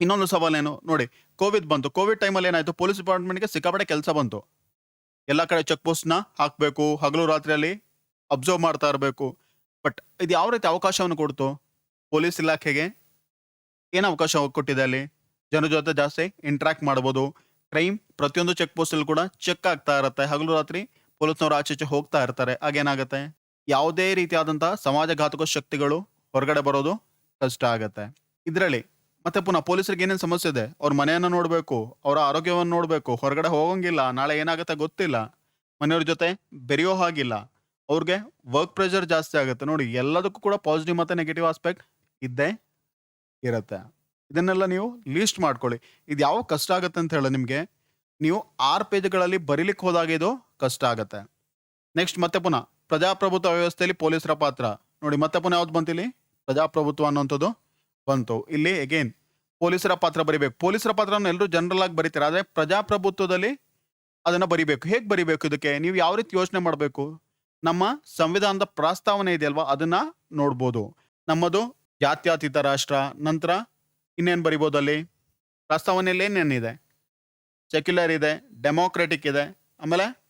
A: ಇನ್ನೊಂದು ಸವಾಲೇನು ನೋಡಿ, ಕೋವಿಡ್ ಬಂತು. ಕೋವಿಡ್ ಟೈಮಲ್ಲಿ ಏನಾಯ್ತು, ಪೊಲೀಸ್ ಡಿಪಾರ್ಟ್ಮೆಂಟ್‌ಗೆ ಸಿಕ್ಕಾಪಟ್ಟೆ ಕೆಲಸ ಬಂತು. ಎಲ್ಲಾ ಕಡೆ ಚೆಕ್ ಪೋಸ್ಟ್‌ನ ಹಾಕ್ಬೇಕು. ಹಗಲು ರಾತ್ರಿಯಲ್ಲಿ ಅಬ್ಸರ್ವ್ ಮಾಡ್ತಾ ಇರಬೇಕು. ಬಟ್ ಇದು ಯಾವ ರೀತಿ ಅವಕಾಶವನ್ನು ಕೊಡ್ತು? ಪೊಲೀಸ್ ಇಲಾಖೆಗೆ ಏನು ಅವಕಾಶ ಕೊಟ್ಟಿದೆ ಅಲ್ಲಿ? ಜನರ ಜೊತೆ ಜಾಸ್ತಿ ಇಂಟರಾಕ್ಟ್ ಮಾಡ್ಬೋದು. ಕ್ರೈಮ್ ಪ್ರತಿಯೊಂದು ಚೆಕ್ ಪೋಸ್ಟಲ್ಲಿ ಕೂಡ ಚೆಕ್ ಆಗ್ತಾ ಇರುತ್ತೆ. ಹಗಲು ರಾತ್ರಿ ಪೊಲೀಸ್ನವರು ಆಚೀಚೆ ಹೋಗ್ತಾ ಇರ್ತಾರೆ. ಆಗೇನಾಗತ್ತೆ, ಯಾವುದೇ ರೀತಿಯಾದಂತಹ ಸಮಾಜಘಾತಕ ಶಕ್ತಿಗಳು ಹೊರಗಡೆ ಬರೋದು ಕಷ್ಟ ಆಗತ್ತೆ. ಇದರಲ್ಲಿ ಮತ್ತೆ ಪುನಃ ಪೊಲೀಸರಿಗೆ ಏನೇನು ಸಮಸ್ಯೆ ಇದೆ, ಅವ್ರ ಮನೆಯನ್ನ ನೋಡ್ಬೇಕು, ಅವರ ಆರೋಗ್ಯವನ್ನು ನೋಡ್ಬೇಕು, ಹೊರಗಡೆ ಹೋಗಂಗಿಲ್ಲ, ನಾಳೆ ಏನಾಗತ್ತೆ ಗೊತ್ತಿಲ್ಲ, ಮನೆಯವ್ರ ಜೊತೆ ಬೆರೆಯೋ ಹಾಗಿಲ್ಲ, ಅವ್ರಿಗೆ ವರ್ಕ್ ಪ್ರೆಷರ್ ಜಾಸ್ತಿ ಆಗುತ್ತೆ. ನೋಡಿ, ಎಲ್ಲದಕ್ಕೂ ಕೂಡ ಪಾಸಿಟಿವ್ ಮತ್ತೆ ನೆಗೆಟಿವ್ ಆಸ್ಪೆಕ್ಟ್ ಇದ್ದೇ ಇರುತ್ತೆ. ಇದನ್ನೆಲ್ಲ ನೀವು ಲೀಸ್ಟ್ ಮಾಡ್ಕೊಳ್ಳಿ. ಇದು ಯಾವ ಕಷ್ಟ ಆಗತ್ತೆ ಅಂತ ಹೇಳಿ ನಿಮಗೆ, ನೀವು 6 ಪೇಜ್ಗಳಲ್ಲಿ ಬರೀಲಿಕ್ಕೆ ಹೋದಾಗ ಇದು ಕಷ್ಟ ಆಗತ್ತೆ. ನೆಕ್ಸ್ಟ್ ಮತ್ತೆ ಪುನಃ ಪ್ರಜಾಪ್ರಭುತ್ವ ವ್ಯವಸ್ಥೆಯಲ್ಲಿ ಪೊಲೀಸರ ಪಾತ್ರ ನೋಡಿ. ಮತ್ತೆ ಪುನಃ ಯಾವ್ದು ಬಂತಿಲ್ಲಿ, ಪ್ರಜಾಪ್ರಭುತ್ವ ಅನ್ನುವಂಥದ್ದು ಬಂತು. ಇಲ್ಲಿ ಅಗೇನ್ ಪೊಲೀಸರ ಪಾತ್ರ ಬರಿಬೇಕು. ಪೊಲೀಸರ ಪಾತ್ರವನ್ನು ಎಲ್ಲರೂ ಜನರಲ್ ಆಗಿ ಬರೀತಾರೆ. ಆದ್ರೆ ಪ್ರಜಾಪ್ರಭುತ್ವದಲ್ಲಿ ಅದನ್ನ ಬರಿಬೇಕು. ಹೇಗೆ ಬರಿಬೇಕು? ಇದಕ್ಕೆ ನೀವು ಯಾವ ರೀತಿ ಯೋಚನೆ ಮಾಡಬೇಕು? ನಮ್ಮ ಸಂವಿಧಾನದ ಪ್ರಸ್ತಾವನೆ ಇದೆಯಲ್ವಾ, ಅದನ್ನ ನೋಡ್ಬೋದು. ನಮ್ಮದು ಜಾತ್ಯತೀತ ರಾಷ್ಟ್ರ. ನಂತರ ಇನ್ನೇನು ಬರಿಬೋದು ಅಲ್ಲಿ ಪ್ರಸ್ತಾವನೆಯಲ್ಲಿ ಏನೇನಿದೆ? ಸೆಕ್ಯುಲರ್ ಇದೆ, ಡೆಮೋಕ್ರೆಟಿಕ್ ಇದೆ, ಆಮೇಲೆ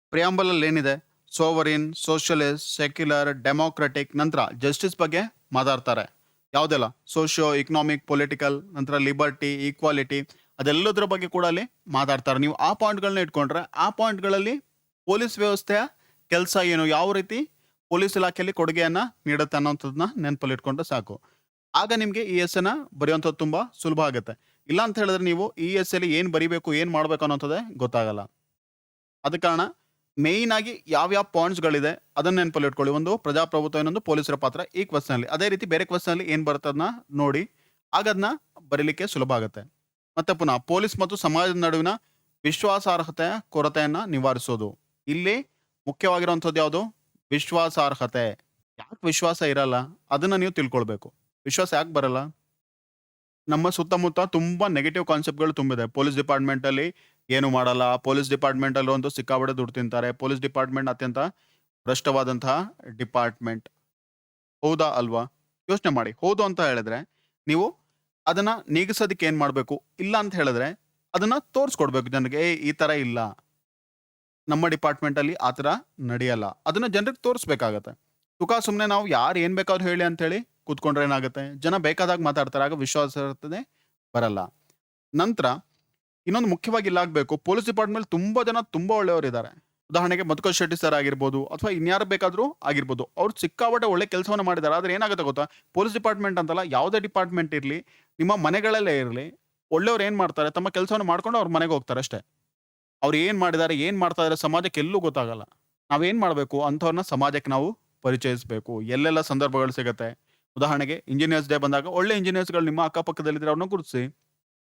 A: ಪ್ರಿಯಾಂಬಲ್ ಅಲ್ಲಿ ಏನಿದೆ? ಸೋವರಿನ್, ಸೋಷಿಯಲಿಸ್ಟ್, ಸೆಕ್ಯುಲರ್, ಡೆಮೋಕ್ರೆಟಿಕ್. ನಂತರ ಜಸ್ಟಿಸ್ ಬಗ್ಗೆ ಮಾತಾಡ್ತಾರೆ. ಯಾವುದೆಲ್ಲ? ಸೋಷಿಯೋ ಇಕನಾಮಿಕ್, ಪೊಲಿಟಿಕಲ್, ನಂತರ ಲಿಬರ್ಟಿ, ಈಕ್ವಾಲಿಟಿ, ಅದೆಲ್ಲದರ ಬಗ್ಗೆ ಕೂಡ ಅಲ್ಲಿ ಮಾತಾಡ್ತಾರೆ. ನೀವು ಆ ಪಾಯಿಂಟ್ಗಳನ್ನ ಇಟ್ಕೊಂಡ್ರೆ ಆ ಪಾಯಿಂಟ್ಗಳಲ್ಲಿ ಪೊಲೀಸ್ ವ್ಯವಸ್ಥೆಯ ಕೆಲಸ ಏನು, ಯಾವ ರೀತಿ ಪೊಲೀಸ್ ಇಲಾಖೆಯಲ್ಲಿ ಕೊಡುಗೆಯನ್ನ ನೀಡುತ್ತೆ ಅನ್ನೋಂಥದ್ದನ್ನ ನೆನಪಲ್ಲಿ ಇಟ್ಕೊಂಡ್ರೆ ಸಾಕು. ಆಗ ನಿಮಗೆ ಈ ಎಸ್ ಅನ್ನ ಬರೆಯುವಂಥದ್ದು ತುಂಬಾ ಸುಲಭ ಆಗುತ್ತೆ. ಇಲ್ಲ ಅಂತ ಹೇಳಿದ್ರೆ ನೀವು ಈ ಎಸ್ ಅಲ್ಲಿ ಏನ್ ಬರಿಬೇಕು, ಏನ್ ಮಾಡ್ಬೇಕು ಅನ್ನೋಂಥದ್ದೇ ಗೊತ್ತಾಗಲ್ಲ. ಅದ ಕಾರಣ ಮೇಯ್ನ್ ಆಗಿ ಯಾವ್ಯಾವ ಪಾಯಿಂಟ್ಸ್ಗಳಿದೆ ಅದನ್ನ ನೆನಪಲ್ಲಿ ಇಟ್ಕೊಳ್ಳಿ. ಒಂದು ಪ್ರಜಾಪ್ರಭುತ್ವ, ಇನ್ನೊಂದು ಪೊಲೀಸರ ಪಾತ್ರ ಈ ಕ್ವಶನ್ ಅಲ್ಲಿ. ಅದೇ ರೀತಿ ಬೇರೆ ಕ್ವಶನ್ ಅಲ್ಲಿ ಏನ್ ಬರ್ತದನ್ನ ನೋಡಿ, ಆಗ ಅದನ್ನ ಬರೀಲಿಕ್ಕೆ ಸುಲಭ ಆಗುತ್ತೆ. ಮತ್ತೆ ಪುನಃ ಪೊಲೀಸ್ ಮತ್ತು ಸಮಾಜದ ನಡುವಿನ ವಿಶ್ವಾಸಾರ್ಹತೆಯ ಕೊರತೆಯನ್ನ ನಿವಾರಿಸೋದು. ಇಲ್ಲಿ ಮುಖ್ಯವಾಗಿರುವಂಥದ್ದು ಯಾವುದು? ವಿಶ್ವಾಸಾರ್ಹತೆ. ಯಾಕೆ ವಿಶ್ವಾಸ ಇರಲ್ಲ ಅದನ್ನ ನೀವು ತಿಳ್ಕೊಳ್ಬೇಕು. ವಿಶ್ವಾಸ ಯಾಕೆ ಬರಲ್ಲ? ನಮ್ಮ ಸುತ್ತಮುತ್ತ ತುಂಬಾ ನೆಗೆಟಿವ್ ಕಾನ್ಸೆಪ್ಟ್‌ಗಳು ತುಂಬಿದೆ. ಪೊಲೀಸ್ ಡಿಪಾರ್ಟ್‌ಮೆಂಟ್ ಅಲ್ಲಿ ಏನು ಮಾಡಲ್ಲ. ಪೊಲೀಸ್ ಡಿಪಾರ್ಟ್‌ಮೆಂಟ್ ಅಲ್ಲಿ ಒಂದು ಸಿಕ್ಕಾಪಟ್ಟೆ ದುಡ್ಡು ತಿಂತಾರೆ. ಪೊಲೀಸ್ ಡಿಪಾರ್ಟ್‌ಮೆಂಟ್ ಅತ್ಯಂತ ಭ್ರಷ್ಟವಾದಂತಹ ಡಿಪಾರ್ಟ್‌ಮೆಂಟ್. ಹೌದಾ ಅಲ್ವಾ? ಯೋಚನೆ ಮಾಡಿ. ಹೌದು ಅಂತ ಹೇಳಿದ್ರೆ ನೀವು ಅದನ್ನ ನೀಗಿಸೋದಕ್ಕೆ ಏನ್ ಮಾಡ್ಬೇಕು? ಇಲ್ಲ ಅಂತ ಹೇಳಿದ್ರೆ ಅದನ್ನ ತೋರಿಸ್ಕೊಡ್ಬೇಕು ಜನರಿಗೆ. ಈ ತರ ಇಲ್ಲ, ನಮ್ಮ ಡಿಪಾರ್ಟ್‌ಮೆಂಟ್ ಅಲ್ಲಿ ಆ ತರ ನಡೆಯಲ್ಲ. ಅದನ್ನ ಜನರಿಗೆ ತೋರಿಸ್ಬೇಕಾಗತ್ತೆ. ಸುಮ್ನೆ ನಾವು ಯಾರು ಏನ್ ಬೇಕಾದ್ರೂ ಹೇಳಿ ಅಂತ ಹೇಳಿ ಕೂತ್ಕೊಂಡ್ರೆ ಏನಾಗುತ್ತೆ? ಜನ ಬೇಕಾದಾಗ ಮಾತಾಡ್ತಾರೆ. ಆಗ ವಿಶ್ವಾಸಾರ್ಹತೆ ಬರಲ್ಲ. ನಂತರ ಇನ್ನೊಂದು ಮುಖ್ಯವಾಗಿ ಇಲ್ಲಾಗಬೇಕು, ಪೊಲೀಸ್ ಡಿಪಾರ್ಟ್‌ಮೆಂಟ್ ತುಂಬಾ ಜನ ತುಂಬಾ ಒಳ್ಳೆಯವರಿದ್ದಾರೆ. ಉದಾಹರಣೆಗೆ ಮಧುಕರ್ ಶೆಟ್ಟಿ ಸರ್ ಆಗಿರ್ಬೋದು, ಅಥವಾ ಇನ್ಯಾರು ಬೇಕಾದ್ರೂ ಆಗಿರ್ಬೋದು. ಅವ್ರು ಸಿಕ್ಕಾಪಟ್ಟೆ ಒಳ್ಳೆ ಕೆಲಸವನ್ನ ಮಾಡಿದ್ದಾರೆ. ಆದ್ರೆ ಏನಾಗುತ್ತೆ ಗೊತ್ತಾ? ಪೊಲೀಸ್ ಡಿಪಾರ್ಟ್‌ಮೆಂಟ್ ಅಂತಲ್ಲ, ಯಾವುದೇ ಡಿಪಾರ್ಟ್‌ಮೆಂಟ್ ಇರ್ಲಿ, ನಿಮ್ಮ ಮನೆಗಳಲ್ಲೇ ಇರಲಿ, ಒಳ್ಳೆಯವ್ರು ಏನ್ ಮಾಡ್ತಾರೆ? ತಮ್ಮ ಕೆಲಸವನ್ನು ಮಾಡ್ಕೊಂಡು ಅವ್ರ ಮನೆಗೆ ಹೋಗ್ತಾರೆ ಅಷ್ಟೇ. ಅವ್ರು ಏನ್ ಮಾಡಿದ್ದಾರೆ, ಏನ್ ಮಾಡ್ತಾ ಇದಾರೆ ಸಮಾಜಕ್ಕೆ ಎಲ್ಲೂ ಗೊತ್ತಾಗಲ್ಲ. ನಾವೇನ್ ಮಾಡ್ಬೇಕು? ಅಂಥವ್ರನ್ನ ಸಮಾಜಕ್ಕೆ ನಾವು ಪರಿಚಯಿಸಬೇಕು. ಎಲ್ಲೆಲ್ಲ ಸಂದರ್ಭಗಳು ಸಿಗತ್ತೆ. ಉದಾಹರಣೆಗೆ ಇಂಜಿನಿಯರ್ಸ್ ಡೇ ಬಂದಾಗ ಒಳ್ಳೆ ಇಂಜಿನಿಯರ್ಸ್‌ಗಳು ನಿಮ್ಮ ಅಕ್ಕಪಕ್ಕದಲ್ಲಿದ್ರೆ ಅವ್ರನ್ನ ಗುರುತಿಸಿ.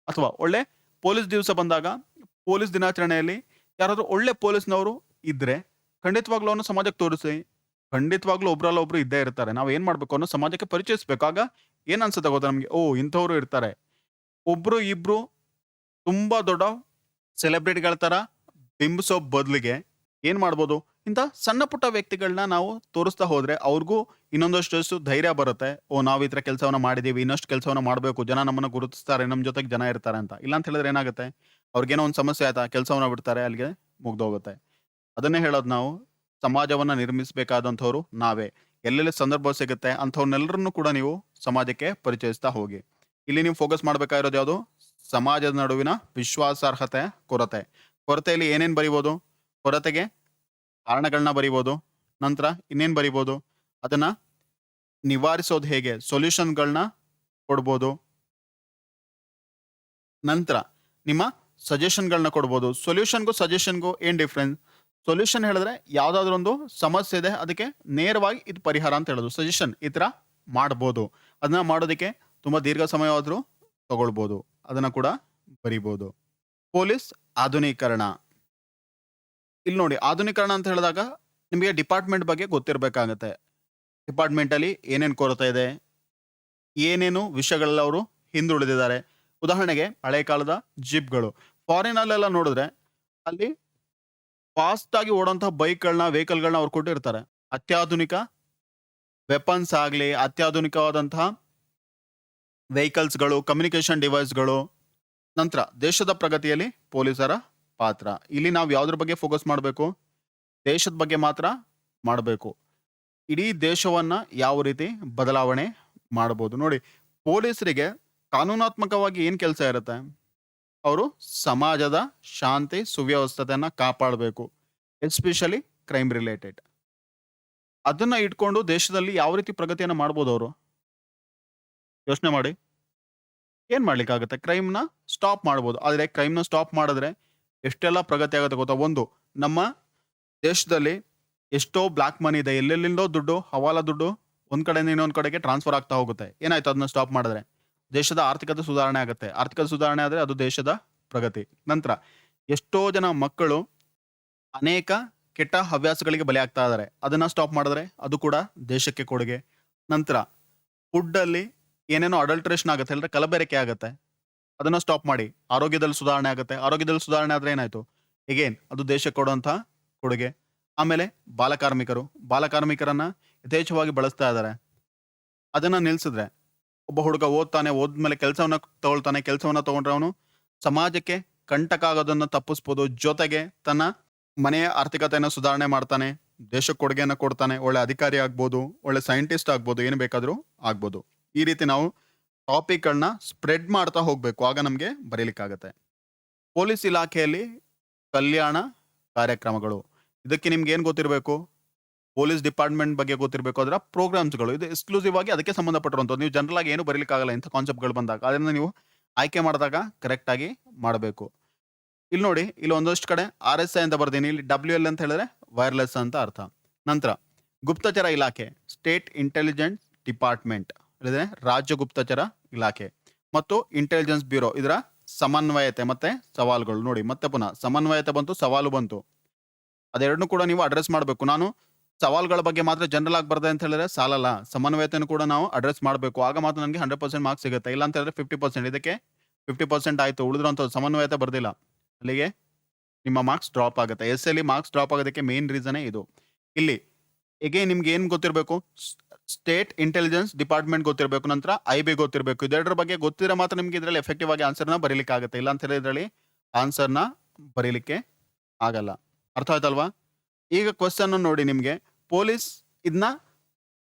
A: ಅಥವಾ ಒಳ್ಳೆ ಪೊಲೀಸ್ ದಿವಸ ಬಂದಾಗ ಪೊಲೀಸ್ ದಿನಾಚರಣೆಯಲ್ಲಿ ಯಾರಾದ್ರೂ ಒಳ್ಳೆ ಪೊಲೀಸ್‌ನವರು ಇದ್ರೆ ಖಂಡಿತವಾಗ್ಲೂ ಅವ್ರನ್ನ ಸಮಾಜಕ್ಕೆ ತೋರಿಸಿ. ಖಂಡಿತವಾಗ್ಲೂ ಒಬ್ರಲ್ಲ ಒಬ್ರು ಇದ್ದೇ ಇರ್ತಾರೆ. ನಾವ್ ಏನ್ ಮಾಡ್ಬೇಕು? ಅವ್ರನ್ನ ಸಮಾಜಕ್ಕೆ ಪರಿಚಯಿಸಬೇಕು. ಆಗ ಏನ್ ಅನ್ಸುತ್ತೆ ಗೊತ್ತಾ ನಮ್ಗೆ? ಓಹ್! ಇಂಥವ್ರು ಇರ್ತಾರೆ. ಒಬ್ರು ಇಬ್ರು ತುಂಬಾ ದೊಡ್ಡ ಸೆಲೆಬ್ರಿಟಿಗಳ ತರ ಬಿಂಬಿಸೋ ಬದಲಿಗೆ ಏನ್ ಮಾಡ್ಬೋದು? ಇಂಥ ಸಣ್ಣ ಪುಟ್ಟ ವ್ಯಕ್ತಿಗಳನ್ನ ನಾವು ತೋರಿಸ್ತಾ ಹೋದ್ರೆ ಅವ್ರಿಗೂ ಇನ್ನೊಂದಷ್ಟು ಧೈರ್ಯ ಬರುತ್ತೆ. ಓ, ನಾವು ಈ ತರ ಕೆಲಸವನ್ನ ಮಾಡಿದೀವಿ, ಇನ್ನಷ್ಟು ಕೆಲಸವನ್ನ ಮಾಡಬೇಕು, ಜನ ನಮ್ಮನ್ನ ಗುರುತಿಸ್ತಾರೆ, ನಮ್ಮ ಜೊತೆಗೆ ಜನ ಇರ್ತಾರೆ ಅಂತ. ಇಲ್ಲ ಅಂತ ಹೇಳಿದ್ರೆ ಏನಾಗುತ್ತೆ? ಅವ್ರಿಗೇನೋ ಒಂದು ಸಮಸ್ಯೆ ಆಯ್ತಾ, ಕೆಲಸವನ್ನ ಬಿಡ್ತಾರೆ, ಅಲ್ಲಿಗೆ ಮುಗ್ದೋಗುತ್ತೆ. ಅದನ್ನೇ ಹೇಳೋದು ನಾವು, ಸಮಾಜವನ್ನ ನಿರ್ಮಿಸಬೇಕಾದಂಥವ್ರು ನಾವೇ. ಎಲ್ಲೆಲ್ಲಿ ಸಂದರ್ಭ ಸಿಗುತ್ತೆ ಅಂಥವ್ರನ್ನೆಲ್ಲರನ್ನೂ ಕೂಡ ನೀವು ಸಮಾಜಕ್ಕೆ ಪರಿಚಯಿಸ್ತಾ ಹೋಗಿ. ಇಲ್ಲಿ ನೀವು ಫೋಕಸ್ ಮಾಡ್ಬೇಕಾಗಿರೋದು ಯಾವುದು? ಸಮಾಜದ ನಡುವಿನ ವಿಶ್ವಾಸಾರ್ಹತೆ ಕೊರತೆ. ಕೊರತೆಯಲ್ಲಿ ಏನೇನ್ ಬರಿಬೋದು? ಕೊರತೆಗೆ ಕಾರಣಗಳನ್ನ ಬರಿಬೋದು. ನಂತರ ಇನ್ನೇನ್ ಬರಿಬೋದು? ಅದನ್ನ ನಿವಾರಿಸೋದು ಹೇಗೆ? ಸೊಲ್ಯೂಷನ್‌ಗಳನ್ನ ಕೊಡ್ಬೋದು. ನಂತರ ನಿಮ್ಮ ಸಜೆಷನ್‌ಗಳನ್ನ ಕೊಡ್ಬೋದು. ಸೊಲ್ಯೂಷನ್‌ಗೂ ಸಜೆಷನ್‌ಗೂ ಏನ್ ಡಿಫರೆನ್ಸ್? ಸೊಲ್ಯೂಷನ್ ಹೇಳಿದ್ರೆ ಯಾವ್ದಾದ್ರು ಒಂದು ಸಮಸ್ಯೆ ಇದೆ ಅದಕ್ಕೆ ನೇರವಾಗಿ ಇದು ಪರಿಹಾರ ಅಂತ ಹೇಳೋದು. ಸಜೆಷನ್ ಈ ತರ ಮಾಡ್ಬೋದು. ಅದನ್ನ ಮಾಡೋದಕ್ಕೆ ತುಂಬಾ ದೀರ್ಘ ಸಮಯವಾದ್ರೂ ತಗೊಳ್ಬೋದು. ಅದನ್ನ ಕೂಡ ಬರಿಬೋದು. ಪೊಲೀಸ್ ಆಧುನೀಕರಣ. ಇಲ್ಲಿ ನೋಡಿ, ಆಧುನೀಕರಣ ಅಂತ ಹೇಳಿದಾಗ ನಿಮಗೆ ಡಿಪಾರ್ಟ್ಮೆಂಟ್ ಬಗ್ಗೆ ಗೊತ್ತಿರಬೇಕಾಗತ್ತೆ. ಡಿಪಾರ್ಟ್ಮೆಂಟ್ ಅಲ್ಲಿ ಏನೇನ್ ಕೊರತೆ ಇದೆ, ಏನೇನು ವಿಷಯಗಳಲ್ಲಿ ಅವರು ಹಿಂದುಳಿದಿದ್ದಾರೆ. ಉದಾಹರಣೆಗೆ ಹಳೆ ಕಾಲದ ಜೀಪ್ಗಳು. ಫಾರಿನ್ ಅಲ್ಲೆಲ್ಲ ನೋಡಿದ್ರೆ ಅಲ್ಲಿ ಫಾಸ್ಟ್ ಆಗಿ ಓಡೋಂತಹ ಬೈಕ್ಗಳನ್ನ ವೆಹಿಕಲ್ಗಳನ್ನ ಅವ್ರು ಕೊಟ್ಟಿರ್ತಾರೆ. ಅತ್ಯಾಧುನಿಕ ವೆಪನ್ಸ್ ಆಗ್ಲಿ, ಅತ್ಯಾಧುನಿಕವಾದಂತಹ ವೆಹಿಕಲ್ಸ್ಗಳು, ಕಮ್ಯುನಿಕೇಶನ್ ಡಿವೈಸ್ಗಳು. ನಂತರ ದೇಶದ ಪ್ರಗತಿಯಲ್ಲಿ ಪೊಲೀಸರ ಪಾತ್ರ. ಇಲ್ಲಿ ನಾವು ಯಾವ್ದ್ರ ಬಗ್ಗೆ ಫೋಕಸ್ ಮಾಡಬೇಕು? ದೇಶದ ಬಗ್ಗೆ ಮಾತ್ರ ಮಾಡಬೇಕು. ಇಡೀ ದೇಶವನ್ನ ಯಾವ ರೀತಿ ಬದಲಾವಣೆ ಮಾಡಬಹುದು. ನೋಡಿ, ಪೊಲೀಸರಿಗೆ ಕಾನೂನಾತ್ಮಕವಾಗಿ ಏನ್ ಕೆಲಸ ಇರುತ್ತೆ? ಅವರು ಸಮಾಜದ ಶಾಂತಿ ಸುವ್ಯವಸ್ಥತೆಯನ್ನ ಕಾಪಾಡಬೇಕು. Especially crime related. ಅದನ್ನ ಇಟ್ಕೊಂಡು ದೇಶದಲ್ಲಿ ಯಾವ ರೀತಿ ಪ್ರಗತಿಯನ್ನ ಮಾಡ್ಬೋದು ಅವರು? ಯೋಚನೆ ಮಾಡಿ. ಏನ್ ಮಾಡ್ಲಿಕ್ಕಾಗುತ್ತೆ? ಕ್ರೈಮ್‌ನ ಸ್ಟಾಪ್ ಮಾಡ್ಬೋದು. ಆದ್ರೆ ಕ್ರೈಮ್‌ನ ಸ್ಟಾಪ್ ಮಾಡಿದ್ರೆ ಎಷ್ಟೆಲ್ಲ ಪ್ರಗತಿ ಆಗುತ್ತೆ ಗೊತ್ತಾ? ಒಂದು, ನಮ್ಮ ದೇಶದಲ್ಲಿ ಎಷ್ಟೋ ಬ್ಲಾಕ್ ಮನಿ ಇದೆ. ಎಲ್ಲೆಲ್ಲಿಂದೋ ದುಡ್ಡು, ಹವಾಲಾ ದುಡ್ಡು ಒಂದ್ ಕಡೆಯಿಂದ ಇನ್ನೊಂದ್ ಕಡೆಗೆ ಟ್ರಾನ್ಸ್ಫರ್ ಆಗ್ತಾ ಹೋಗುತ್ತೆ. ಏನಾಯ್ತು ಅದನ್ನ ಸ್ಟಾಪ್ ಮಾಡಿದ್ರೆ? ದೇಶದ ಆರ್ಥಿಕತೆ ಸುಧಾರಣೆ ಆಗುತ್ತೆ. ಆರ್ಥಿಕತೆ ಸುಧಾರಣೆ ಆದ್ರೆ ಅದು ದೇಶದ ಪ್ರಗತಿ. ನಂತರ ಎಷ್ಟೋ ಜನ ಮಕ್ಕಳು ಅನೇಕ ಕೆಟ್ಟ ಹವ್ಯಾಸಗಳಿಗೆ ಬಲಿಯಾಗ್ತಾ ಇದ್ದಾರೆ. ಅದನ್ನ ಸ್ಟಾಪ್ ಮಾಡಿದ್ರೆ ಅದು ಕೂಡ ದೇಶಕ್ಕೆ ಕೊಡುಗೆ. ನಂತರ ಫುಡ್ ಅಲ್ಲಿ ಏನೇನೋ ಅಡಲ್ಟ್ರೇಷನ್ ಆಗುತ್ತೆ, ಅಂದ್ರೆ ಕಲಬೆರಕೆ ಆಗುತ್ತೆ. ಅದನ್ನ ಸ್ಟಾಪ್ ಮಾಡಿ. ಆರೋಗ್ಯದಲ್ಲಿ ಸುಧಾರಣೆ ಆಗುತ್ತೆ. ಆರೋಗ್ಯದಲ್ಲಿ ಸುಧಾರಣೆ ಆದ್ರೆ ಏನಾಯ್ತು? ಎಗೇನ್ ಅದು ದೇಶಕ್ಕೆ ಕೊಡುವಂತಹ ಕೊಡುಗೆ. ಆಮೇಲೆ ಬಾಲಕಾರ್ಮಿಕರು. ಬಾಲಕಾರ್ಮಿಕರನ್ನ ಯಥೇಚ್ಛವಾಗಿ ಬಳಸ್ತಾ ಇದ್ದಾರೆ. ಅದನ್ನ ನಿಲ್ಸಿದ್ರೆ ಒಬ್ಬ ಹುಡುಗ ಓದ್ತಾನೆ, ಓದ್ಮೇಲೆ ಕೆಲಸವನ್ನ ತಗೊಳ್ತಾನೆ. ಕೆಲಸವನ್ನ ತಗೊಂಡ್ರೆ ಅವನು ಸಮಾಜಕ್ಕೆ ಕಂಟಕ ಆಗೋದನ್ನ ತಪ್ಪಿಸ್ಬೋದು. ಜೊತೆಗೆ ತನ್ನ ಮನೆಯ ಆರ್ಥಿಕತೆಯನ್ನ ಸುಧಾರಣೆ ಮಾಡ್ತಾನೆ. ದೇಶಕ್ಕೆ ಕೊಡುಗೆಯನ್ನ ಕೊಡ್ತಾನೆ. ಒಳ್ಳೆ ಅಧಿಕಾರಿ ಆಗ್ಬೋದು, ಒಳ್ಳೆ ಸೈಂಟಿಸ್ಟ್ ಆಗ್ಬೋದು, ಏನು ಬೇಕಾದ್ರೂ ಆಗ್ಬೋದು. ಈ ರೀತಿ ನಾವು ಟಾಪಿಕ್ಗಳನ್ನ ಸ್ಪ್ರೆಡ್ ಮಾಡ್ತಾ ಹೋಗ್ಬೇಕು. ಆಗ ನಮಗೆ ಬರೀಲಿಕ್ಕಾಗತ್ತೆ. ಪೊಲೀಸ್ ಇಲಾಖೆಯಲ್ಲಿ ಕಲ್ಯಾಣ ಕಾರ್ಯಕ್ರಮಗಳು. ಇದಕ್ಕೆ ನಿಮ್ಗೆ ಏನ್ ಗೊತ್ತಿರಬೇಕು? ಪೊಲೀಸ್ ಡಿಪಾರ್ಟ್ಮೆಂಟ್ ಬಗ್ಗೆ ಗೊತ್ತಿರಬೇಕು. ಅದರ ಪ್ರೋಗ್ರಾಮ್ಸ್ಗಳು. ಇದು ಎಕ್ಸ್ಕ್ಲೂಸಿವ್ ಆಗಿ ಅದಕ್ಕೆ ಸಂಬಂಧಪಟ್ಟಿರುವಂಥದ್ದು. ನೀವು ಜನರಲ್ ಆಗಿ ಏನು ಬರೀಲಿಕ್ಕಾಗಲ್ಲ ಇಂಥ ಕಾನ್ಸೆಪ್ಟ್ಗಳು ಬಂದಾಗ. ಅದನ್ನ ನೀವು ಆಯ್ಕೆ ಮಾಡಿದಾಗ ಕರೆಕ್ಟ್ ಆಗಿ ಮಾಡಬೇಕು. ಇಲ್ಲಿ ನೋಡಿ, ಇಲ್ಲಿ ಒಂದಷ್ಟು ಕಡೆ RSI ಅಂತ ಬರ್ದೀನಿ. ಇಲ್ಲಿ WL ಅಂತ ಹೇಳಿದ್ರೆ ವೈರ್ಲೆಸ್ ಅಂತ ಅರ್ಥ. ನಂತರ ಗುಪ್ತಚರ ಇಲಾಖೆ, ಸ್ಟೇಟ್ ಇಂಟೆಲಿಜೆನ್ಸ್ ಡಿಪಾರ್ಟ್ಮೆಂಟ್, ಹೇಳಿದ್ರೆ ರಾಜ್ಯ ಗುಪ್ತಚರ ಇಲಾಖೆ ಮತ್ತು ಇಂಟೆಲಿಜೆನ್ಸ್ ಬ್ಯೂರೋ. ಇದರ ಸಮನ್ವಯತೆ ಮತ್ತೆ ಸವಾಲುಗಳು. ನೋಡಿ, ಮತ್ತೆ ಪುನಃ ಸಮನ್ವಯತೆ ಬಂತು, ಸವಾಲು ಬಂತು. ಅದೆರಡನ್ನೂ ಕೂಡ ನೀವು ಅಡ್ರೆಸ್ ಮಾಡಬೇಕು. ನಾನು ಸವಾಲುಗಳ ಬಗ್ಗೆ ಮಾತ್ರ ಜನರಲ್ ಆಗಿ ಬರ್ದೆ ಅಂತ ಹೇಳಿದ್ರೆ ಸಾಲಲ್ಲ. ಸಮನ್ವಯತೆಯನ್ನು ಕೂಡ ನಾವು ಅಡ್ರೆಸ್ ಮಾಡಬೇಕು. ಆಗ ಮಾತ್ರ ನನಗೆ 100% ಮಾರ್ಕ್ಸ್ ಸಿಗುತ್ತೆ. ಇಲ್ಲ ಅಂತ ಹೇಳಿದ್ರೆ 50%. ಇದಕ್ಕೆ 50% ಆಯ್ತು, ಉಳಿದಿರುವಂಥದ್ದು ಸಮನ್ವಯತೆ ಬರ್ದಿಲ್ಲ, ಅಲ್ಲಿಗೆ ನಿಮ್ಮ ಮಾರ್ಕ್ಸ್ ಡ್ರಾಪ್ ಆಗುತ್ತೆ. SL ಮಾರ್ಕ್ಸ್ ಡ್ರಾಪ್ ಆಗೋದಕ್ಕೆ ಮೇನ್ ರೀಸನೇ ಇದು. ಇಲ್ಲಿ ಎಗೇನ್ ನಿಮ್ಗೆ ಏನ್ ಗೊತ್ತಿರಬೇಕು? ಸ್ಟೇಟ್ ಇಂಟೆಲಿಜೆನ್ಸ್ ಡಿಪಾರ್ಟ್ಮೆಂಟ್ ಗೊತ್ತಿರಬೇಕು. ನಂತರ IB ಗೊತ್ತಿರಬೇಕು. ಇದೆರಡರ ಬಗ್ಗೆ ಗೊತ್ತಿರೋ ಮಾತ್ರ ನಿಮ್ಗೆ ಇದರಲ್ಲಿ ಎಫೆಕ್ಟಿವ್ ಆಗಿ ಆನ್ಸರ್ನ ಬರೀಲಿಕ್ಕೆ ಆಗುತ್ತೆ. ಇಲ್ಲ ಅಂತ ಹೇಳಿದ್ರೆ ಇದರಲ್ಲಿ ಆನ್ಸರ್ನ ಬರೀಲಿಕ್ಕೆ ಆಗಲ್ಲ. ಅರ್ಥ ಆಯ್ತಲ್ವಾ? ಈಗ ಕ್ವಶನ್ ನೋಡಿ, ನಿಮ್ಗೆ ಪೊಲೀಸ್ ಇದನ್ನ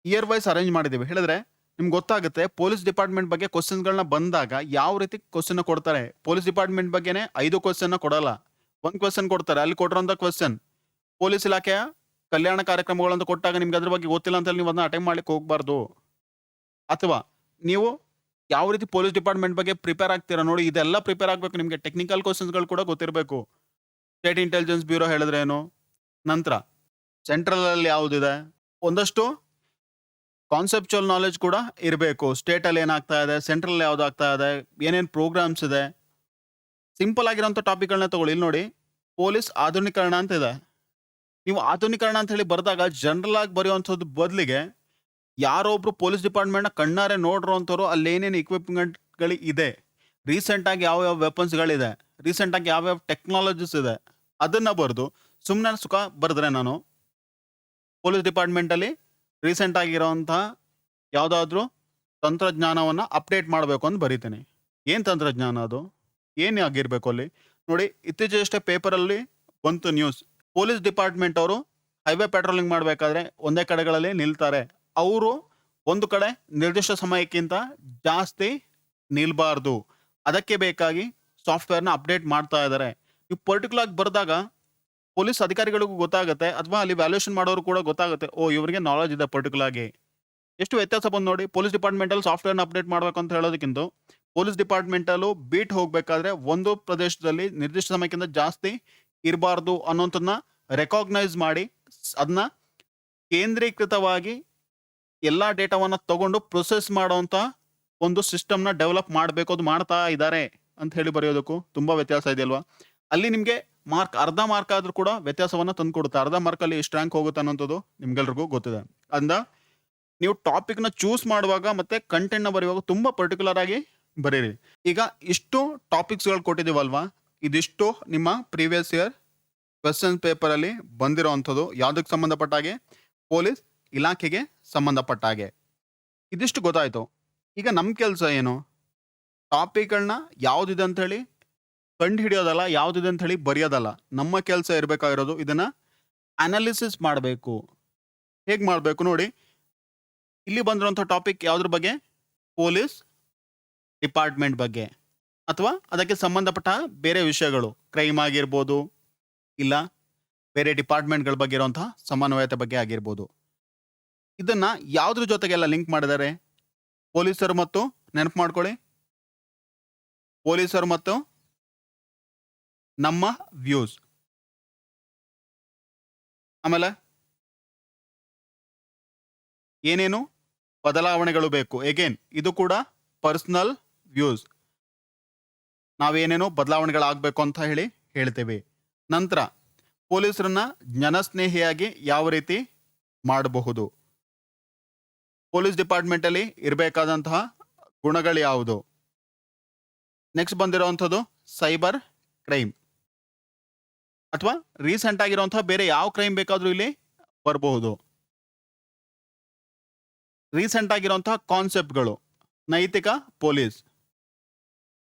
A: ಇಯರ್ ವೈಸ್ ಅರೇಂಜ್ ಮಾಡಿದೀವಿ. ಹೇಳಿದ್ರೆ ನಿಮ್ಗೆ ಗೊತ್ತಾಗುತ್ತೆ ಪೊಲೀಸ್ ಡಿಪಾರ್ಟ್ಮೆಂಟ್ ಬಗ್ಗೆ ಕ್ವಶನ್ಸ್ಗಳನ್ನ ಬಂದಾಗ ಯಾವ ರೀತಿ ಕ್ವಶನ್ ಕೊಡ್ತಾರೆ. ಪೊಲೀಸ್ ಡಿಪಾರ್ಟ್ಮೆಂಟ್ ಬಗ್ಗೆನೇ 5 ಕ್ವಶನ್ ಕೊಡಲ್ಲ, 1 ಕ್ವಶನ್ ಕೊಡ್ತಾರೆ. ಅಲ್ಲಿ ಕೊಟ್ಟಿರೋಂಥ ಕ್ವಶನ್ ಪೊಲೀಸ್ ಇಲಾಖೆಯ ಕಲ್ಯಾಣ ಕಾರ್ಯಕ್ರಮಗಳು ಅಂತ ಕೊಟ್ಟಾಗ ನಿಮ್ಗೆ ಅದ್ರ ಬಗ್ಗೆ ಗೊತ್ತಿಲ್ಲ ಅಂತ ನೀವು ಅದನ್ನ ಅಟೆಂಡ್ ಮಾಡ್ಲಿಕ್ಕೆ ಹೋಗ್ಬಾರ್ದು. ಅಥವಾ ನೀವು ಯಾವ ರೀತಿ ಪೊಲೀಸ್ ಡಿಪಾರ್ಟ್ಮೆಂಟ್ ಬಗ್ಗೆ ಪ್ರಿಪೇರ್ ಆಗ್ತೀರಾ ನೋಡಿ, ಇದೆಲ್ಲ ಪ್ರಿಪೇರ್ ಆಗ್ಬೇಕು. ನಿಮ್ಗೆ ಟೆಕ್ನಿಕಲ್ ಕ್ವಶನ್ಸ್ಗಳು ಕೂಡ ಗೊತ್ತಿರಬೇಕು. ಸ್ಟೇಟ್ ಇಂಟೆಲಿಜೆನ್ಸ್ ಬ್ಯೂರೋ ಹೇಳಿದ್ರೆ ಏನು, ನಂತರ ಸೆಂಟ್ರಲ್ ಅಲ್ಲಿ ಯಾವುದಿದೆ, ಒಂದಷ್ಟು ಕಾನ್ಸೆಪ್ಚುಯಲ್ ನಾಲೆಜ್ ಕೂಡ ಇರಬೇಕು. ಸ್ಟೇಟ್ ಅಲ್ಲಿ ಏನಾಗ್ತಾ ಇದೆ, ಸೆಂಟ್ರಲ್ ಯಾವ್ದು ಆಗ್ತಾ ಇದೆ, ಏನೇನ್ ಪ್ರೋಗ್ರಾಮ್ಸ್ ಇದೆ. ಸಿಂಪಲ್ ಆಗಿರೋಂಥ ಟಾಪಿಕ್ಗಳನ್ನ ತಗೊಳ್ಳಿ. ಇಲ್ಲಿ ನೋಡಿ, ಪೊಲೀಸ್ ಆಧುನೀಕರಣ ಅಂತ ಇದೆ. ನೀವು ಆಧುನೀಕರಣ ಅಂತ ಹೇಳಿ ಬರೆದಾಗ ಜನರಲ್ ಆಗಿ ಬರೆಯುವಂಥದ್ದು ಬದಲಿಗೆ ಯಾರೋ ಒಬ್ರು ಪೊಲೀಸ್ ಡಿಪಾರ್ಟ್ಮೆಂಟ್ ನ ಕಣ್ಣಾರೆ ನೋಡಿರೋಂಥವ್ರು ಅಲ್ಲಿ ಏನೇನು ಇಕ್ವಿಪ್ಮೆಂಟ್ಗಳು ಇದೆ, ರೀಸೆಂಟ್ ಆಗಿ ಯಾವ ವೆಪನ್ಸ್ಗಳಿದೆ, ರೀಸೆಂಟ್ ಆಗಿ ಯಾವ್ಯಾವ ಟೆಕ್ನಾಲಜೀಸ್ ಇದೆ, ಅದನ್ನ ಬರೆದು ಸುಮ್ಮನೆ ಸುಖ ಬರೆದ್ರೆ ನಾನು ಪೊಲೀಸ್ ಡಿಪಾರ್ಟ್ಮೆಂಟ್ ಅಲ್ಲಿ ರೀಸೆಂಟ್ ಆಗಿರೋಂತಹ ಯಾವುದಾದ್ರೂ ತಂತ್ರಜ್ಞಾನವನ್ನ ಅಪ್ಡೇಟ್ ಮಾಡಬೇಕು ಅಂತ ಬರೀತೀನಿ. ಏನ್ ತಂತ್ರಜ್ಞಾನ ಅದು, ಏನ್ ಆಗಿರ್ಬೇಕು ಅಲ್ಲಿ ನೋಡಿ. ಇತ್ತೀಚೆಗಷ್ಟೇ ಪೇಪರ್ ಅಲ್ಲಿ ಬಂತು ನ್ಯೂಸ್, ಪೊಲೀಸ್ ಡಿಪಾರ್ಟ್ಮೆಂಟ್ ಅವರು ಹೈವೇ ಪೆಟ್ರೋಲಿಂಗ್ ಮಾಡಬೇಕಾದ್ರೆ ಒಂದೇ ಕಡೆಗಳಲ್ಲಿ ನಿಲ್ತಾರೆ. ಅವರು ಒಂದು ಕಡೆ ನಿರ್ದಿಷ್ಟ ಸಮಯಕ್ಕಿಂತ ಜಾಸ್ತಿ ನಿಲ್ಬಾರ್ದು. ಅದಕ್ಕೆ ಬೇಕಾಗಿ ಸಾಫ್ಟ್‌ವೇರ್‌ನ ಅಪ್ಡೇಟ್ ಮಾಡ್ತಾ ಇದ್ದಾರೆ. ನೀವು ಪರ್ಟಿಕ್ಯುಲರ್ ಆಗಿ ಬರ್ದಾಗ ಪೊಲೀಸ್ ಅಧಿಕಾರಿಗಳಿಗೂ ಗೊತ್ತಾಗುತ್ತೆ ಅಥವಾ ಅಲ್ಲಿ ವ್ಯಾಲ್ಯೂಯೇಷನ್ ಮಾಡೋರು ಕೂಡ ಗೊತ್ತಾಗುತ್ತೆ. ಓಹ್! ಇವರಿಗೆ ನಾಲೆಡ್ಜ್ ಇದೆ ಪರ್ಟಿಕ್ಯುಲರ್ ಆಗಿ. ಎಷ್ಟು ವ್ಯತ್ಯಾಸ ಬಂದು ನೋಡಿ. ಪೊಲೀಸ್ ಡಿಪಾರ್ಟ್‌ಮೆಂಟಲ್ಲಿ ಸಾಫ್ಟ್‌ವೇರ್‌ನ ಅಪ್ಡೇಟ್ ಮಾಡ್ಬೇಕು ಅಂತ ಹೇಳೋದಕ್ಕಿಂತ, ಪೊಲೀಸ್ ಡಿಪಾರ್ಟ್‌ಮೆಂಟಲ್ಲೂ ಬೀಟ್ ಹೋಗಬೇಕಾದ್ರೆ ಒಂದು ಪ್ರದೇಶದಲ್ಲಿ ನಿರ್ದಿಷ್ಟ ಸಮಯಕ್ಕಿಂತ ಜಾಸ್ತಿ ಇರಬಾರ್ದು ಅನ್ನೋಂಥದ್ದನ್ನ ರೆಕಾಗ್ನೈಸ್ ಮಾಡಿ ಅದನ್ನ ಕೇಂದ್ರೀಕೃತವಾಗಿ ಎಲ್ಲಾ ಡೇಟಾವನ್ನ ತಗೊಂಡು ಪ್ರೊಸೆಸ್ ಮಾಡೋಂಥ ಒಂದು ಸಿಸ್ಟಮ್‌ನ ಡೆವಲಪ್ ಮಾಡಬೇಕು. ಅದು ಮಾಡ್ತಾ ಇದ್ದಾರೆ ಅಂತ ಹೇಳಿ ಬರೆಯೋದಕ್ಕೂ ತುಂಬಾ ವ್ಯತ್ಯಾಸ ಇದೆಯಲ್ವಾ? ಅಲ್ಲಿ ನಿಮ್ಗೆ ಅರ್ಧ ಮಾರ್ಕ್ ಆದ್ರೂ ಕೂಡ ವ್ಯತ್ಯಾಸವನ್ನ ತಂದುಕೊಡುತ್ತೆ. ಅರ್ಧ ಮಾರ್ಕಲ್ಲಿ ಎಷ್ಟು ರ್ಯಾಂಕ್ ಹೋಗುತ್ತೆ ಅನ್ನೋಂಥದ್ದು ನಿಮ್ಗೆಲ್ರಿಗೂ ಗೊತ್ತಿದೆ. ಅಂದ ನೀವು ಟಾಪಿಕ್‌ನ ಚೂಸ್ ಮಾಡುವಾಗ ಮತ್ತೆ ಕಂಟೆಂಟ್‌ನ ಬರೆಯುವಾಗ ತುಂಬಾ ಪರ್ಟಿಕ್ಯುಲರ್ ಆಗಿ ಬರೀರಿ. ಈಗ ಇಷ್ಟು ಟಾಪಿಕ್ಸ್‌ಗಳು ಕೊಟ್ಟಿದ್ದೀವಲ್ವಾ? ಇದಿಷ್ಟು ನಿಮ್ಮ ಪ್ರೀವಿಯಸ್ ಇಯರ್ ಕ್ವೆಶ್ಚನ್ ಪೇಪರಲ್ಲಿ ಬಂದಿರೋವಂಥದ್ದು. ಯಾವುದಕ್ಕೆ ಸಂಬಂಧಪಟ್ಟ ಹಾಗೆ? ಪೊಲೀಸ್ ಇಲಾಖೆಗೆ ಸಂಬಂಧಪಟ್ಟ ಹಾಗೆ. ಇದಿಷ್ಟು ಗೊತ್ತಾಯ್ತು. ಈಗ ನಮ್ಮ ಕೆಲಸ ಏನು? ಟಾಪಿಕ್‌ಗಳನ್ನ ಯಾವುದಿದೆ ಅಂತ ಹೇಳಿ ಕಂಡುಹಿಡಿಯೋದಲ್ಲ, ಯಾವುದಿದೆ ಅಂತ ಹೇಳಿ ಬರೆಯೋದಲ್ಲ. ನಮ್ಮ ಕೆಲಸ ಇರಬೇಕಾಗಿರೋದು ಇದನ್ನ ಅನಾಲಿಸಿಸ್ ಮಾಡಬೇಕು. ಹೇಗೆ ಮಾಡಬೇಕು ನೋಡಿ. ಇಲ್ಲಿ ಬಂದಿರುವಂಥ ಟಾಪಿಕ್ ಯಾವುದ್ರ ಬಗ್ಗೆ? ಪೊಲೀಸ್ ಡಿಪಾರ್ಟ್ಮೆಂಟ್ ಬಗ್ಗೆ ಅಥವಾ ಅದಕ್ಕೆ ಸಂಬಂಧಪಟ್ಟ ಬೇರೆ ವಿಷಯಗಳು, ಕ್ರೈಮ್ ಆಗಿರ್ಬೋದು, ಇಲ್ಲ ಬೇರೆ ಡಿಪಾರ್ಟ್ಮೆಂಟ್‌ಗಳ ಬಗ್ಗೆ ಇರುವಂತಹ ಸಮನ್ವಯತೆ ಬಗ್ಗೆ ಆಗಿರ್ಬೋದು. ಇದನ್ನ ಯಾವುದ್ರ ಜೊತೆಗೆಲ್ಲ ಲಿಂಕ್ ಮಾಡಿದ್ದಾರೆ? ಪೊಲೀಸರು ಮತ್ತು ನೆನಪು ಮಾಡ್ಕೊಳ್ಳಿ. ಪೊಲೀಸರು ಮತ್ತು ನಮ್ಮ ವ್ಯೂಸ್. ಆಮೇಲೆ ಏನೇನು ಬದಲಾವಣೆಗಳು ಬೇಕು? ಎಗೇನ್ ಇದು ಕೂಡ ಪರ್ಸನಲ್ ವ್ಯೂಸ್. ನಾವೇನೇನು ಬದಲಾವಣೆಗಳಾಗಬೇಕು ಅಂತ ಹೇಳಿ ಹೇಳ್ತೇವೆ. ನಂತರ ಪೊಲೀಸರನ್ನ ಜನಸ್ನೇಹಿಯಾಗಿ ಯಾವ ರೀತಿ ಮಾಡಬಹುದು? ಪೊಲೀಸ್ ಡಿಪಾರ್ಟ್ಮೆಂಟಲ್ಲಿ ಇರಬೇಕಾದಂತಹ ಗುಣಗಳು ಯಾವುದು? ನೆಕ್ಸ್ಟ್ ಬಂದಿರೋವಂಥದ್ದು ಸೈಬರ್ ಕ್ರೈಮ್ ಅಥವಾ ರೀಸೆಂಟ್ ಆಗಿರುವಂತಹ ಬೇರೆ ಯಾವ ಕ್ರೈಮ್ ಬೇಕಾದರೂ ಇಲ್ಲಿ ಬರಬಹುದು. ರೀಸೆಂಟ್ ಆಗಿರುವಂತಹ ಕಾನ್ಸೆಪ್ಟ್ಗಳು, ನೈತಿಕ ಪೊಲೀಸ್,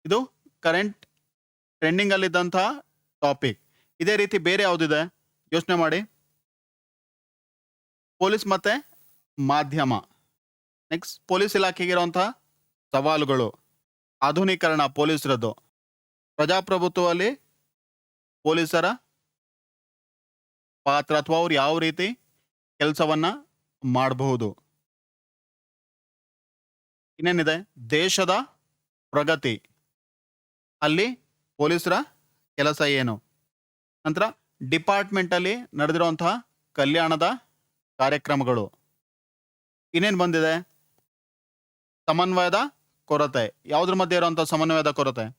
A: ಇದು ಕರೆಂಟ್ ಟ್ರೆಂಡಿಂಗ್ ಅಲ್ಲಿದ್ದಂತಹ ಟಾಪಿಕ್. ಇದೇ ರೀತಿ ಬೇರೆ ಯಾವುದಿದೆ ಯೋಚನೆ ಮಾಡಿ. ಪೊಲೀಸ್ ಮತ್ತೆ ಮಾಧ್ಯಮ. ನೆಕ್ಸ್ಟ್ ಪೊಲೀಸ್ ಇಲಾಖೆಗೆ ಇರುವಂತಹ ಸವಾಲುಗಳು, ಆಧುನೀಕರಣ ಪೊಲೀಸರದ್ದು, ಪ್ರಜಾಪ್ರಭುತ್ವದಲ್ಲಿ ಪೊಲೀಸರ ಪಾತ್ರ ಅಥವಾ ಅವ್ರು ಯಾವ ರೀತಿ ಕೆಲಸವನ್ನ ಮಾಡಬಹುದು. ಇನ್ನೇನಿದೆ? ದೇಶದ ಪ್ರಗತಿ, ಅಲ್ಲಿ ಪೊಲೀಸರ ಕೆಲಸ ಏನು? ನಂತರ ಡಿಪಾರ್ಟ್ಮೆಂಟ್ ಅಲ್ಲಿ ನಡೆದಿರುವಂತಹ ಕಲ್ಯಾಣದ ಕಾರ್ಯಕ್ರಮಗಳು. ಇನ್ನೇನು ಬಂದಿದೆ? ಸಮನ್ವಯದ ಕೊರತೆ. ಯಾವುದ್ರ ಮಧ್ಯೆ ಇರುವಂತಹ ಸಮನ್ವಯದ ಕೊರತೆ?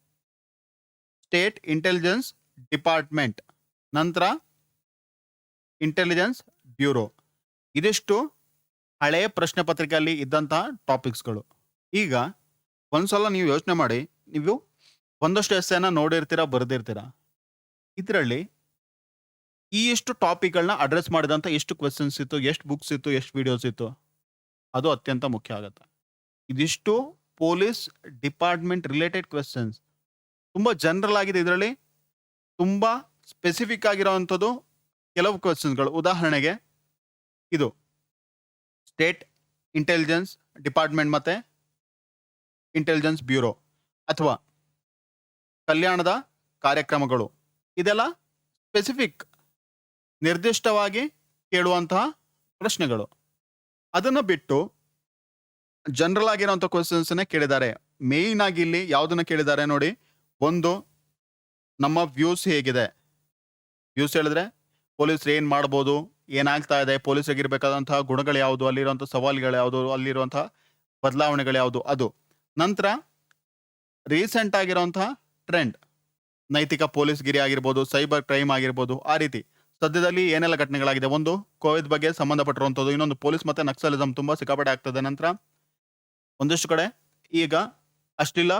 A: ಸ್ಟೇಟ್ ಇಂಟೆಲಿಜೆನ್ಸ್ ಡಿಪಾರ್ಟ್ಮೆಂಟ್, ನಂತರ ಇಂಟೆಲಿಜೆನ್ಸ್ ಬ್ಯೂರೋ. ಇದಿಷ್ಟು ಹಳೆಯ ಪ್ರಶ್ನೆ ಪತ್ರಿಕೆಯಲ್ಲಿ ಇದ್ದಂತಹ ಟಾಪಿಕ್ಸ್ಗಳು. ಈಗ ಒಂದ್ಸಲ ನೀವು ಯೋಚನೆ ಮಾಡಿ, ನೀವು ಒಂದಷ್ಟು ಎಸ್ಸೆನ ನೋಡಿರ್ತೀರಾ, ಬರೆದಿರ್ತೀರಾ. ಇದರಲ್ಲಿ ಈ ಎಷ್ಟು ಟಾಪಿಕ್ಗಳನ್ನ ಅಡ್ರೆಸ್ ಮಾಡಿದಂಥ ಎಷ್ಟು ಕ್ವೆಶನ್ಸ್ ಇತ್ತು, ಎಷ್ಟು ಬುಕ್ಸ್ ಇತ್ತು, ಎಷ್ಟು ವಿಡಿಯೋಸ್ ಇತ್ತು, ಅದು ಅತ್ಯಂತ ಮುಖ್ಯ ಆಗುತ್ತೆ. ಇದಿಷ್ಟು ಪೊಲೀಸ್ ಡಿಪಾರ್ಟ್ಮೆಂಟ್ ರಿಲೇಟೆಡ್ ಕ್ವೆಶನ್ಸ್. ತುಂಬ ಜನರಲ್ ಆಗಿದೆ. ಇದರಲ್ಲಿ ತುಂಬ ಸ್ಪೆಸಿಫಿಕ್ ಆಗಿರೋವಂಥದ್ದು ಕೆಲವು ಕ್ವೆಶನ್ಸ್ಗಳು. ಉದಾಹರಣೆಗೆ ಇದು ಸ್ಟೇಟ್ ಇಂಟೆಲಿಜೆನ್ಸ್ ಡಿಪಾರ್ಟ್ಮೆಂಟ್ ಮತ್ತೆ ಇಂಟೆಲಿಜೆನ್ಸ್ ಬ್ಯೂರೋ ಅಥವಾ ಕಲ್ಯಾಣದ ಕಾರ್ಯಕ್ರಮಗಳು. ಇದೆಲ್ಲ ಸ್ಪೆಸಿಫಿಕ್, ನಿರ್ದಿಷ್ಟವಾಗಿ ಕೇಳುವಂತಹ ಪ್ರಶ್ನೆಗಳು. ಅದನ್ನು ಬಿಟ್ಟು ಜನರಲ್ ಆಗಿರೋಂಥ ಕ್ವೆಶನ್ಸ್ನೇ ಕೇಳಿದ್ದಾರೆ. ಮೇಯ್ನ್ ಆಗಿ ಇಲ್ಲಿ ಯಾವುದನ್ನ ಕೇಳಿದ್ದಾರೆ ನೋಡಿ. ಒಂದು, ನಮ್ಮ ವ್ಯೂಸ್ ಹೇಗಿದೆ? ವ್ಯೂಸ್ ಹೇಳಿದ್ರೆ ಪೊಲೀಸರು ಏನು ಮಾಡ್ಬೋದು, ಏನಾಗ್ತಾ ಇದೆ, ಪೊಲೀಸರಿಗೆ ಇರಬೇಕಾದಂತಹ ಗುಣಗಳು ಯಾವುದು, ಅಲ್ಲಿರುವಂಥ ಸವಾಲುಗಳು ಯಾವುದು, ಅಲ್ಲಿರುವಂತಹ ಬದಲಾವಣೆಗಳು ಯಾವುದು, ಅದು. ನಂತರ ರೀಸೆಂಟ್ ಆಗಿರುವಂತಹ ಟ್ರೆಂಡ್, ನೈತಿಕ ಪೊಲೀಸ್ಗಿರಿ ಆಗಿರ್ಬೋದು, ಸೈಬರ್ ಕ್ರೈಮ್ ಆಗಿರ್ಬೋದು, ಆ ರೀತಿ ಸದ್ಯದಲ್ಲಿ ಏನೆಲ್ಲ ಘಟನೆಗಳಾಗಿದೆ. ಒಂದು ಕೋವಿಡ್ ಬಗ್ಗೆ ಸಂಬಂಧಪಟ್ಟಿರುವಂಥದ್ದು, ಇನ್ನೊಂದು ಪೊಲೀಸ್ ಮತ್ತೆ ನಕ್ಸಲಿಸಮ್ ತುಂಬಾ ಸಿಕ್ಕಾಪಟ್ಟೆ ಆಗ್ತದೆ. ನಂತರ ಒಂದಿಷ್ಟು ಕಡೆ ಈಗ ಅಶ್ಲೀಲ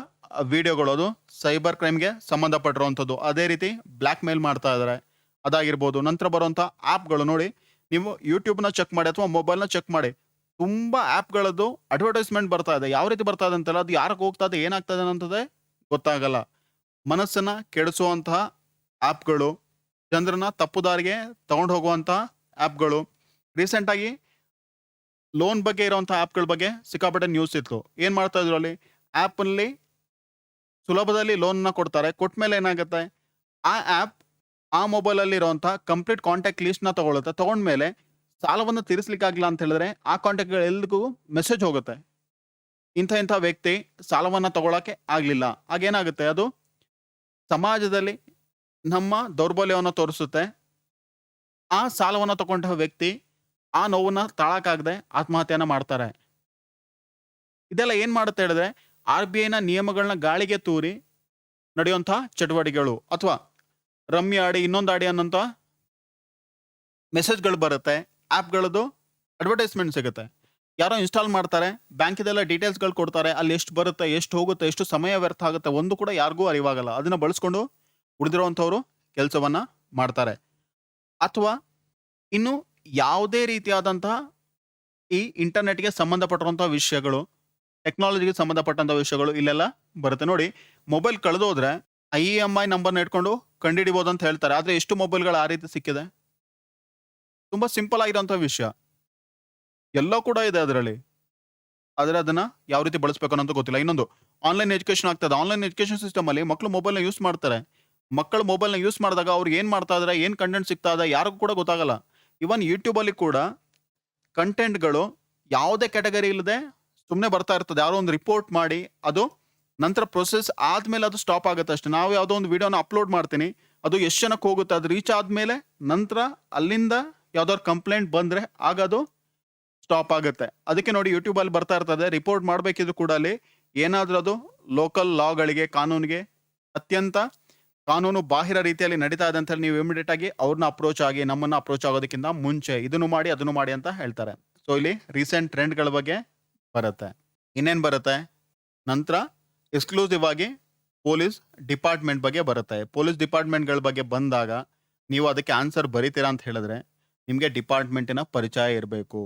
A: ವಿಡಿಯೋಗಳು, ಅದು ಸೈಬರ್ ಕ್ರೈಮ್ಗೆ ಸಂಬಂಧಪಟ್ಟಿರುವಂಥದ್ದು. ಅದೇ ರೀತಿ ಬ್ಲ್ಯಾಕ್ ಮೇಲ್ ಮಾಡ್ತಾ ಇದ್ದಾರೆ, ಅದಾಗಿರ್ಬೋದು. ನಂತರ ಬರುವಂಥ ಆ್ಯಪ್ಗಳು ನೋಡಿ, ನೀವು ಯೂಟ್ಯೂಬ್ನ ಚೆಕ್ ಮಾಡಿ ಅಥವಾ ಮೊಬೈಲ್ನ ಚೆಕ್ ಮಾಡಿ, ತುಂಬ ಆ್ಯಪ್ಗಳದ್ದು ಅಡ್ವರ್ಟೈಸ್ಮೆಂಟ್ ಬರ್ತಾ ಇದೆ. ಯಾವ ರೀತಿ ಬರ್ತಾ ಇದೆ ಅಂತಲ್ಲ, ಅದು ಯಾರಿಗೆ ಹೋಗ್ತಾ ಇದೆ, ಏನಾಗ್ತದೆ ಅನ್ನೋಂಥದ್ದೇ ಗೊತ್ತಾಗಲ್ಲ. ಮನಸ್ಸನ್ನ ಕೆಡಿಸುವಂತಹ ಆ್ಯಪ್ಗಳು, ಜನರನ್ನ ತಪ್ಪು ದಾರಿಗೆ ತಗೊಂಡು ಹೋಗುವಂತಹ ಆ್ಯಪ್ಗಳು. ರೀಸೆಂಟಾಗಿ ಲೋನ್ ಬಗ್ಗೆ ಇರುವಂಥ ಆ್ಯಪ್ಗಳ ಬಗ್ಗೆ ಸಿಕ್ಕಾಪಟ್ಟೆ ನ್ಯೂಸ್ ಇತ್ತು. ಏನು ಮಾಡ್ತಾ ಇದ್ರು ಅಲ್ಲಿ, ಆ್ಯಪಲ್ಲಿ ಸುಲಭದಲ್ಲಿ ಲೋನ್ನ ಕೊಡ್ತಾರೆ. ಕೊಟ್ಟ ಮೇಲೆ ಏನಾಗುತ್ತೆ, ಆ ಆ್ಯಪ್ ಆ ಮೊಬೈಲಲ್ಲಿ ಇರುವಂಥ ಕಂಪ್ಲೀಟ್ ಕಾಂಟ್ಯಾಕ್ಟ್ ಲಿಸ್ಟ್ನ ತಗೊಳುತ್ತೆ. ತಗೊಂಡ್ಮೇಲೆ ಸಾಲವನ್ನು ತೀರಿಸ್ಲಿಕ್ಕಾಗಿಲ್ಲ ಅಂತ ಹೇಳಿದ್ರೆ ಆ ಕಾಂಟ್ಯಾಕ್ಟ್ಗಳೆಲ್ಲರಿಗೂ ಮೆಸೇಜ್ ಹೋಗುತ್ತೆ, ಇಂಥ ವ್ಯಕ್ತಿ ಸಾಲವನ್ನು ತಗೊಳಕ್ಕೆ ಆಗಲಿಲ್ಲ. ಆಗೇನಾಗುತ್ತೆ, ಅದು ಸಮಾಜದಲ್ಲಿ ನಮ್ಮ ದೌರ್ಬಲ್ಯವನ್ನು ತೋರಿಸುತ್ತೆ. ಆ ಸಾಲವನ್ನು ತಗೊಂಡ ವ್ಯಕ್ತಿ ಆ ನೋವನ್ನು ತಾಳಕ್ಕಾಗದೆ ಆತ್ಮಹತ್ಯೆಯನ್ನು ಮಾಡ್ತಾರೆ. ಇದೆಲ್ಲ ಏನು ಮಾಡುತ್ತೆ ಹೇಳಿದ್ರೆ, RBIನ ನಿಯಮಗಳನ್ನ ಗಾಳಿಗೆ ತೂರಿ ನಡೆಯುವಂಥ ಚಟುವಟಿಕೆಗಳು, ಅಥವಾ ರಮ್ಮಿ ಆಡಿ ಇನ್ನೊಂದು ಆಡಿ ಅನ್ನೋಂಥ ಮೆಸೇಜ್ಗಳು ಬರುತ್ತೆ. ಆ್ಯಪ್ಗಳದ್ದು ಅಡ್ವರ್ಟೈಸ್ಮೆಂಟ್ ಸಿಗುತ್ತೆ. ಯಾರೋ ಇನ್ಸ್ಟಾಲ್ ಮಾಡ್ತಾರೆ, ಬ್ಯಾಂಕಿದೆಲ್ಲ ಡೀಟೇಲ್ಸ್ಗಳು ಕೊಡ್ತಾರೆ. ಅಲ್ಲಿ ಎಷ್ಟು ಬರುತ್ತೆ, ಎಷ್ಟು ಹೋಗುತ್ತೆ, ಎಷ್ಟು ಸಮಯ ವ್ಯರ್ಥ ಆಗುತ್ತೆ, ಒಂದು ಕೂಡ ಯಾರಿಗೂ ಅರಿವಾಗಲ್ಲ. ಅದನ್ನು ಬಳಸ್ಕೊಂಡು ಉಳಿದಿರುವಂಥವ್ರು ಕೆಲಸವನ್ನು ಮಾಡ್ತಾರೆ. ಅಥವಾ ಇನ್ನು ಯಾವುದೇ ರೀತಿಯಾದಂತಹ ಈ ಇಂಟರ್ನೆಟ್ಗೆ ಸಂಬಂಧಪಟ್ಟಿರುವಂಥ ವಿಷಯಗಳು, ಟೆಕ್ನಾಲಜಿಗೆ ಸಂಬಂಧಪಟ್ಟಂಥ ವಿಷಯಗಳು ಇಲ್ಲೆಲ್ಲ ಬರುತ್ತೆ. ನೋಡಿ, ಮೊಬೈಲ್ ಕಳೆದೋದ್ರೆ IMEI ನಂಬರ್ನ ಇಟ್ಕೊಂಡು ಕಂಡುಹಿಡಿಬೋದು ಅಂತ ಹೇಳ್ತಾರೆ. ಆದರೆ ಎಷ್ಟು ಮೊಬೈಲ್ಗಳು ಆ ರೀತಿ ಸಿಕ್ಕಿದೆ? ತುಂಬ ಸಿಂಪಲ್ ಆಗಿರೋಂಥ ವಿಷಯ, ಎಲ್ಲ ಕೂಡ ಇದೆ ಅದರಲ್ಲಿ. ಆದರೆ ಅದನ್ನು ಯಾವ ರೀತಿ ಬಳಸಬೇಕು ಅನ್ನೋದು ಗೊತ್ತಿಲ್ಲ. ಇನ್ನೊಂದು, ಆನ್ಲೈನ್ ಎಜುಕೇಷನ್ ಆಗ್ತದೆ. ಆನ್ಲೈನ್ ಎಜುಕೇಷನ್ ಸಿಸ್ಟಮಲ್ಲಿ ಮಕ್ಕಳು ಮೊಬೈಲ್ನ ಯೂಸ್ ಮಾಡ್ತಾರೆ. ಮಕ್ಕಳು ಮೊಬೈಲ್ನ ಯೂಸ್ ಮಾಡಿದಾಗ ಅವ್ರಿಗೆ ಏನು ಮಾಡ್ತಾ ಇದ್ದಾರೆ, ಏನು ಕಂಟೆಂಟ್ ಸಿಗ್ತಾ ಇದೆ, ಯಾರಿಗೂ ಕೂಡ ಗೊತ್ತಾಗಲ್ಲ. ಇವನ್ ಯೂಟ್ಯೂಬಲ್ಲಿ ಕೂಡ ಕಂಟೆಂಟ್ಗಳು ಯಾವುದೇ ಕ್ಯಾಟಗರಿ ಇಲ್ಲದೆ ಸುಮ್ಮನೆ ಬರ್ತಾ ಇರ್ತದೆ. ಯಾರೋ ಒಂದು ರಿಪೋರ್ಟ್ ಮಾಡಿ ಅದು ನಂತರ ಪ್ರೊಸೆಸ್ ಆದಮೇಲೆ ಅದು ಸ್ಟಾಪ್ ಆಗುತ್ತೆ ಅಷ್ಟೇ. ನಾವು ಯಾವುದೋ ಒಂದು ವಿಡಿಯೋನ ಅಪ್ಲೋಡ್ ಮಾಡ್ತೀನಿ, ಅದು ಎಷ್ಟು ಜನಕ್ಕೆ ಹೋಗುತ್ತೆ, ಅದು ರೀಚ್ ಆದಮೇಲೆ ನಂತರ ಅಲ್ಲಿಂದ ಯಾವ್ದಾದ್ರು ಕಂಪ್ಲೇಂಟ್ ಬಂದರೆ ಆಗ ಅದು ಸ್ಟಾಪ್ ಆಗುತ್ತೆ. ಅದಕ್ಕೆ ನೋಡಿ, ಯೂಟ್ಯೂಬಲ್ಲಿ ಬರ್ತಾ ಇರ್ತದೆ, ರಿಪೋರ್ಟ್ ಮಾಡಬೇಕಿದ್ರು ಕೂಡ ಅಲ್ಲಿ ಏನಾದರೂ ಅದು ಲೋಕಲ್ ಲಾಗಳಿಗೆ, ಕಾನೂನಿಗೆ ಅತ್ಯಂತ ಕಾನೂನು ಬಾಹಿರ ರೀತಿಯಲ್ಲಿ ನಡೀತಾ ಇದೆ ಅಂತ ಹೇಳಿ ನೀವು ಇಮಿಡಿಯೇಟ್ ಆಗಿ ಅವ್ರನ್ನ ಅಪ್ರೋಚ್ ಆಗಿ, ನಮ್ಮನ್ನು ಅಪ್ರೋಚ್ ಆಗೋದಕ್ಕಿಂತ ಮುಂಚೆ ಇದನ್ನು ಮಾಡಿ ಅದನ್ನು ಮಾಡಿ ಅಂತ ಹೇಳ್ತಾರೆ. ಸೊ ಇಲ್ಲಿ ರೀಸೆಂಟ್ ಟ್ರೆಂಡ್ಗಳ ಬಗ್ಗೆ ಬರುತ್ತೆ. ಇನ್ನೇನು ಬರುತ್ತೆ, ನಂತರ ಎಕ್ಸ್ಕ್ಲೂಸಿವ್ ಆಗಿ ಪೊಲೀಸ್ ಡಿಪಾರ್ಟ್ಮೆಂಟ್ ಬಗ್ಗೆ ಬರುತ್ತೆ. ಪೊಲೀಸ್ ಡಿಪಾರ್ಟ್ಮೆಂಟ್ಗಳ ಬಗ್ಗೆ ಬಂದಾಗ ನೀವು ಅದಕ್ಕೆ ಆನ್ಸರ್ ಬರೀತೀರಾ ಅಂತ ಹೇಳಿದ್ರೆ ನಿಮಗೆ ಡಿಪಾರ್ಟ್ಮೆಂಟಿನ ಪರಿಚಯ ಇರಬೇಕು.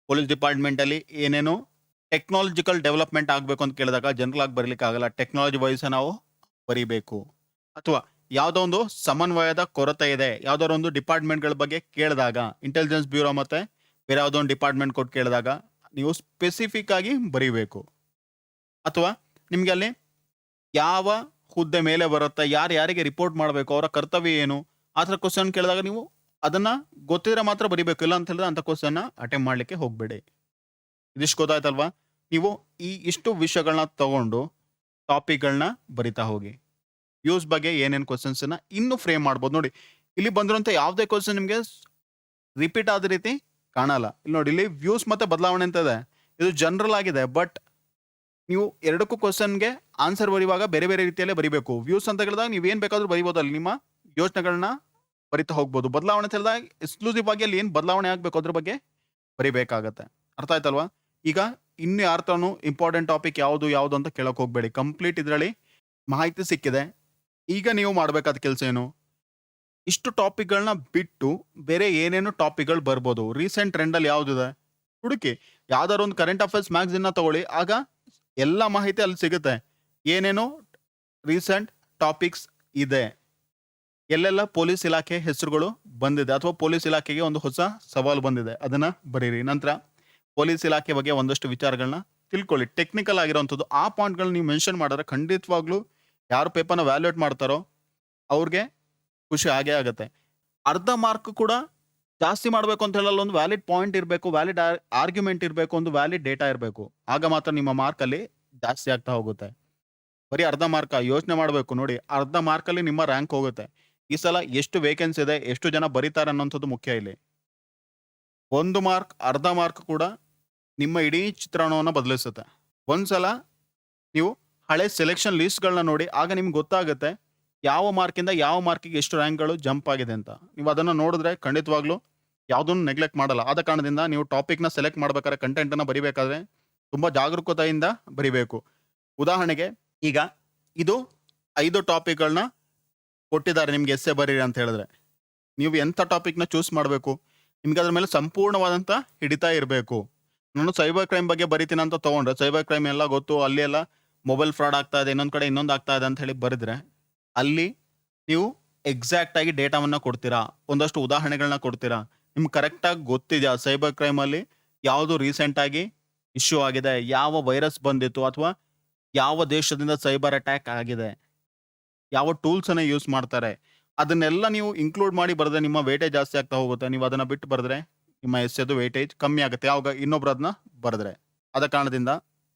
A: ಪೊಲೀಸ್ ಡಿಪಾರ್ಟ್ಮೆಂಟಲ್ಲಿ ಏನೇನು ಟೆಕ್ನಾಲಜಿಕಲ್ ಡೆವಲಪ್ಮೆಂಟ್ ಆಗಬೇಕು ಅಂತ ಕೇಳಿದಾಗ ಜನರಲ್ ಆಗಿ ಬರೀಲಿಕ್ಕೆ ಆಗಲ್ಲ. ಟೆಕ್ನಾಲಜಿ ವೈಸ್ ನಾವು ಬರೀಬೇಕು. ಅಥವಾ ಯಾವುದೋ ಒಂದು ಸಮನ್ವಯದ ಕೊರತೆ ಇದೆ, ಯಾವುದಾದ್ರು ಒಂದು ಡಿಪಾರ್ಟ್ಮೆಂಟ್ಗಳ ಬಗ್ಗೆ ಕೇಳಿದಾಗ, ಇಂಟೆಲಿಜೆನ್ಸ್ ಬ್ಯೂರೋ ಮತ್ತು ಬೇರೆ ಯಾವುದೋ ಒಂದು ಡಿಪಾರ್ಟ್ಮೆಂಟ್ ಕೊಟ್ಟು ಕೇಳಿದಾಗ ನೀವು ಸ್ಪೆಸಿಫಿಕ್ ಆಗಿ ಬರೀಬೇಕು. ಅಥವಾ ನಿಮಗೆ ಅಲ್ಲಿ ಯಾವ ಹುದ್ದೆ ಮೇಲೆ ಬರುತ್ತೆ, ಯಾರಿಗೆ ರಿಪೋರ್ಟ್ ಮಾಡಬೇಕು, ಅವರ ಕರ್ತವ್ಯ ಏನು, ಆ ಥರ ಕ್ವಶನ್ ಕೇಳಿದಾಗ ನೀವು ಅದನ್ನು ಗೊತ್ತಿದ್ರೆ ಮಾತ್ರ ಬರೀಬೇಕು. ಇಲ್ಲ ಅಂತ ಹೇಳಿದ್ರೆ ಅಂಥ ಕ್ವಶನ್ನ ಅಟೆಂಪ್ಟ್ ಮಾಡಲಿಕ್ಕೆ ಹೋಗಬೇಡಿ. ಇದಿಷ್ಟು ಗೊತ್ತಾಯ್ತಲ್ವಾ? ನೀವು ಇಷ್ಟು ವಿಷಯಗಳನ್ನ ತಗೊಂಡು ಟಾಪಿಕ್ಗಳನ್ನ ಬರಿತಾ ಹೋಗಿ. ವ್ಯೂಸ್ ಬಗ್ಗೆ ಏನೇನು ಕ್ವಶನ್ಸನ್ನ ಇನ್ನೂ ಫ್ರೇಮ್ ಮಾಡ್ಬೋದು. ನೋಡಿ, ಇಲ್ಲಿ ಬಂದಿರೋಂಥ ಯಾವುದೇ ಕ್ವಶನ್ ನಿಮಗೆ ರಿಪೀಟ್ ಆದ ರೀತಿ ಕಾಣಲ್ಲ. ಇಲ್ಲಿ ನೋಡಿ, ಇಲ್ಲಿ ವ್ಯೂಸ್ ಮತ್ತು ಬದಲಾವಣೆ ಅಂತ ಇದೆ, ಇದು ಜನರಲ್ ಆಗಿದೆ. ಬಟ್ ನೀವು ಎರಡಕ್ಕೂ ಕ್ವಶನ್ಗೆ ಆನ್ಸರ್ ಬರೆಯುವಾಗ ಬೇರೆ ಬೇರೆ ರೀತಿಯಲ್ಲೇ ಬರೀಬೇಕು. ವ್ಯೂಸ್ ಅಂತ ಹೇಳಿದಾಗ ನೀವು ಏನು ಬೇಕಾದರೂ ಬರೀಬೋದು, ಅಲ್ಲಿ ನಿಮ್ಮ ಯೋಚನೆಗಳನ್ನ ಬರಿತಾ ಹೋಗ್ಬೋದು. ಬದಲಾವಣೆ ಅಂತ ಹೇಳಿದಾಗ ಎಕ್ಸ್ಕ್ಲೂಸಿವ್ ಆಗಿ ಅಲ್ಲಿ ಏನು ಬದಲಾವಣೆ ಆಗಬೇಕು ಅದ್ರ ಬಗ್ಗೆ ಬರಿಬೇಕಾಗತ್ತೆ. ಅರ್ಥ ಆಯ್ತಲ್ವಾ? ಈಗ ಇನ್ನು ಯಾರ ಥರನೂ ಇಂಪಾರ್ಟೆಂಟ್ ಟಾಪಿಕ್ ಯಾವುದು ಅಂತ ಕೇಳೋಕೆ ಹೋಗಬೇಡಿ. ಕಂಪ್ಲೀಟ್ ಇದರಲ್ಲಿ ಮಾಹಿತಿ ಸಿಕ್ಕಿದೆ. ಈಗ ನೀವು ಮಾಡಬೇಕಾದ ಕೆಲಸ ಏನು, ಇಷ್ಟು ಟಾಪಿಕ್ಗಳನ್ನ ಬಿಟ್ಟು ಬೇರೆ ಏನೇನು ಟಾಪಿಕ್ಗಳು ಬರ್ಬೋದು. ರೀಸೆಂಟ್ ಟ್ರೆಂಡಲ್ಲಿ ಯಾವುದಿದೆ ಹುಡುಕಿ, ಯಾವ್ದಾದ್ರು ಒಂದು ಕರೆಂಟ್ ಅಫೇರ್ಸ್ ಮ್ಯಾಗ್ಝಿನ್ನ ತಗೊಳ್ಳಿ, ಆಗ ಎಲ್ಲ ಮಾಹಿತಿ ಅಲ್ಲಿ ಸಿಗುತ್ತೆ. ಏನೇನು ರೀಸೆಂಟ್ ಟಾಪಿಕ್ಸ್ ಇದೆ, ಎಲ್ಲೆಲ್ಲ ಪೊಲೀಸ್ ಇಲಾಖೆ ಹೆಸರುಗಳು ಬಂದಿದೆ, ಅಥವಾ ಪೊಲೀಸ್ ಇಲಾಖೆಗೆ ಒಂದು ಹೊಸ ಸವಾಲು ಬಂದಿದೆ, ಅದನ್ನು ಬರೀರಿ. ನಂತರ ಪೊಲೀಸ್ ಇಲಾಖೆ ಬಗ್ಗೆ ಒಂದಷ್ಟು ವಿಚಾರಗಳನ್ನ ತಿಳ್ಕೊಳ್ಳಿ. ಟೆಕ್ನಿಕಲ್ ಆಗಿರೋವಂಥದ್ದು ಆ ಪಾಯಿಂಟ್ಗಳನ್ನ ನೀವು ಮೆನ್ಷನ್ ಮಾಡಿದ್ರೆ ಖಂಡಿತವಾಗ್ಲೂ ಯಾರು ಪೇಪರ್ನ ವ್ಯಾಲ್ಯೂಯೇಟ್ ಮಾಡ್ತಾರೋ ಅವ್ರಿಗೆ ಖುಷಿ ಆಗೇ ಆಗುತ್ತೆ. ಅರ್ಧ ಮಾರ್ಕ್ ಕೂಡ ಜಾಸ್ತಿ ಮಾಡಬೇಕು ಅಂತ ಹೇಳಲ್ಲ, ಒಂದು ವ್ಯಾಲಿಡ್ ಪಾಯಿಂಟ್ ಇರಬೇಕು, ವ್ಯಾಲಿಡ್ ಆರ್ಗ್ಯುಮೆಂಟ್ ಇರಬೇಕು, ಒಂದು ವ್ಯಾಲಿಡ್ ಡೇಟಾ ಇರಬೇಕು. ಆಗ ಮಾತ್ರ ನಿಮ್ಮ ಮಾರ್ಕಲ್ಲಿ ಜಾಸ್ತಿ ಆಗ್ತಾ ಹೋಗುತ್ತೆ. ಬರೀ ಅರ್ಧ ಮಾರ್ಕ ಯೋಚನೆ ಮಾಡಬೇಕು. ನೋಡಿ, ಅರ್ಧ ಮಾರ್ಕಲ್ಲಿ ನಿಮ್ಮ ರ್ಯಾಂಕ್ ಹೋಗುತ್ತೆ. ಈ ಸಲ ಎಷ್ಟು ವೇಕೆನ್ಸಿ ಇದೆ, ಎಷ್ಟು ಜನ ಬರೀತಾರೆ ಅನ್ನೋಂಥದ್ದು ಮುಖ್ಯ ಇಲ್ಲಿ. 1 ಮಾರ್ಕ್, ಅರ್ಧ ಮಾರ್ಕ್ ಕೂಡ ನಿಮ್ಮ ಇಡೀ ಚಿತ್ರಣವನ್ನು ಬದಲಿಸುತ್ತೆ. ಒಂದ್ಸಲ ನೀವು ಹಳೆ ಸೆಲೆಕ್ಷನ್ ಲಿಸ್ಟ್ಗಳನ್ನ ನೋಡಿ, ಆಗ ನಿಮ್ಗೆ ಗೊತ್ತಾಗುತ್ತೆ ಯಾವ ಮಾರ್ಕಿಂದ ಯಾವ ಮಾರ್ಕಿಗೆ ಎಷ್ಟು ರ್ಯಾಂಕ್ಗಳು ಜಂಪ್ ಆಗಿದೆ ಅಂತ. ನೀವು ಅದನ್ನು ನೋಡಿದ್ರೆ ಖಂಡಿತವಾಗ್ಲೂ ಯಾವುದನ್ನು ನೆಗ್ಲೆಕ್ಟ್ ಮಾಡಲ್ಲ. ಆದ ಕಾರಣದಿಂದ ನೀವು ಟಾಪಿಕ್ನ ಸೆಲೆಕ್ಟ್ ಮಾಡ್ಬೇಕಾದ್ರೆ, ಕಂಟೆಂಟನ್ನು ಬರಿಬೇಕಾದ್ರೆ ತುಂಬ ಜಾಗರೂಕತೆಯಿಂದ ಬರಿಬೇಕು. ಉದಾಹರಣೆಗೆ ಈಗ ಇದು 5 ಟಾಪಿಕ್ಗಳನ್ನ ಕೊಟ್ಟಿದ್ದಾರೆ ನಿಮ್ಗೆ ಎಸ್ಸೆ ಬರೀರಿ ಅಂತ ಹೇಳಿದ್ರೆ, ನೀವು ಎಂಥ ಟಾಪಿಕ್ನ ಚೂಸ್ ಮಾಡಬೇಕು, ನಿಮ್ಗೆ ಅದ್ರ ಮೇಲೆ ಸಂಪೂರ್ಣವಾದಂಥ ಹಿಡಿತಾ ಇರಬೇಕು. ನಾನು ಸೈಬರ್ ಕ್ರೈಮ್ ಬಗ್ಗೆ ಬರಿತೀನಿ ಅಂತ ತೊಗೊಂಡ್ರೆ, ಸೈಬರ್ ಕ್ರೈಮ್ ಎಲ್ಲ ಗೊತ್ತು, ಅಲ್ಲಿ ಎಲ್ಲ ಮೊಬೈಲ್ ಫ್ರಾಡ್ ಆಗ್ತಾ ಇದೆ, ಇನ್ನೊಂದು ಕಡೆ ಇನ್ನೊಂದು ಆಗ್ತಾ ಇದೆ ಅಂತ ಹೇಳಿ ಬರೆದ್ರೆ ಅಲ್ಲಿ ನೀವು ಎಕ್ಸಾಕ್ಟ್ ಆಗಿ ಡೇಟಾವನ್ನ ಕೊಡ್ತೀರಾ? ಒಂದಷ್ಟು ಉದಾಹರಣೆಗಳನ್ನ ಕೊಡ್ತೀರಾ? ನಿಮ್ಗೆ ಕರೆಕ್ಟಾಗಿ ಗೊತ್ತಿದೆಯಾ ಸೈಬರ್ ಕ್ರೈಮಲ್ಲಿ ಯಾವುದು ರೀಸೆಂಟ್ ಆಗಿ ಇಶ್ಯೂ ಆಗಿದೆ? ಯಾವ ವೈರಸ್ ಬಂದಿತ್ತು? ಅಥವಾ ಯಾವ ದೇಶದಿಂದ ಸೈಬರ್ ಅಟ್ಯಾಕ್ ಆಗಿದೆ? ಯಾವ ಟೂಲ್ಸ್ ಅನ್ನ ಯೂಸ್ ಮಾಡ್ತಾರೆ? ಅದನ್ನೆಲ್ಲ ನೀವು ಇನ್ಕ್ಲೂಡ್ ಮಾಡಿ ಬರೆದ್ರೆ ನಿಮ್ಮ ವೇಟೇಜ್ ಜಾಸ್ತಿ ಆಗ್ತಾ ಹೋಗುತ್ತೆ. ನೀವು ಅದನ್ನ ಬಿಟ್ಟು ಬರೆದ್ರೆ ನಿಮ್ಮ ಎಸ್ಸೆದು ವೇಟೇಜ್ ಕಮ್ಮಿ ಆಗುತ್ತೆ. ಯಾವಾಗ ಇನ್ನೊಬ್ರು ಅದನ್ನ ಬರೆದ್ರೆ. ಆದ ಕಾರಣದಿಂದ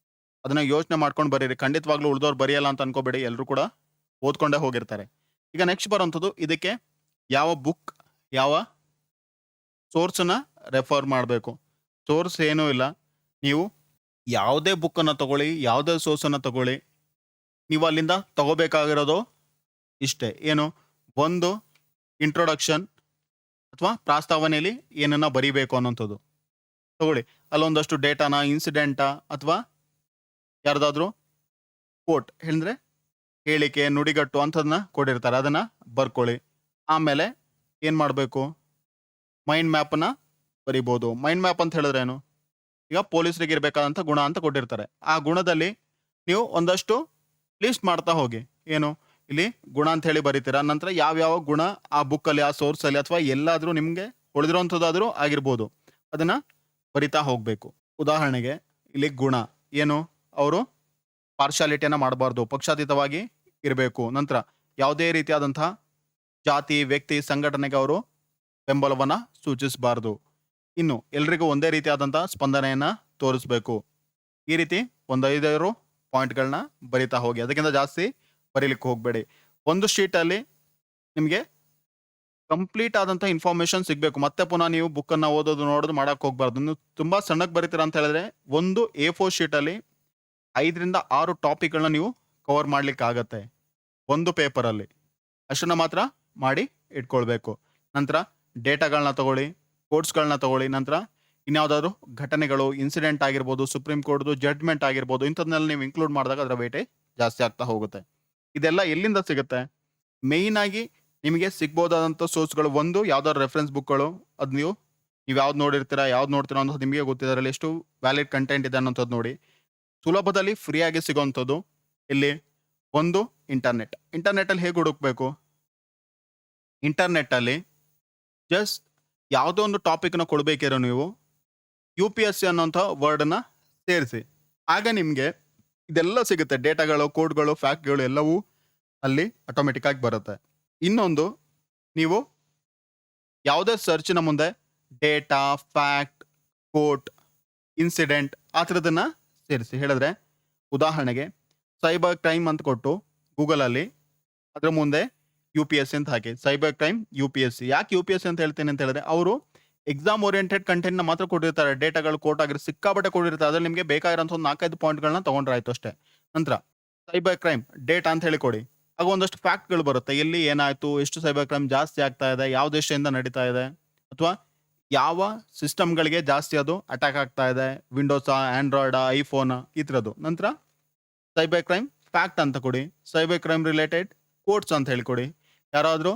A: ಅದನ್ನ ಯೋಚನೆ ಮಾಡ್ಕೊಂಡು ಬರೀರಿ. ಖಂಡಿತವಾಗ್ಲೂ ಉಳಿದವ್ರು ಬರೆಯಲ್ಲ ಅಂತ ಅನ್ಕೋಬೇಡಿ. ಎಲ್ಲರೂ ಕೂಡ ಓದ್ಕೊಂಡೇ ಹೋಗಿರ್ತಾರೆ. ಈಗ ನೆಕ್ಸ್ಟ್ ಬರುವಂಥದ್ದು ಇದಕ್ಕೆ ಯಾವ ಬುಕ್, ಯಾವ ಸೋರ್ಸನ್ನ ರೆಫರ್ ಮಾಡಬೇಕು. ಸೋರ್ಸ್ ಏನೂ ಇಲ್ಲ. ನೀವು ಯಾವುದೇ ಬುಕ್ಕನ್ನು ತಗೊಳ್ಳಿ, ಯಾವುದೇ ಸೋರ್ಸನ್ನು ತಗೊಳ್ಳಿ, ನೀವು ಅಲ್ಲಿಂದ ತಗೋಬೇಕಾಗಿರೋದು ಇಷ್ಟೇ. ಏನು? ಒಂದು ಇಂಟ್ರೊಡಕ್ಷನ್ ಅಥವಾ ಪ್ರಾಸ್ತಾವನೆಯಲ್ಲಿ ಏನನ್ನ ಬರಿಬೇಕು ಅನ್ನೋಂಥದ್ದು ತಗೊಳ್ಳಿ. ಅಲ್ಲೊಂದಷ್ಟು ಡೇಟಾನ, ಇನ್ಸಿಡೆಂಟಾ ಅಥವಾ ಯಾರ್ದಾದ್ರೂ ಕೋಟ್ ಹೇಳಿದ್ರೆ ಹೇಳಿಕೆ, ನುಡಿಗಟ್ಟು ಅಂಥದನ್ನ ಕೊಟ್ಟಿರ್ತಾರೆ. ಅದನ್ನ ಬರ್ಕೊಳ್ಳಿ. ಆಮೇಲೆ ಏನು ಮಾಡಬೇಕು? ಮೈಂಡ್ ಮ್ಯಾಪನ್ನ ಬರಿಬೋದು. ಮೈಂಡ್ ಮ್ಯಾಪ್ ಅಂತ ಹೇಳಿದ್ರೆ ಏನು? ಈಗ ಪೊಲೀಸರಿಗೆ ಇರಬೇಕಾದಂಥ ಗುಣ ಅಂತ ಕೊಟ್ಟಿರ್ತಾರೆ. ಆ ಗುಣದಲ್ಲಿ ನೀವು ಒಂದಷ್ಟು ಲಿಸ್ಟ್ ಮಾಡ್ತಾ ಹೋಗಿ. ಏನು? ಇಲ್ಲಿ ಗುಣ ಅಂತ ಹೇಳಿ ಬರೀತೀರಾ. ನಂತರ ಯಾವ್ಯಾವ ಗುಣ ಆ ಬುಕ್ಕಲ್ಲಿ, ಆ ಸೋರ್ಸಲ್ಲಿ ಅಥವಾ ಎಲ್ಲಾದರೂ ನಿಮಗೆ ಉಳಿದಿರೋಂಥದ್ದಾದರೂ ಆಗಿರ್ಬೋದು, ಅದನ್ನ ಬರಿತಾ ಹೋಗಬೇಕು. ಉದಾಹರಣೆಗೆ ಇಲ್ಲಿ ಗುಣ ಏನು? ಅವರು ಪಾರ್ಶಾಲಿಟಿಯನ್ನು ಮಾಡಬಾರ್ದು, ಪಕ್ಷಾತೀತವಾಗಿ ಇರಬೇಕು. ನಂತರ ಯಾವುದೇ ರೀತಿಯಾದಂತಹ ಜಾತಿ, ವ್ಯಕ್ತಿ, ಸಂಘಟನೆಗೆ ಅವರು ಬೆಂಬಲವನ್ನ ಸೂಚಿಸಬಾರ್ದು. ಇನ್ನು ಎಲ್ರಿಗೂ ಒಂದೇ ರೀತಿಯಾದಂತಹ ಸ್ಪಂದನೆಯನ್ನ ತೋರಿಸ್ಬೇಕು. ಈ ರೀತಿ ಒಂದು 5 ಪಾಯಿಂಟ್ಗಳನ್ನ ಬರಿತಾ ಹೋಗಿ. ಅದಕ್ಕಿಂತ ಜಾಸ್ತಿ ಬರೀಲಿಕ್ಕೆ ಹೋಗಬೇಡಿ. ಒಂದು ಶೀಟಲ್ಲಿ ನಿಮಗೆ ಕಂಪ್ಲೀಟ್ ಆದಂಥ ಇನ್ಫಾರ್ಮೇಶನ್ ಸಿಗಬೇಕು. ಮತ್ತೆ ಪುನಃ ನೀವು ಬುಕ್ಕನ್ನು ಓದೋದು, ನೋಡೋದು ಮಾಡಕ್ಕೆ ಹೋಗ್ಬಾರ್ದು. ನೀವು ತುಂಬ ಸಣ್ಣಕ್ಕೆ ಬರೀತೀರಾ ಅಂತ ಹೇಳಿದ್ರೆ ಒಂದು A4 ಶೀಟಲ್ಲಿ 5ರಿಂದ 6 ಟಾಪಿಕ್ಗಳನ್ನ ನೀವು ಕವರ್ ಮಾಡ್ಲಿಕ್ಕೆ ಆಗತ್ತೆ ಒಂದು ಪೇಪರಲ್ಲಿ. ಅಷ್ಟನ್ನ ಮಾತ್ರ ಮಾಡಿ ಇಟ್ಕೊಳ್ಬೇಕು. ನಂತರ ಡೇಟಾಗಳನ್ನ ತಗೊಳ್ಳಿ, ಕೋಡ್ಸ್ಗಳನ್ನ ತಗೊಳ್ಳಿ. ನಂತರ ಇನ್ಯಾವುದಾದ್ರು ಘಟನೆಗಳು, ಇನ್ಸಿಡೆಂಟ್ ಆಗಿರ್ಬೋದು, ಸುಪ್ರೀಂ ಕೋರ್ಟ್ದು ಜಡ್ಜ್ಮೆಂಟ್ ಆಗಿರ್ಬೋದು, ಇಂಥದ್ನೆಲ್ಲ ನೀವು ಇನ್ಕ್ಲೂಡ್ ಮಾಡಿದಾಗ ಅದರ ವೇಟೇಜ್ ಜಾಸ್ತಿ ಆಗ್ತಾ ಹೋಗುತ್ತೆ. ಇದೆಲ್ಲ ಎಲ್ಲಿಂದ ಸಿಗುತ್ತೆ? ಮೇಯ್ನ್ ಆಗಿ ನಿಮಗೆ ಸಿಗ್ಬೋದಾದಂಥ ಸೋರ್ಸ್ಗಳು. ಒಂದು ಯಾವ್ದಾದ್ರು ರೆಫರೆನ್ಸ್ ಬುಕ್ಗಳು, ಅದು ನೀವು ಯಾವ್ದು ನೋಡಿರ್ತೀರಾ, ಯಾವ್ದು ನೋಡ್ತೀರಾ ಅನ್ನೋದು ನಿಮಗೆ ಗೊತ್ತಿದೆ. ಅದರಲ್ಲಿ ಎಷ್ಟು ವ್ಯಾಲಿಡ್ ಕಂಟೆಂಟ್ ಇದೆ ಅನ್ನೋಂಥದ್ದು ನೋಡಿ. ಸುಲಭದಲ್ಲಿ ಫ್ರೀಯಾಗಿ ಸಿಗೋವಂಥದ್ದು ಇಲ್ಲಿ ಒಂದು ಇಂಟರ್ನೆಟ್ಟಲ್ಲಿ ಹೇಗೆ ಹುಡುಕ್ಬೇಕು? ಇಂಟರ್ನೆಟ್ಟಲ್ಲಿ ಜಸ್ಟ್ ಯಾವುದೋ ಒಂದು ಟಾಪಿಕ್ನ ಕೊಡಬೇಕಿರೋ ನೀವು UPSC ಅನ್ನೋಂಥ ವರ್ಡನ್ನ ಸೇರಿಸಿ. ಆಗ ನಿಮಗೆ ಇದೆಲ್ಲ ಸಿಗುತ್ತೆ. ಡೇಟಾಗಳು, ಕೋಡ್ಗಳು, ಫ್ಯಾಕ್ಟ್ಗಳು ಎಲ್ಲವೂ ಅಲ್ಲಿ ಆಟೋಮೆಟಿಕ್ ಆಗಿ ಬರುತ್ತೆ. ಇನ್ನೊಂದು, ನೀವು ಯಾವುದೇ ಸರ್ಚಿನ ಮುಂದೆ ಡೇಟಾ, ಫ್ಯಾಕ್ಟ್, ಕೋಟ್, ಇನ್ಸಿಡೆಂಟ್ ಆ ಥರದನ್ನ ಸೇರಿಸಿ ಹೇಳಿದ್ರೆ, ಉದಾಹರಣೆಗೆ ಸೈಬರ್ ಕ್ರೈಮ್ ಅಂತ ಕೊಟ್ಟು ಗೂಗಲಲ್ಲಿ ಅದರ ಮುಂದೆ UPSC ಅಂತ ಹಾಕಿ. Cyber crime UPSC. ಯಾಕೆ UPSC ಅಂತ ಹೇಳ್ತೀನಿ ಅಂತ ಹೇಳಿದ್ರೆ, ಅವರು ಎಕ್ಸಾಮ್ ಓರಿಯೆಂಟೆಡ್ ಕಂಟೆಂಟ್ನ ಮಾತ್ರ ಕೊಟ್ಟಿರ್ತಾರೆ. ಡೇಟಾಗಳು, ಕೋಟ್ ಆಗಿರೋ ಸಿಕ್ಕಾಪಟ್ಟೆ ಕೊಟ್ಟಿರ್ತಾರೆ. ಅದ್ರಲ್ಲಿ ನಿಮಗೆ ಬೇಕಾಗಿರೋಂಥ ಒಂದು 4-5 ಪಾಯಿಂಟ್ಗಳನ್ನ ತೊಗೊಂಡ್ರೆ ಆಯ್ತು ಅಷ್ಟೇ. ನಂತರ ಸೈಬರ್ ಕ್ರೈಮ್ ಡೇಟಾ ಅಂತ ಹೇಳಿ ಕೊಡಿ. ಆಗ ಒಂದಷ್ಟು ಫ್ಯಾಕ್ಟ್ಗಳು ಬರುತ್ತೆ. ಎಲ್ಲಿ ಏನಾಯ್ತು, ಎಷ್ಟು ಸೈಬರ್ ಕ್ರೈಮ್ ಜಾಸ್ತಿ ಆಗ್ತಾ ಇದೆ, ಯಾವ ದೇಶದಿಂದ ನಡೀತಾ ಇದೆ, ಅಥವಾ ಯಾವ ಸಿಸ್ಟಮ್ಗಳಿಗೆ ಜಾಸ್ತಿ ಅದು ಅಟ್ಯಾಕ್ ಆಗ್ತಾ ಇದೆ, ವಿಂಡೋಸಾ, ಆಂಡ್ರಾಯ್ಡಾ, ಐಫೋನಾ, ಈ ಥರದ್ದು. ನಂತರ ಸೈಬರ್ ಕ್ರೈಮ್ ಫ್ಯಾಕ್ಟ್ ಅಂತ ಕೊಡಿ. ಸೈಬರ್ ಕ್ರೈಮ್ ರಿಲೇಟೆಡ್ ಕೋಟ್ಸ್ ಅಂತ ಹೇಳಿಕೊಡಿ. ಯಾರಾದರೂ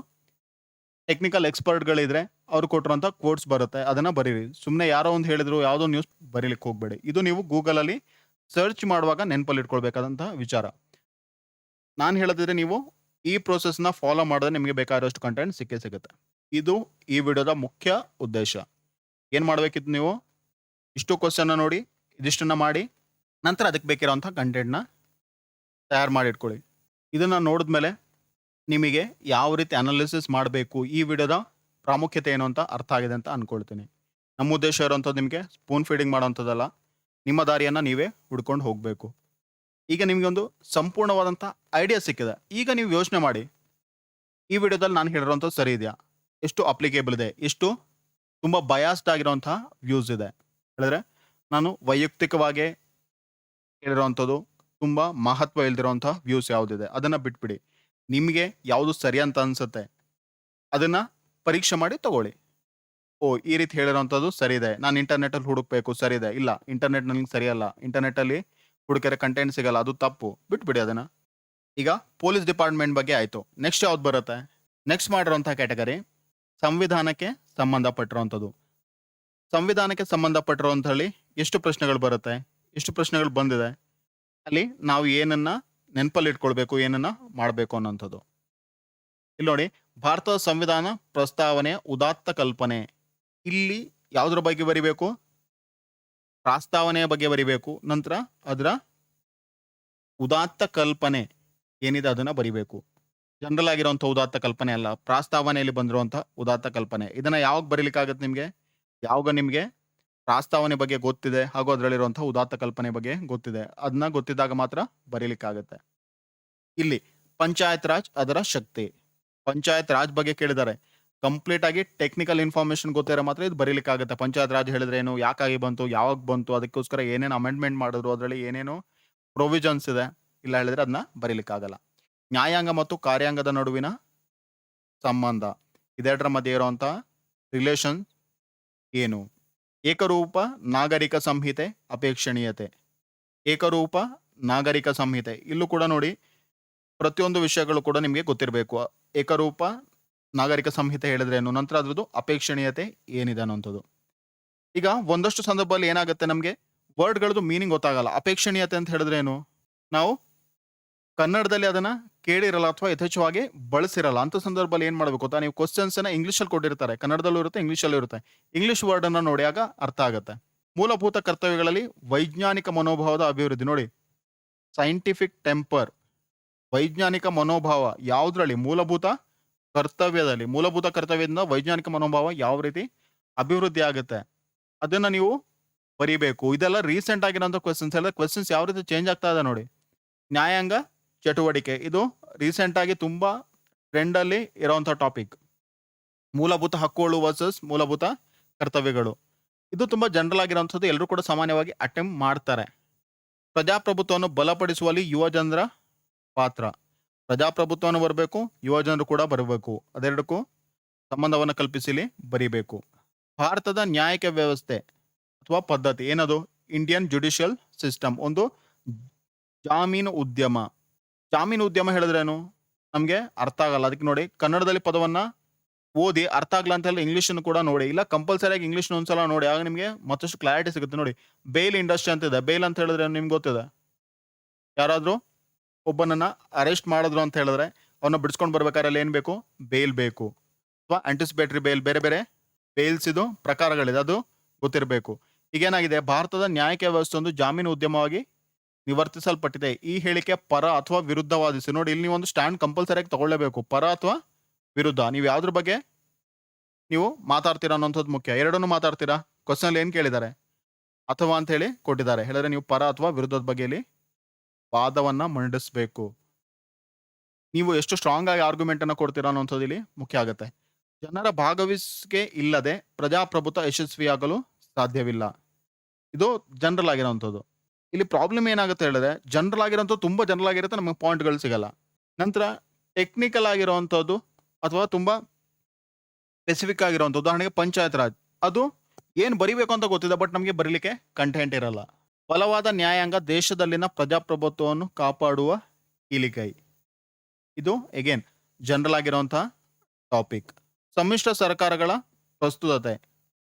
A: ಟೆಕ್ನಿಕಲ್ ಎಕ್ಸ್ಪರ್ಟ್ಗಳಿದ್ರೆ ಅವ್ರು ಕೊಟ್ಟಿರೋಂಥ ಕೋಟ್ಸ್ ಬರುತ್ತೆ, ಅದನ್ನ ಬರೀರಿ. ಸುಮ್ಮನೆ ಯಾರೋ ಒಂದು ಹೇಳಿದ್ರು, ಯಾವುದೋ ನ್ಯೂಸ್ ಬರೀಲಿಕ್ಕೆ ಹೋಗಬೇಡಿ. ಇದು ನೀವು ಗೂಗಲಲ್ಲಿ ಸರ್ಚ್ ಮಾಡುವಾಗ ನೆನಪಲ್ಲಿ ಇಟ್ಕೊಳ್ಬೇಕಾದಂಥ ವಿಚಾರ. ನಾನು ಹೇಳದಿದ್ರೆ ನೀವು ಈ ಪ್ರೋಸೆಸ್ನ ಫಾಲೋ ಮಾಡಿದ್ರೆ ನಿಮಗೆ ಬೇಕಾಗಿರೋಷ್ಟು ಕಂಟೆಂಟ್ ಸಿಕ್ಕೇ ಸಿಗುತ್ತೆ. ಇದು ಈ ವಿಡಿಯೋದ ಮುಖ್ಯ ಉದ್ದೇಶ. ಏನು ಮಾಡಬೇಕಿತ್ತು ನೀವು? ಇಷ್ಟು ಕ್ವಶನ್ನ ನೋಡಿ, ಇದಿಷ್ಟನ್ನ ಮಾಡಿ, ನಂತರ ಅದಕ್ಕೆ ಬೇಕಿರೋಂಥ ಕಂಟೆಂಟ್ನ ತಯಾರು ಮಾಡಿ ಇಟ್ಕೊಳ್ಳಿ. ಇದನ್ನು ನೋಡಿದ್ಮೇಲೆ ನಿಮಗೆ ಯಾವ ರೀತಿ ಅನಾಲಿಸಿಸ್ ಮಾಡಬೇಕು, ಈ ವಿಡಿಯೋದ ಪ್ರಾಮುಖ್ಯತೆ ಏನು ಅಂತ ಅರ್ಥ ಆಗಿದೆ ಅಂತ ಅಂದ್ಕೊಳ್ತೀನಿ. ನಮ್ಮ ಉದ್ದೇಶ ಇರೋಂಥದ್ದು ನಿಮಗೆ ಸ್ಪೂನ್ ಫೀಡಿಂಗ್ ಮಾಡೋಂಥದ್ದಲ್ಲ, ನಿಮ್ಮ ದಾರಿಯನ್ನು ನೀವೇ ಹುಡ್ಕೊಂಡು ಹೋಗಬೇಕು. ಈಗ ನಿಮಗೆ ಒಂದು ಸಂಪೂರ್ಣವಾದಂಥ ಐಡಿಯಾ ಸಿಕ್ಕಿದೆ. ಈಗ ನೀವು ಯೋಚನೆ ಮಾಡಿ, ಈ ವಿಡಿಯೋದಲ್ಲಿ ನಾನು ಹೇಳಿರೋಂಥದ್ದು ಸರಿ ಇದೆಯಾ? ಎಷ್ಟು ಅಪ್ಲಿಕೇಬಲ್ ಇದೆ? ಎಷ್ಟು ತುಂಬ ಬಯಾಸ್ಡ್ ಆಗಿರೋಂಥ ವ್ಯೂಸ್ ಇದೆ? ಹೇಳಿದ್ರೆ ನಾನು ವೈಯಕ್ತಿಕವಾಗಿ ಹೇಳಿರೋವಂಥದ್ದು ತುಂಬ ಮಹತ್ವ ಇಲ್ದಿರೋಂಥ ವ್ಯೂಸ್ ಯಾವುದಿದೆ ಅದನ್ನು ಬಿಟ್ಬಿಡಿ. ನಿಮಗೆ ಯಾವುದು ಸರಿ ಅಂತ ಅನ್ಸುತ್ತೆ ಅದನ್ನ ಪರೀಕ್ಷೆ ಮಾಡಿ ತಗೊಳ್ಳಿ. ಓ, ಈ ರೀತಿ ಹೇಳಿರೋಂಥದ್ದು ಸರಿ ಇದೆ, ನಾನು ಇಂಟರ್ನೆಟ್ಟಲ್ಲಿ ಹುಡುಕ್ಬೇಕು, ಸರಿ ಇದೆ. ಇಲ್ಲ, ಇಂಟರ್ನೆಟ್ ನನಗೆ ಸರಿಯಲ್ಲ, ಇಂಟರ್ನೆಟ್ಟಲ್ಲಿ ಹುಡುಕಿದ್ರೆ ಕಂಟೆಂಟ್ ಸಿಗಲ್ಲ, ಅದು ತಪ್ಪು, ಬಿಟ್ಬಿಡಿ ಅದನ್ನ. ಈಗ ಪೊಲೀಸ್ ಡಿಪಾರ್ಟ್ಮೆಂಟ್ ಬಗ್ಗೆ ಆಯಿತು. ನೆಕ್ಸ್ಟ್ ಯಾವ್ದು ಬರುತ್ತೆ? ನೆಕ್ಸ್ಟ್ ಮಾಡಿರೋಂಥ ಕ್ಯಾಟಗರಿ ಸಂವಿಧಾನಕ್ಕೆ ಸಂಬಂಧಪಟ್ಟಿರೋಂಥದ್ದು. ಸಂವಿಧಾನಕ್ಕೆ ಸಂಬಂಧಪಟ್ಟಿರೋಂಥ ಹೇಳಿ ಎಷ್ಟು ಪ್ರಶ್ನೆಗಳು ಬರುತ್ತೆ, ಎಷ್ಟು ಪ್ರಶ್ನೆಗಳು ಬಂದಿದೆ, ಅಲ್ಲಿ ನಾವು ಏನನ್ನ ನೆನಪಲ್ಲಿ ಇಟ್ಕೊಳ್ಬೇಕು, ಏನನ್ನ ಮಾಡಬೇಕು ಅನ್ನೋಂಥದ್ದು. ಇಲ್ಲಿ ನೋಡಿ, ಭಾರತದ ಸಂವಿಧಾನ ಪ್ರಸ್ತಾವನೆಯ ಉದಾತ್ತ ಕಲ್ಪನೆ. ಇಲ್ಲಿ ಯಾವುದ್ರ ಬಗ್ಗೆ ಬರಿಬೇಕು? ಪ್ರಸ್ತಾವನೆಯ ಬಗ್ಗೆ ಬರಿಬೇಕು. ನಂತರ ಅದರ ಉದಾತ್ತ ಕಲ್ಪನೆ ಏನಿದೆ ಅದನ್ನ ಬರಿಬೇಕು. ಜನರಲ್ ಆಗಿರುವಂಥ ಉದಾತ್ತ ಕಲ್ಪನೆ ಅಲ್ಲ, ಪ್ರಸ್ತಾವನೆಯಲ್ಲಿ ಬಂದಿರುವಂಥ ಉದಾತ್ತ ಕಲ್ಪನೆ. ಇದನ್ನ ಯಾವಾಗ ಬರೀಲಿಕ್ಕಾಗತ್ತೆ ನಿಮ್ಗೆ? ಯಾವಾಗ ನಿಮ್ಗೆ ಪ್ರಸ್ತಾವನೆ ಬಗ್ಗೆ ಗೊತ್ತಿದೆ ಹಾಗೂ ಅದರಲ್ಲಿರುವಂತಹ ಉದಾತ್ತ ಕಲ್ಪನೆ ಬಗ್ಗೆ ಗೊತ್ತಿದೆ. ಅದನ್ನ ಗೊತ್ತಿದ್ದಾಗ ಮಾತ್ರ ಬರೀಲಿಕ್ಕಾಗತ್ತೆ. ಇಲ್ಲಿ ಪಂಚಾಯತ್ ರಾಜ್ ಅದರ ಶಕ್ತಿ. ಪಂಚಾಯತ್ ರಾಜ್ ಬಗ್ಗೆ ಕೇಳಿದ್ದಾರೆ. ಕಂಪ್ಲೀಟ್ ಆಗಿ ಟೆಕ್ನಿಕಲ್ ಇನ್ಫಾರ್ಮೇಶನ್ ಗೊತ್ತಿರೋ ಮಾತ್ರ ಇದು ಬರೀಲಿಕ್ಕಾಗತ್ತೆ. ಪಂಚಾಯತ್ ರಾಜ್ ಹೇಳಿದ್ರೆ ಏನು, ಯಾಕಾಗಿ ಬಂತು, ಯಾವಾಗ ಬಂತು, ಅದಕ್ಕೋಸ್ಕರ ಏನೇನು ಅಮೆಂಡ್ಮೆಂಟ್ ಮಾಡಿದ್ರು, ಅದರಲ್ಲಿ ಏನೇನು ಪ್ರೊವಿಷನ್ಸ್ ಇದೆ ಇಲ್ಲ ಹೇಳಿದ್ರೆ ಅದನ್ನ ಬರೀಲಿಕ್ಕಾಗಲ್ಲ. ನ್ಯಾಯಾಂಗ ಮತ್ತು ಕಾರ್ಯಾಂಗದ ನಡುವಿನ ಸಂಬಂಧ, ಇದೆರಡರ ಮಧ್ಯೆ ಇರುವಂತ ರಿಲೇಷನ್ ಏನು? ಏಕರೂಪ ನಾಗರಿಕ ಸಂಹಿತೆ ಅಪೇಕ್ಷಣೀಯತೆ. ಏಕರೂಪ ನಾಗರಿಕ ಸಂಹಿತೆ, ಇಲ್ಲೂ ಕೂಡ ನೋಡಿ ಪ್ರತಿಯೊಂದು ವಿಷಯಗಳು ಕೂಡ ನಿಮಗೆ ಗೊತ್ತಿರಬೇಕು. ಏಕರೂಪ ನಾಗರಿಕ ಸಂಹಿತೆ ಹೇಳಿದ್ರೆ ಏನು, ನಂತರ ಅದ್ರದ್ದು ಅಪೇಕ್ಷಣೀಯತೆ ಏನಿದೆ ಅನ್ನೋಂಥದ್ದು. ಈಗ ಒಂದಷ್ಟು ಸಂದರ್ಭದಲ್ಲಿ ಏನಾಗುತ್ತೆ, ನಮಗೆ ವರ್ಡ್ಗಳದ್ದು ಮೀನಿಂಗ್ ಗೊತ್ತಾಗಲ್ಲ. ಅಪೇಕ್ಷಣೀಯತೆ ಅಂತ ಹೇಳಿದ್ರೆ ಏನು, ನಾವು ಕನ್ನಡದಲ್ಲಿ ಅದನ್ನ ಕೇಳಿರಲ್ಲ ಅಥವಾ ಯಥೇಚ್ಛವಾಗಿ ಬಳಸಿರಲ್ಲ. ಅಂತ ಸಂದರ್ಭದಲ್ಲಿ ಏನ್ ಮಾಡ್ಬೇಕು ಗೊತ್ತಾ, ನೀವು ಕ್ವಶನ್ಸ್ ಅನ್ನ ಇಂಗ್ಲಿಷಲ್ಲಿ ಕೊಟ್ಟಿರ್ತಾರೆ, ಕನ್ನಡದಲ್ಲೂ ಇರುತ್ತೆ, ಇಂಗ್ಲಿಷಲ್ಲೂ ಇರುತ್ತೆ. ಇಂಗ್ಲಿಷ್ ವರ್ಡ್ ಅನ್ನ ನೋಡಿ, ಆಗ ಅರ್ಥ ಆಗುತ್ತೆ. ಮೂಲಭೂತ ಕರ್ತವ್ಯಗಳಲ್ಲಿ ವೈಜ್ಞಾನಿಕ ಮನೋಭಾವದ ಅಭಿವೃದ್ಧಿ. ನೋಡಿ, ಸೈಂಟಿಫಿಕ್ ಟೆಂಪರ್, ವೈಜ್ಞಾನಿಕ ಮನೋಭಾವ ಯಾವುದ್ರಲ್ಲಿ? ಮೂಲಭೂತ ಕರ್ತವ್ಯದಲ್ಲಿ. ಮೂಲಭೂತ ಕರ್ತವ್ಯದಿಂದ ವೈಜ್ಞಾನಿಕ ಮನೋಭಾವ ಯಾವ ರೀತಿ ಅಭಿವೃದ್ಧಿ ಆಗುತ್ತೆ ಅದನ್ನ ನೀವು ಬರಿಬೇಕು. ಇದೆಲ್ಲ ರೀಸೆಂಟ್ ಆಗಿರೋಂಥ ಕ್ವೆಶನ್ಸ್. ಎಲ್ಲ ಕ್ವೆಶನ್ಸ್ ಯಾವ ರೀತಿ ಚೇಂಜ್ ಆಗ್ತಾ ಇದೆ ನೋಡಿ. ನ್ಯಾಯಾಂಗ ಚಟುವಟಿಕೆ, ಇದು ರೀಸೆಂಟ್ ಆಗಿ ತುಂಬಾ ಟ್ರೆಂಡ್ ಅಲ್ಲಿ ಇರುವಂತಹ ಟಾಪಿಕ್. ಮೂಲಭೂತ ಹಕ್ಕುಗಳು ವರ್ಸಸ್ ಮೂಲಭೂತ ಕರ್ತವ್ಯಗಳು, ಇದು ತುಂಬಾ ಜನರಲ್ ಆಗಿರುವಂಥದ್ದು, ಎಲ್ಲರೂ ಕೂಡ ಸಾಮಾನ್ಯವಾಗಿ ಅಟೆಂಪ್ಟ್ ಮಾಡ್ತಾರೆ. ಪ್ರಜಾಪ್ರಭುತ್ವವನ್ನು ಬಲಪಡಿಸುವಲ್ಲಿ ಯುವ ಜನರ ಪಾತ್ರ. ಪ್ರಜಾಪ್ರಭುತ್ವವನ್ನು ಬರಬೇಕು, ಯುವ ಜನರು ಕೂಡ ಬರಬೇಕು, ಅದೆರಡಕ್ಕೂ ಸಂಬಂಧವನ್ನು ಕಲ್ಪಿಸಿಲಿ ಬರಿಬೇಕು. ಭಾರತದ ನ್ಯಾಯಿಕ ವ್ಯವಸ್ಥೆ ಅಥವಾ ಪದ್ಧತಿ ಏನದು? Indian judicial system. ಒಂದು ಜಾಮೀನು ಉದ್ಯಮ. ಜಾಮೀನು ಉದ್ಯಮ ಹೇಳಿದ್ರೇನು ನಮ್ಗೆ ಅರ್ಥ ಆಗಲ್ಲ. ಅದಕ್ಕೆ ನೋಡಿ, ಕನ್ನಡದಲ್ಲಿ ಪದವನ್ನ ಓದಿ ಅರ್ಥ ಆಗಲ್ಲ ಅಂತ ಹೇಳಿ ಇಂಗ್ಲಿಷ್ ಕೂಡ ನೋಡಿ, ಇಲ್ಲ ಕಂಪಲ್ಸರಿಯಾಗಿ ಇಂಗ್ಲಿಷ್ ಒಂದ್ಸಲ ನೋಡಿ, ಆಗ ನಿಮಗೆ ಮತ್ತಷ್ಟು ಕ್ಲಾರಿಟಿ ಸಿಗುತ್ತೆ. ನೋಡಿ, ಬೇಲ್ ಇಂಡಸ್ಟ್ರಿ ಅಂತ ಇದೆ. ಬೇಲ್ ಅಂತ ಹೇಳಿದ್ರೆ ನಿಮ್ಗೆ ಗೊತ್ತಿದೆ, ಯಾರಾದ್ರೂ ಒಬ್ಬನನ್ನ ಅರೆಸ್ಟ್ ಮಾಡಿದ್ರು ಅಂತ ಹೇಳಿದ್ರೆ ಅವನ್ನ ಬಿಡಿಸ್ಕೊಂಡು ಬರ್ಬೇಕಾದ್ರೆ ಅಲ್ಲಿ ಏನ್ ಬೇಕು? ಬೇಲ್ ಬೇಕು, ಅಥವಾ ಆಂಟಿಸಿಪೇಟರಿ ಬೇಲ್, ಬೇರೆ ಬೇರೆ ಬೇಲ್ಸ್ ಇದು ಪ್ರಕಾರಗಳಿದೆ, ಅದು ಗೊತ್ತಿರಬೇಕು. ಈಗೇನಾಗಿದೆ, ಭಾರತದ ನ್ಯಾಯಿಕ ವ್ಯವಸ್ಥೆ ಒಂದು ಜಾಮೀನು ಉದ್ಯಮವಾಗಿ ನಿವರ್ತಿಸಲ್ಪಟ್ಟಿದೆ. ಈ ಹೇಳಿಕೆ ಪರ ಅಥವಾ ವಿರುದ್ಧ ವಾದಿಸಿ. ನೋಡಿ, ಇಲ್ಲಿ ನೀವು ಒಂದು ಸ್ಟ್ಯಾಂಡ್ ಕಂಪಲ್ಸರಿಯಾಗಿ ತಗೊಳ್ಳೇಬೇಕು, ಪರ ಅಥವಾ ವಿರುದ್ಧ. ನೀವು ಯಾವ್ದ್ರ ಬಗ್ಗೆ ನೀವು ಮಾತಾಡ್ತೀರಾ ಅನ್ನೋಂಥದ್ದು ಮುಖ್ಯ. ಎರಡನ್ನೂ ಮಾತಾಡ್ತೀರಾ? ಕ್ವಶನ್ ಅಲ್ಲಿ ಏನ್ ಕೇಳಿದ್ದಾರೆ? ಅಥವಾ ಅಂತ ಹೇಳಿ ಕೊಟ್ಟಿದ್ದಾರೆ. ಹೇಳಿದ್ರೆ ನೀವು ಪರ ಅಥವಾ ವಿರುದ್ಧದ ಬಗ್ಗೆ ಇಲ್ಲಿ ವಾದವನ್ನ ಮಂಡಿಸಬೇಕು. ನೀವು ಎಷ್ಟು ಸ್ಟ್ರಾಂಗ್ ಆಗಿ ಆರ್ಗ್ಯುಮೆಂಟ್ ಅನ್ನ ಕೊಡ್ತೀರಾ ಅನ್ನೋಂಥದ್ದು ಇಲ್ಲಿ ಮುಖ್ಯ ಆಗುತ್ತೆ. ಜನರ ಭಾಗವಹಿಸಿಕೆ ಇಲ್ಲದೆ ಪ್ರಜಾಪ್ರಭುತ್ವ ಯಶಸ್ವಿಯಾಗಲು ಸಾಧ್ಯವಿಲ್ಲ. ಇದು ಜನರಲ್ ಆಗಿರೋಂಥದ್ದು. ಇಲ್ಲಿ ಪ್ರಾಬ್ಲಮ್ ಏನಾಗುತ್ತೆ ಹೇಳಿದ್ರೆ, ಜನರಲ್ ಆಗಿರೋಂಥದ್ದು ತುಂಬಾ ಜನರಲ್ ಆಗಿರುತ್ತೆ, ನಮಗೆ ಪಾಯಿಂಟ್ಗಳು ಸಿಗಲ್ಲ. ನಂತರ ಟೆಕ್ನಿಕಲ್ ಆಗಿರುವಂಥದ್ದು ಅಥವಾ ತುಂಬಾ ಸ್ಪೆಸಿಫಿಕ್ ಆಗಿರುವಂಥದ್ದು, ಉದಾಹರಣೆಗೆ ಪಂಚಾಯತ್ ರಾಜ್, ಅದು ಏನ್ ಬರಿಬೇಕು ಅಂತ ಗೊತ್ತಿದೆ, ಬಟ್ ನಮಗೆ ಬರೀಲಿಕ್ಕೆ ಕಂಟೆಂಟ್ ಇರಲ್ಲ. ಬಲವಾದ ನ್ಯಾಯಾಂಗ ದೇಶದಲ್ಲಿನ ಪ್ರಜಾಪ್ರಭುತ್ವವನ್ನು ಕಾಪಾಡುವ ಕೀಲಿಕೈ. ಇದು ಎಗೇನ್ ಜನರಲ್ ಆಗಿರುವಂತಹ ಟಾಪಿಕ್. ಸಮ್ಮಿಶ್ರ ಸರ್ಕಾರಗಳ ಪ್ರಸ್ತುತತೆ,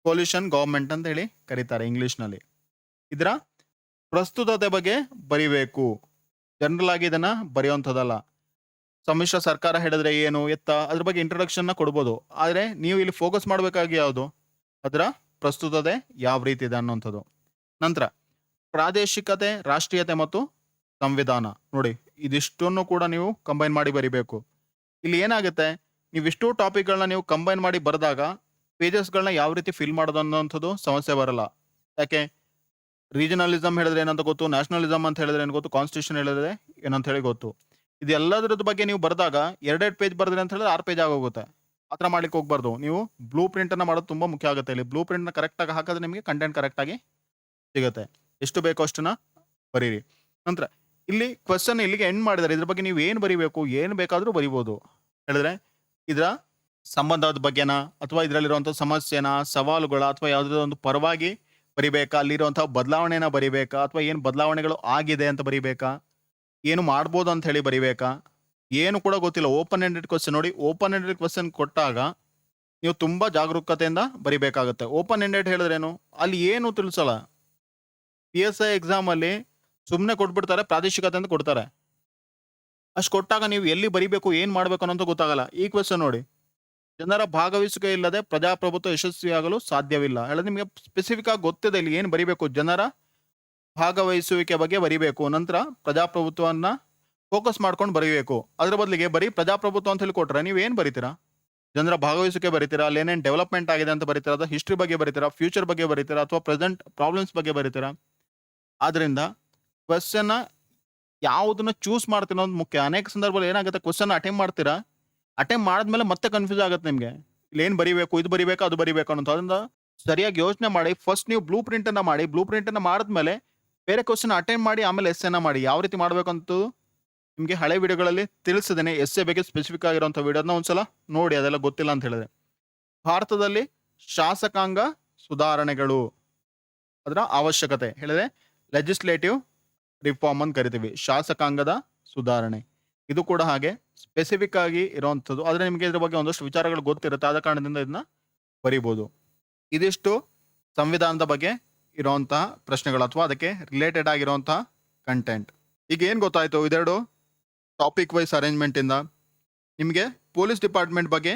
A: ಕೋಲಿಷನ್ ಗವರ್ಮೆಂಟ್ ಅಂತ ಹೇಳಿ ಕರೀತಾರೆ ಇಂಗ್ಲಿಷ್ನಲ್ಲಿ. ಇದರ ಪ್ರಸ್ತುತತೆ ಬಗ್ಗೆ ಬರಿಬೇಕು, ಜನರಲ್ ಆಗಿ ಇದನ್ನ ಬರೆಯುವಂಥದ್ದಲ್ಲ. ಸಮ್ಮಿಶ್ರ ಸರ್ಕಾರ ಹೇಳಿದ್ರೆ ಏನು ಎತ್ತ, ಅದ್ರ ಬಗ್ಗೆ ಇಂಟ್ರೊಡಕ್ಷನ್ ಕೊಡ್ಬೋದು, ಆದ್ರೆ ನೀವು ಇಲ್ಲಿ ಫೋಕಸ್ ಮಾಡಬೇಕಾಗಿ ಯಾವುದು, ಅದರ ಪ್ರಸ್ತುತತೆ ಯಾವ ರೀತಿ ಇದೆ ಅನ್ನುವಂಥದ್ದು. ನಂತರ ಪ್ರಾದೇಶಿಕತೆ, ರಾಷ್ಟ್ರೀಯತೆ ಮತ್ತು ಸಂವಿಧಾನ. ನೋಡಿ, ಇದಿಷ್ಟನ್ನು ಕೂಡ ನೀವು ಕಂಬೈನ್ ಮಾಡಿ ಬರಿಬೇಕು. ಇಲ್ಲಿ ಏನಾಗುತ್ತೆ, ನೀವಿಷ್ಟು ಟಾಪಿಕ್ಗಳನ್ನ ನೀವು ಕಂಬೈನ್ ಮಾಡಿ ಬರೆದಾಗ ಪೇಜಸ್ಗಳನ್ನ ಯಾವ ರೀತಿ ಫಿಲ್ ಮಾಡೋದು ಅನ್ನೋಂಥದ್ದು ಸಮಸ್ಯೆ ಬರಲ್ಲ. ಯಾಕೆ? ರೀಜನಲಿಸಮ್ ಹೇಳಿದ್ರೆ ಏನಂತ ಗೊತ್ತು, ನ್ಯಾಷನಲಿಸಮ್ ಅಂತ ಹೇಳಿದ್ರೆ ಏನು ಗೊತ್ತು, ಕಾನ್ಸ್ಟಿಟ್ಯೂಷನ್ ಹೇಳಿದ್ರೆ ಏನಂತ ಹೇಳಿ ಗೊತ್ತು. ಇದೆಲ್ಲದರದ ಬಗ್ಗೆ ನೀವು ಬರೆದಾಗ 2 ಪೇಜ್ ಬರೆದ್ರಿ ಅಂತ ಹೇಳಿದ್ರೆ 6 ಪೇಜ್ ಆಗೋಗುತ್ತೆ. ಆ ಥರ ಮಾಡ್ಲಿಕ್ಕೆ ಹೋಗ್ಬಾರ್ದು. ನೀವು ಬ್ಲೂ ಪ್ರಿಂಟ್ ಅನ್ನ ಮಾಡೋದು ತುಂಬಾ ಮುಖ್ಯ ಆಗುತ್ತೆ. ಇಲ್ಲಿ ಬ್ಲೂ ಪ್ರಿಂಟ್ ನ ಕರೆಕ್ಟ್ ಆಗಿ ಹಾಕಿದ್ರೆ ನಿಮಗೆ ಕಂಟೆಂಟ್ ಕರೆಕ್ಟ್ ಆಗಿ ಸಿಗುತ್ತೆ. ಎಷ್ಟು ಬೇಕೋ ಅಷ್ಟನ್ನ ಬರೀರಿ. ನಂತರ ಇಲ್ಲಿ ಕ್ವಶನ್ ಇಲ್ಲಿಗೆ ಎಂಡ್ ಮಾಡಿದ್ದಾರೆ. ಇದ್ರ ಬಗ್ಗೆ ನೀವು ಏನು ಬರಿಬೇಕು, ಏನು ಬೇಕಾದ್ರೂ ಬರಿಬೋದು. ಹೇಳಿದ್ರೆ ಇದರ ಸಂಬಂಧದ ಬಗ್ಗೆನಾ, ಅಥವಾ ಇದರಲ್ಲಿರುವಂಥ ಸಮಸ್ಯೆನ, ಸವಾಲುಗಳ, ಅಥವಾ ಯಾವುದಾದ್ರು ಒಂದು ಪರವಾಗಿ ಬರಿಬೇಕಾ, ಅಲ್ಲಿರುವಂತಹ ಬದಲಾವಣೆನ ಬರಿಬೇಕಾ, ಅಥವಾ ಏನು ಬದಲಾವಣೆಗಳು ಆಗಿದೆ ಅಂತ ಬರಿಬೇಕಾ, ಏನು ಮಾಡ್ಬೋದು ಅಂತ ಹೇಳಿ ಬರಿಬೇಕಾ, ಏನು ಕೂಡ ಗೊತ್ತಿಲ್ಲ. Open ended question. ನೋಡಿ, ಓಪನ್ ಎಂಡೆಡ್ ಕ್ವಶನ್ ಕೊಟ್ಟಾಗ ನೀವು ತುಂಬಾ ಜಾಗರೂಕತೆಯಿಂದ ಬರಿಬೇಕಾಗುತ್ತೆ. ಓಪನ್ ಎಂಡೆಡ್ ಹೇಳಿದ್ರೇನು, ಅಲ್ಲಿ ಏನು ತಿಳಿಸಲ್ಲ. PSI ಎಕ್ಸಾಮ್ ಅಲ್ಲಿ ಸುಮ್ಮನೆ ಕೊಟ್ಬಿಡ್ತಾರೆ, ಪ್ರಾದೇಶಿಕತೆ ಅಂತ ಕೊಡ್ತಾರೆ. ಅಷ್ಟು ಕೊಟ್ಟಾಗ ನೀವು ಎಲ್ಲಿ ಬರಿಬೇಕು, ಏನು ಮಾಡಬೇಕು ಅನ್ನೋದು ಗೊತ್ತಾಗಲ್ಲ. ಈ ಕ್ವೆಶ್ಚನ್ ನೋಡಿ. ಜನರ ಭಾಗವಹಿಸುವಿಕೆ ಇಲ್ಲದೆ ಪ್ರಜಾಪ್ರಭುತ್ವ ಯಶಸ್ವಿಯಾಗಲು ಸಾಧ್ಯವಿಲ್ಲ. ಹೇಳಿದ್ರೆ ನಿಮಗೆ ಸ್ಪೆಸಿಫಿಕ್ ಆಗಿ ಗೊತ್ತಿದೆ ಇಲ್ಲಿ ಏನು ಬರಿಬೇಕು. ಜನರ ಭಾಗವಹಿಸುವಿಕೆ ಬಗ್ಗೆ ಬರಿಬೇಕು. ನಂತರ ಪ್ರಜಾಪ್ರಭುತ್ವವನ್ನ ಫೋಕಸ್ ಮಾಡ್ಕೊಂಡು ಬರೀಬೇಕು. ಅದ್ರ ಬದಲಿಗೆ ಬರೀ ಪ್ರಜಾಪ್ರಭುತ್ವ ಅಂತ ಹೇಳಿ ಕೊಟ್ರೆ ನೀವು ಏನು ಬರೀತೀರಾ? ಜನರ ಭಾಗವಹಿಸುವಿಕೆ ಬರೀತೀರಾ? ಅಲ್ಲಿ ಏನೇನು ಡೆವಲಪ್ಮೆಂಟ್ ಆಗಿದೆ ಅಂತ ಬರೀತೀರಾ? ಅಥವಾ ಹಿಸ್ಟ್ರಿ ಬಗ್ಗೆ ಬರೀತೀರಾ? ಫ್ಯೂಚರ್ ಬಗ್ಗೆ ಬರೀತೀರಾ? ಅಥವಾ ಪ್ರೆಸೆಂಟ್ ಪ್ರಾಬ್ಲಮ್ಸ್ ಬಗ್ಗೆ ಬರೀತೀರಾ? ಆದ್ರಿಂದ ಕ್ವೆಶ್ಚನ್ ಯಾವುದನ್ನ ಚೂಸ್ ಮಾಡ್ತೀರಾ ಅನ್ನೋದು ಮುಖ್ಯ. ಅನೇಕ ಸಂದರ್ಭದಲ್ಲಿ ಏನಾಗುತ್ತೆ, ಕ್ವೆಶ್ಚನ್ ಅಟೆಂಪ್ಟ್ ಮಾಡ್ತೀರಾ, ಅಟೆಂಪ್ಟ್ ಮಾಡಿದ್ಮೇಲೆ ಮತ್ತೆ ಕನ್ಫ್ಯೂಸ್ ಆಗುತ್ತೆ ನಿಮಗೆ. ಇಲ್ಲಿ ಏನು ಬರೀಬೇಕು, ಇದು ಬರೀಬೇಕು, ಅದು ಬರೀಬೇಕು ಅನ್ನೋದು. ಅದರಿಂದ ಸರಿಯಾಗಿ ಯೋಚನೆ ಮಾಡಿ ಫಸ್ಟ್ ನೀವು ಬ್ಲೂ ಪ್ರಿಂಟ್ ಅನ್ನ ಮಾಡಿ. ಬ್ಲೂ ಪ್ರಿಂಟ್ ಅನ್ನ ಮಾಡಿದ್ಮೇಲೆ ಬೇರೆ ಕ್ವೆಶ್ಚನ್ ಅಟೆಂಡ್ ಮಾಡಿ, ಆಮೇಲೆ ಎಸ್ ಅನ್ನ ಮಾಡಿ. ಯಾವ ರೀತಿ ಮಾಡಬೇಕಂತ ನಿಮಗೆ ಹಳೆ ವಿಡಿಯೋಗಳಲ್ಲಿ ತಿಳಿಸಿದ್ದೇನೆ. ಎಸ್ ಎ ಬಗ್ಗೆ ಸ್ಪೆಸಿಫಿಕ್ ಆಗಿರುವಂಥ ವಿಡಿಯೋನ ಒಂದ್ಸಲ ನೋಡಿ, ಅದೆಲ್ಲ ಗೊತ್ತಿಲ್ಲ ಅಂತ ಹೇಳಿದ್ರೆ. ಭಾರತದಲ್ಲಿ ಶಾಸಕಾಂಗ ಸುಧಾರಣೆಗಳು, ಅದರ ಅವಶ್ಯಕತೆ ಹೇಳಿದ್ರೆ ಲೆಜಿಸ್ಲೇಟಿವ್ ರಿಫಾರ್ಮ್ ಅಂತ ಕರಿತೀವಿ. ಶಾಸಕಾಂಗದ ಸುಧಾರಣೆ ಇದು ಕೂಡ ಹಾಗೆ ಸ್ಪೆಸಿಫಿಕ್ ಆಗಿ ಇರುವಂಥದ್ದು. ಆದರೆ ನಿಮಗೆ ಇದ್ರ ಬಗ್ಗೆ ಒಂದಷ್ಟು ವಿಚಾರಗಳು ಗೊತ್ತಿರುತ್ತೆ, ಆದ ಕಾರಣದಿಂದ ಇದನ್ನ ಬರೀಬಹುದು. ಇದಿಷ್ಟು ಸಂವಿಧಾನದ ಬಗ್ಗೆ ಇರುವಂತಹ ಪ್ರಶ್ನೆಗಳು ಅಥವಾ ಅದಕ್ಕೆ ರಿಲೇಟೆಡ್ ಆಗಿರುವಂತಹ ಕಂಟೆಂಟ್. ಈಗ ಏನು ಗೊತ್ತಾಯ್ತು, ಇದೆರಡು ಟಾಪಿಕ್ ವೈಸ್ ಅರೇಂಜ್ಮೆಂಟ್ ಇಂದ ನಿಮಗೆ ಪೊಲೀಸ್ ಡಿಪಾರ್ಟ್ಮೆಂಟ್ ಬಗ್ಗೆ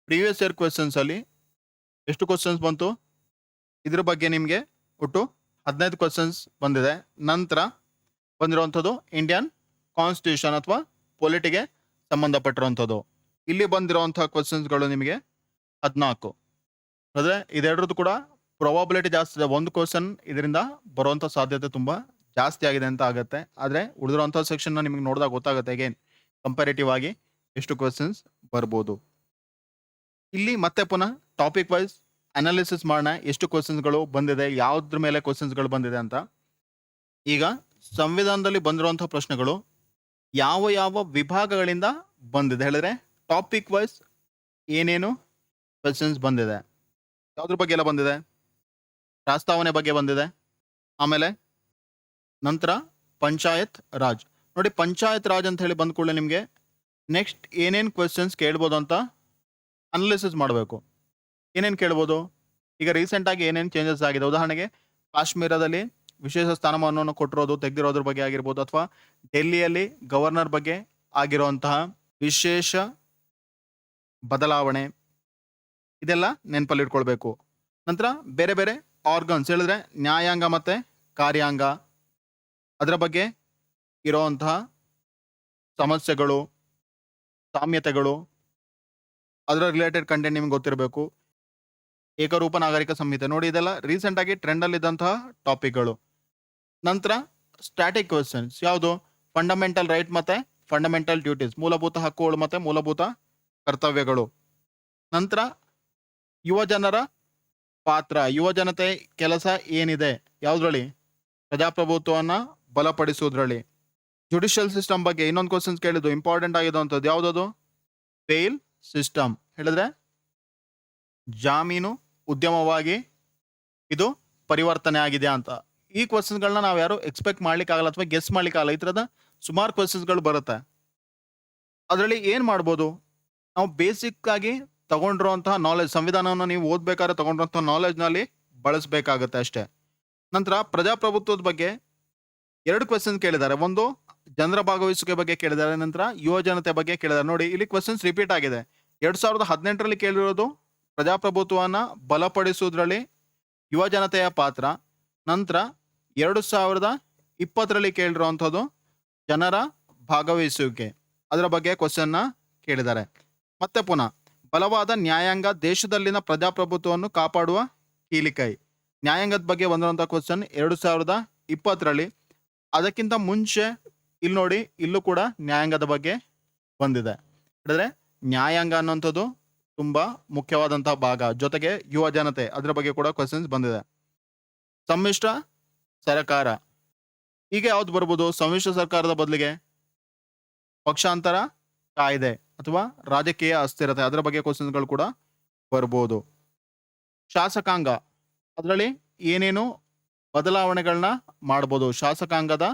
A: ಪ್ರೀವಿಯಸ್ ಇಯರ್ ಕ್ವೆಶನ್ಸ್ ಅಲ್ಲಿ ಎಷ್ಟು ಕ್ವಶನ್ಸ್ ಬಂತು, ಇದ್ರ ಬಗ್ಗೆ ನಿಮಗೆ ಒಟ್ಟು 15 ಕ್ವಶನ್ಸ್ ಬಂದಿದೆ. ನಂತರ ಬಂದಿರುವಂಥದ್ದು ಇಂಡಿಯನ್ ಕಾನ್ಸ್ಟಿಟ್ಯೂಷನ್ ಅಥವಾ ಪೊಲಿಟಿಗೆ ಸಂಬಂಧಪಟ್ಟಿರುವಂಥದ್ದು. ಇಲ್ಲಿ ಬಂದಿರುವಂತಹ ಕ್ವಶನ್ಸ್ಗಳು ನಿಮಗೆ 14. ಅಂದರೆ ಇದೆರಡರದ್ದು ಕೂಡ ಪ್ರೊಬಬಿಲಿಟಿ ಜಾಸ್ತಿ ಇದೆ. ಒಂದು ಕ್ವಶನ್ ಇದರಿಂದ ಬರುವಂಥ ಸಾಧ್ಯತೆ ತುಂಬ ಜಾಸ್ತಿ ಆಗಿದೆ ಅಂತ ಆಗುತ್ತೆ. ಆದರೆ ಉಳಿದಿರುವಂಥ ಸೆಕ್ಷನ್ನ ನಿಮಗೆ ನೋಡಿದಾಗ ಗೊತ್ತಾಗುತ್ತೆ ಅಗೇನ್ ಕಂಪ್ಯಾರಿಟಿವ್ ಆಗಿ ಎಷ್ಟು ಕ್ವಶನ್ಸ್ ಬರ್ಬೋದು. ಇಲ್ಲಿ ಮತ್ತೆ ಪುನಃ ಟಾಪಿಕ್ ವೈಸ್ ಅನಾಲಿಸಿಸ್ ಮಾಡೋಣ, ಎಷ್ಟು ಕ್ವಶನ್ಸ್ಗಳು ಬಂದಿದೆ, ಯಾವುದ್ರ ಮೇಲೆ ಕ್ವಶನ್ಸ್ಗಳು ಬಂದಿದೆ ಅಂತ. ಈಗ ಸಂವಿಧಾನದಲ್ಲಿ ಬಂದಿರುವಂಥ ಪ್ರಶ್ನೆಗಳು ಯಾವ ಯಾವ ವಿಭಾಗಗಳಿಂದ ಬಂದಿದೆ ಹೇಳಿದ್ರೆ ಟಾಪಿಕ್ ವೈಸ್ ಏನೇನು ಕ್ವಶನ್ಸ್ ಬಂದಿದೆ, ಯಾವುದ್ರ ಬಗ್ಗೆ ಎಲ್ಲ ಬಂದಿದೆ. ಪ್ರಸ್ತಾವನೆ ಬಗ್ಗೆ ಬಂದಿದೆ, ಆಮೇಲೆ ನಂತರ ಪಂಚಾಯತ್ ರಾಜ್. ನೋಡಿ ಪಂಚಾಯತ್ ರಾಜ್ ಅಂತ ಹೇಳಿ ಬಂದ ಕೂಡಲೇ ನಿಮಗೆ ನೆಕ್ಸ್ಟ್ ಏನೇನು ಕ್ವೆಶನ್ಸ್ ಕೇಳ್ಬೋದು ಅಂತ ಅನಾಲಿಸಿಸ್ ಮಾಡಬೇಕು. ಏನೇನು ಕೇಳ್ಬೋದು, ಈಗ ರೀಸೆಂಟಾಗಿ ಏನೇನು ಚೇಂಜಸ್ ಆಗಿದೆ. ಉದಾಹರಣೆಗೆ ಕಾಶ್ಮೀರದಲ್ಲಿ ವಿಶೇಷ ಸ್ಥಾನಮಾನವನ್ನು ಕೊಟ್ಟಿರೋದು ತೆಗೆದಿರೋದ್ರ ಬಗ್ಗೆ ಆಗಿರ್ಬೋದು, ಅಥವಾ ಡೆಲ್ಲಿಯಲ್ಲಿ ಗವರ್ನರ್ ಬಗ್ಗೆ ಆಗಿರುವಂತಹ ವಿಶೇಷ ಬದಲಾವಣೆ, ಇದೆಲ್ಲ ನೆನಪಲ್ಲಿ ಇಟ್ಕೊಳ್ಬೇಕು. ನಂತರ ಬೇರೆ ಬೇರೆ ಆರ್ಗನ್ಸ್ ಹೇಳಿದ್ರೆ ನ್ಯಾಯಾಂಗ ಮತ್ತು ಕಾರ್ಯಾಂಗ, ಅದರ ಬಗ್ಗೆ ಇರೋವಂತಹ ಸಮಸ್ಯೆಗಳು, ಸಾಮ್ಯತೆಗಳು, ಅದರ ರಿಲೇಟೆಡ್ ಕಂಟೆಂಟ್ ನಿಮ್ಗೆ ಗೊತ್ತಿರಬೇಕು. ಏಕರೂಪ ನಾಗರಿಕ ಸಂಹಿತೆ ನೋಡಿ, ಇದೆಲ್ಲ ರೀಸೆಂಟಾಗಿ ಟ್ರೆಂಡಲ್ಲಿದ್ದಂತಹ ಟಾಪಿಕ್ಗಳು. ನಂತರ ಸ್ಟ್ಯಾಟಿಕ್ ಕ್ವೆಶನ್ಸ್ ಯಾವುದು, ಫಂಡಮೆಂಟಲ್ ರೈಟ್ ಮತ್ತು ಫಂಡಮೆಂಟಲ್ ಡ್ಯೂಟೀಸ್, ಮೂಲಭೂತ ಹಕ್ಕುಗಳು ಮತ್ತು ಮೂಲಭೂತ ಕರ್ತವ್ಯಗಳು. ನಂತರ ಯುವ ಜನರ ಪಾತ್ರ, ಯುವ ಜನತೆ ಕೆಲಸ ಏನಿದೆ ಯಾವುದ್ರಲ್ಲಿ, ಪ್ರಜಾಪ್ರಭುತ್ವವನ್ನು ಬಲಪಡಿಸುವುದರಲ್ಲಿ. ಜುಡಿಷಿಯಲ್ ಸಿಸ್ಟಮ್ ಬಗ್ಗೆ ಇನ್ನೊಂದು ಕ್ವಶನ್ಸ್ ಕೇಳಿದ್ದು ಇಂಪಾರ್ಟೆಂಟ್ ಆಗಿರುವಂಥದ್ದು ಯಾವುದದು, ಬೇಲ್ ಸಿಸ್ಟಮ್ ಹೇಳಿದ್ರೆ ಜಾಮೀನು ಉದ್ಯಮವಾಗಿ ಇದು ಪರಿವರ್ತನೆ ಆಗಿದೆ ಅಂತ. ಈ ಕ್ವಶನ್ಸ್ಗಳನ್ನ ನಾವು ಯಾರು ಎಕ್ಸ್ಪೆಕ್ಟ್ ಮಾಡ್ಲಿಕ್ಕಾಗಲ್ಲ ಅಥವಾ ಗೆಸ್ ಮಾಡ್ಲಿಕ್ಕಾಗಲ್ಲ. ಈ ಥರದ ಸುಮಾರು ಕ್ವಶನ್ಸ್ಗಳು ಬರುತ್ತೆ. ಅದರಲ್ಲಿ ಏನು ಮಾಡ್ಬೋದು, ನಾವು ಬೇಸಿಕ್ ಆಗಿ ತಗೊಂಡಿರುವಂತಹ ನಾಲೆಜ್, ಸಂವಿಧಾನವನ್ನು ನೀವು ಓದ್ಬೇಕಾದ್ರೆ ತಗೊಂಡಿರುವಂತಹ ನಾಲೆಜ್ನಲ್ಲಿ ಬಳಸಬೇಕಾಗತ್ತೆ ಅಷ್ಟೇ. ನಂತರ ಪ್ರಜಾಪ್ರಭುತ್ವದ ಬಗ್ಗೆ 2 ಕ್ವೆಶನ್ಸ್ ಕೇಳಿದ್ದಾರೆ. ಒಂದು ಜನರ ಭಾಗವಹಿಸುವಿಕೆ ಬಗ್ಗೆ ಕೇಳಿದ್ದಾರೆ, ನಂತರ ಯುವ ಜನತೆ ಬಗ್ಗೆ ಕೇಳಿದ್ದಾರೆ. ನೋಡಿ ಇಲ್ಲಿ ಕ್ವೆಶನ್ಸ್ ರಿಪೀಟ್ ಆಗಿದೆ. 2018ರಲ್ಲಿ ಕೇಳಿರೋದು ಪ್ರಜಾಪ್ರಭುತ್ವವನ್ನು ಬಲಪಡಿಸುವುದರಲ್ಲಿ ಯುವ ಜನತೆಯ ಪಾತ್ರ. ನಂತರ 2020ರಲ್ಲಿ ಕೇಳಿರುವಂಥದ್ದು ಜನರ ಭಾಗವಹಿಸುವಿಕೆ, ಅದರ ಬಗ್ಗೆ ಕ್ವಶನ್ನ ಕೇಳಿದ್ದಾರೆ. ಮತ್ತೆ ಪುನಃ ಬಲವಾದ ನ್ಯಾಯಾಂಗ ದೇಶದಲ್ಲಿನ ಪ್ರಜಾಪ್ರಭುತ್ವವನ್ನು ಕಾಪಾಡುವ ಕೀಲಿಕೈ, ನ್ಯಾಯಾಂಗದ ಬಗ್ಗೆ ಬಂದಿರುವಂಥ ಕ್ವಶನ್ 2020ರಲ್ಲಿ. ಅದಕ್ಕಿಂತ ಮುಂಚೆ ಇಲ್ಲಿ ನೋಡಿ, ಇಲ್ಲೂ ಕೂಡ ನ್ಯಾಯಾಂಗದ ಬಗ್ಗೆ ಬಂದಿದೆ. ಹೇಳಿದ್ರೆ ನ್ಯಾಯಾಂಗ ಅನ್ನುವಂಥದ್ದು ತುಂಬ ಮುಖ್ಯವಾದಂತಹ ಭಾಗ, ಜೊತೆಗೆ ಯುವ ಜನತೆ ಅದರ ಬಗ್ಗೆ ಕೂಡ ಕ್ವಶನ್ಸ್ ಬಂದಿದೆ. ಸಮ್ಮಿಶ್ರ ಸರ್ಕಾರ, ಈಗ ಯಾವ್ದು ಬರ್ಬೋದು, ಸಮ್ಮಿಶ್ರ ಸರ್ಕಾರದ ಬದಲಿಗೆ ಪಕ್ಷಾಂತರ ಕಾಯ್ದೆ ಅಥವಾ ರಾಜಕೀಯ ಅಸ್ಥಿರತೆ, ಅದರ ಬಗ್ಗೆ ಕ್ವಶನ್ಸ್ಗಳು ಕೂಡ ಬರ್ಬೋದು. ಶಾಸಕಾಂಗ, ಅದರಲ್ಲಿ ಏನೇನು ಬದಲಾವಣೆಗಳನ್ನ ಮಾಡ್ಬೋದು, ಶಾಸಕಾಂಗದ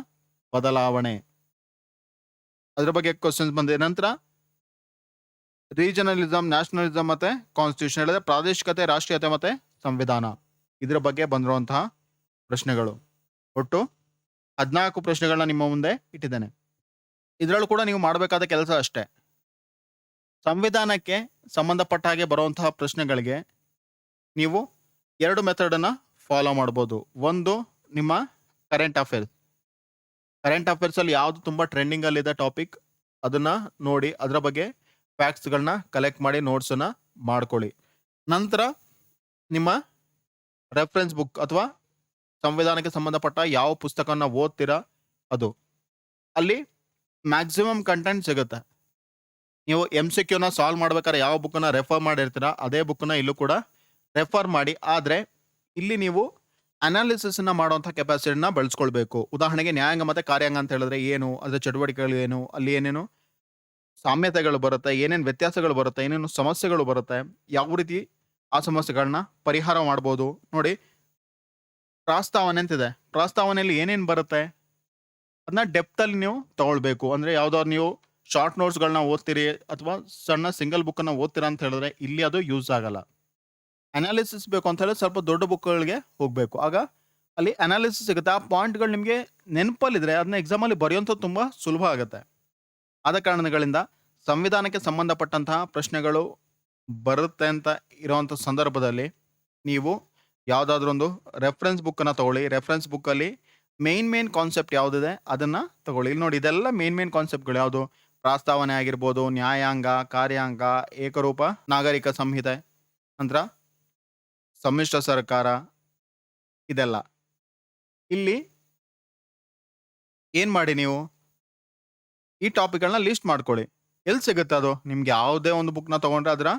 A: ಬದಲಾವಣೆ, ಅದರ ಬಗ್ಗೆ ಕ್ವಶನ್ಸ್ ಬಂದಿದೆ. ನಂತರ ರೀಜನಲಿಸಮ್, ನ್ಯಾಷನಲಿಸಮ್ ಮತ್ತೆ ಕಾನ್ಸ್ಟಿಟ್ಯೂಷನ್ ಹೇಳಿದ್ರೆ ಪ್ರಾದೇಶಿಕತೆ, ರಾಷ್ಟ್ರೀಯತೆ ಮತ್ತೆ ಸಂವಿಧಾನ, ಇದರ ಬಗ್ಗೆ ಬಂದಿರುವಂತಹ ಪ್ರಶ್ನೆಗಳು. ಒಟ್ಟು 14 ಪ್ರಶ್ನೆಗಳನ್ನ ನಿಮ್ಮ ಮುಂದೆ ಇಟ್ಟಿದ್ದೇನೆ. ಇದರಲ್ಲೂ ಕೂಡ ನೀವು ಮಾಡಬೇಕಾದ ಕೆಲಸ ಅಷ್ಟೇ. ಸಂವಿಧಾನಕ್ಕೆ ಸಂಬಂಧಪಟ್ಟ ಹಾಗೆ ಬರುವಂತಹ ಪ್ರಶ್ನೆಗಳಿಗೆ ನೀವು 2 ಮೆಥಡನ್ನ ಫಾಲೋ ಮಾಡ್ಬೋದು. ಒಂದು ನಿಮ್ಮ ಕರೆಂಟ್ ಅಫೇರ್ಸ್. ಕರೆಂಟ್ ಅಫೇರ್ಸಲ್ಲಿ ಯಾವುದು ತುಂಬ ಟ್ರೆಂಡಿಂಗಲ್ಲಿದೆ ಟಾಪಿಕ್ ಅದನ್ನ ನೋಡಿ ಅದರ ಬಗ್ಗೆ ಫ್ಯಾಕ್ಟ್ಸ್ಗಳನ್ನ ಕಲೆಕ್ಟ್ ಮಾಡಿ ನೋಟ್ಸನ್ನ ಮಾಡ್ಕೊಳ್ಳಿ. ನಂತರ ನಿಮ್ಮ ರೆಫರೆನ್ಸ್ ಬುಕ್ ಅಥವಾ ಸಂವಿಧಾನಕ್ಕೆ ಸಂಬಂಧಪಟ್ಟ ಯಾವ ಪುಸ್ತಕನ ಓದ್ತೀರಾ ಅದು. ಅಲ್ಲಿ ಮ್ಯಾಕ್ಸಿಮಮ್ ಕಂಟೆಂಟ್ ಸಿಗುತ್ತೆ. ನೀವು MCQನ ಸಾಲ್ವ್ ಮಾಡ್ಬೇಕಾದ್ರೆ ಯಾವ ಬುಕ್ಕನ್ನ ರೆಫರ್ ಮಾಡಿರ್ತೀರಾ ಅದೇ ಬುಕ್ಕನ್ನ ಇಲ್ಲೂ ಕೂಡ ರೆಫರ್ ಮಾಡಿ. ಆದರೆ ಇಲ್ಲಿ ನೀವು ಅನಾಲಿಸಿಸ್ನ ಮಾಡುವಂಥ ಕೆಪಾಸಿಟಿನ ಬೆಳೆಸ್ಕೊಳ್ಬೇಕು. ಉದಾಹರಣೆಗೆ ನ್ಯಾಯಾಂಗ ಮತ್ತು ಕಾರ್ಯಾಂಗ ಅಂತ ಹೇಳಿದ್ರೆ ಏನು, ಅದರ ಚಟುವಟಿಕೆಗಳು ಏನು, ಅಲ್ಲಿ ಏನೇನು ಸಾಮ್ಯತೆಗಳು ಬರುತ್ತೆ, ಏನೇನು ವ್ಯತ್ಯಾಸಗಳು ಬರುತ್ತೆ, ಏನೇನು ಸಮಸ್ಯೆಗಳು ಬರುತ್ತೆ, ಯಾವ ರೀತಿ ಆ ಸಮಸ್ಯೆಗಳನ್ನ ಪರಿಹಾರ ಮಾಡ್ಬೋದು. ನೋಡಿ, ಪ್ರಸ್ತಾವನೆ ಅಂತಿದೆ. ಪ್ರಸ್ತಾವನೆಯಲ್ಲಿ ಏನೇನು ಬರುತ್ತೆ ಅದನ್ನ ಡೆಪ್ತಲ್ಲಿ ನೀವು ತಗೊಳ್ಬೇಕು. ಅಂದರೆ ಯಾವುದಾದ್ರು ನೀವು ಶಾರ್ಟ್ ನೋಟ್ಸ್ಗಳನ್ನ ಓದ್ತೀರಿ ಅಥವಾ ಸಣ್ಣ ಸಿಂಗಲ್ ಬುಕ್ಕನ್ನು ಓದ್ತೀರಾ ಅಂತ ಹೇಳಿದ್ರೆ ಇಲ್ಲಿ ಅದು ಯೂಸ್ ಆಗಲ್ಲ. ಅನಾಲಿಸಿಸ್ ಬೇಕು ಅಂತ ಹೇಳಿದ್ರೆ ಸ್ವಲ್ಪ ದೊಡ್ಡ ಬುಕ್ಗಳಿಗೆ ಹೋಗಬೇಕು. ಆಗ ಅಲ್ಲಿ ಅನಾಲಿಸಿಸ್ ಸಿಗುತ್ತೆ. ಆ ಪಾಯಿಂಟ್ಗಳು ನಿಮಗೆ ನೆನಪಲ್ಲಿದ್ರೆ ಅದನ್ನ ಎಕ್ಸಾಮಲ್ಲಿ ಬರೆಯುವಂಥದ್ದು ತುಂಬ ಸುಲಭ ಆಗುತ್ತೆ. ಆದ ಕಾರಣಗಳಿಂದ ಸಂವಿಧಾನಕ್ಕೆ ಸಂಬಂಧಪಟ್ಟಂತಹ ಪ್ರಶ್ನೆಗಳು ಬರುತ್ತೆ ಅಂತ ಇರೋವಂಥ ಸಂದರ್ಭದಲ್ಲಿ ನೀವು ಯಾವುದಾದ್ರೂ ಒಂದು ರೆಫರೆನ್ಸ್ ಬುಕ್ಕನ್ನು ತಗೊಳ್ಳಿ. ರೆಫರೆನ್ಸ್ ಬುಕ್ಕಲ್ಲಿ ಮೇನ್ ಕಾನ್ಸೆಪ್ಟ್ ಯಾವುದಿದೆ ಅದನ್ನು ತಗೊಳ್ಳಿ. ಇಲ್ಲಿ ನೋಡಿ, ಇದೆಲ್ಲ ಮೇನ್ ಕಾನ್ಸೆಪ್ಟ್ಗಳು ಯಾವುದು? ಪ್ರಸ್ತಾವನೆ ಆಗಿರ್ಬೋದು, ನ್ಯಾಯಾಂಗ, ಕಾರ್ಯಾಂಗ, ಏಕರೂಪ ನಾಗರಿಕ ಸಂಹಿತೆ, ನಂತರ ಸಮ್ಮಿಶ್ರ ಸರ್ಕಾರ, ಇದೆಲ್ಲ. ಇಲ್ಲಿ ಏನು ಮಾಡಿ ನೀವು ಈ ಟಾಪಿಕ್ಗಳನ್ನ ಲಿಸ್ಟ್ ಮಾಡ್ಕೊಳ್ಳಿ. ಎಲ್ಲಿ ಸಿಗುತ್ತೆ ಅದು? ನಿಮ್ಗೆ ಯಾವುದೇ ಒಂದು ಬುಕ್ನ ತಗೊಂಡ್ರೆ ಅದರ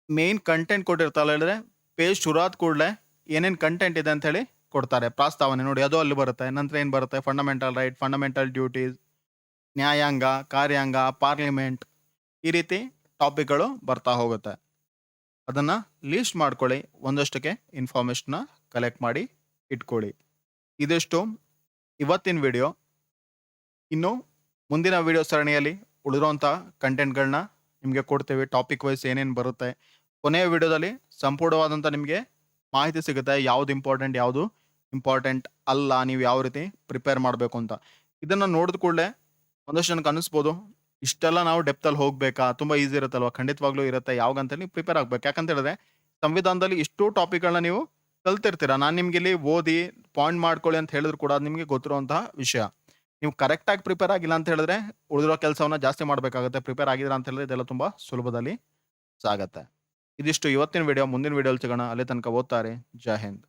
A: ಮೇನ್ ಕಂಟೆಂಟ್ ಕೊಟ್ಟಿರ್ತಾರಲ್ಲ, ಹೇಳಿದ್ರೆ ಪೇಜ್ ಶುರುವಾದ ಕೂಡಲೇ ಏನೇನು ಕಂಟೆಂಟ್ ಇದೆ ಅಂತ ಹೇಳಿ ಕೊಡ್ತಾರೆ. ಪ್ರಸ್ತಾವನೆ ನೋಡಿ, ಅದು ಅಲ್ಲಿ ಬರುತ್ತೆ. ನಂತರ ಏನು ಬರುತ್ತೆ? ಫಂಡಮೆಂಟಲ್ ರೈಟ್, ಫಂಡಮೆಂಟಲ್ ಡ್ಯೂಟೀಸ್, ನ್ಯಾಯಾಂಗ, ಕಾರ್ಯಾಂಗ, ಪಾರ್ಲಿಮೆಂಟ್, ಈ ರೀತಿ ಟಾಪಿಕ್ಗಳು ಬರ್ತಾ ಹೋಗುತ್ತೆ. ಅದನ್ನು ಲೀಸ್ಟ್ ಮಾಡ್ಕೊಳ್ಳಿ. ಒಂದಷ್ಟಕ್ಕೆ ಇನ್ಫಾರ್ಮೇಷನ್ನ ಕಲೆಕ್ಟ್ ಮಾಡಿ ಇಟ್ಕೊಳ್ಳಿ. ಇದಿಷ್ಟು ಇವತ್ತಿನ ವಿಡಿಯೋ. ಇನ್ನು ಮುಂದಿನ ವಿಡಿಯೋ ಸರಣಿಯಲ್ಲಿ ಉಳಿದಿರೋಂಥ ಕಂಟೆಂಟ್ಗಳನ್ನ ನಿಮಗೆ ಕೊಡ್ತೇವೆ. ಟಾಪಿಕ್ ವೈಸ್ ಏನೇನು ಬರುತ್ತೆ. ಕೊನೆಯ ವಿಡಿಯೋದಲ್ಲಿ ಸಂಪೂರ್ಣವಾದಂಥ ನಿಮಗೆ ಮಾಹಿತಿ ಸಿಗುತ್ತೆ. ಯಾವುದು ಇಂಪಾರ್ಟೆಂಟ್, ಯಾವುದು ಇಂಪಾರ್ಟೆಂಟ್ ಅಲ್ಲ, ನೀವು ಯಾವ ರೀತಿ ಪ್ರಿಪೇರ್ ಮಾಡಬೇಕು ಅಂತ. ಇದನ್ನು ನೋಡಿದ ಕೂಡಲೇ ಒಂದಷ್ಟು ಜನಕ್ಕೆ ಅನ್ನಿಸ್ಬೋದು, ಇಷ್ಟೆಲ್ಲ ನಾವು ಡೆಪ್ತಲ್ಲಿ ಹೋಗಬೇಕಾ, ತುಂಬ ಈಸಿ ಇರುತ್ತಲ್ವ? ಖಂಡಿತವಾಗ್ಲೂ ಇರುತ್ತೆ. ಯಾವಾಗಂತೇಳಿ ನೀವು ಪ್ರಿಪೇರ್ ಆಗಬೇಕು. ಯಾಕಂತ ಹೇಳಿದ್ರೆ ಸಂವಿಧಾನದಲ್ಲಿ ಇಷ್ಟು ಟಾಪಿಕ್ಗಳನ್ನ ನೀವು ಕಲ್ತಿರ್ತೀರ. ನಾನು ನಿಮ್ಗೆ ಇಲ್ಲಿ ಓದಿ ಪಾಯಿಂಟ್ ಮಾಡ್ಕೊಳ್ಳಿ ಅಂತ ಹೇಳಿದ್ರು ಕೂಡ ಅದು ನಿಮಗೆ ಗೊತ್ತಿರುವಂತಹ ವಿಷಯ. ನೀವು ಕರೆಕ್ಟಾಗಿ ಪ್ರಿಪೇರ್ ಆಗಿಲ್ಲ ಅಂತ ಹೇಳಿದ್ರೆ ಉಳಿದಿರೋ ಕೆಲಸವನ್ನ ಜಾಸ್ತಿ ಮಾಡಬೇಕಾಗುತ್ತೆ. ಪ್ರಿಪೇರ್ ಆಗಿಲ್ಲ ಅಂತ ಹೇಳಿದ್ರೆ ಇದೆಲ್ಲ ತುಂಬ ಸುಲಭದಲ್ಲಿ ಸಾಗತ್ತೆ. ಇದಿಷ್ಟು ಇವತ್ತಿನ ವಿಡಿಯೋ. ಮುಂದಿನ ವಿಡಿಯೋಲಿ ಸಿಗೋಣ. ಅಲ್ಲಿ ತನಕ ಓದ್ತಾರೆ. ಜೈ ಹಿಂದ್.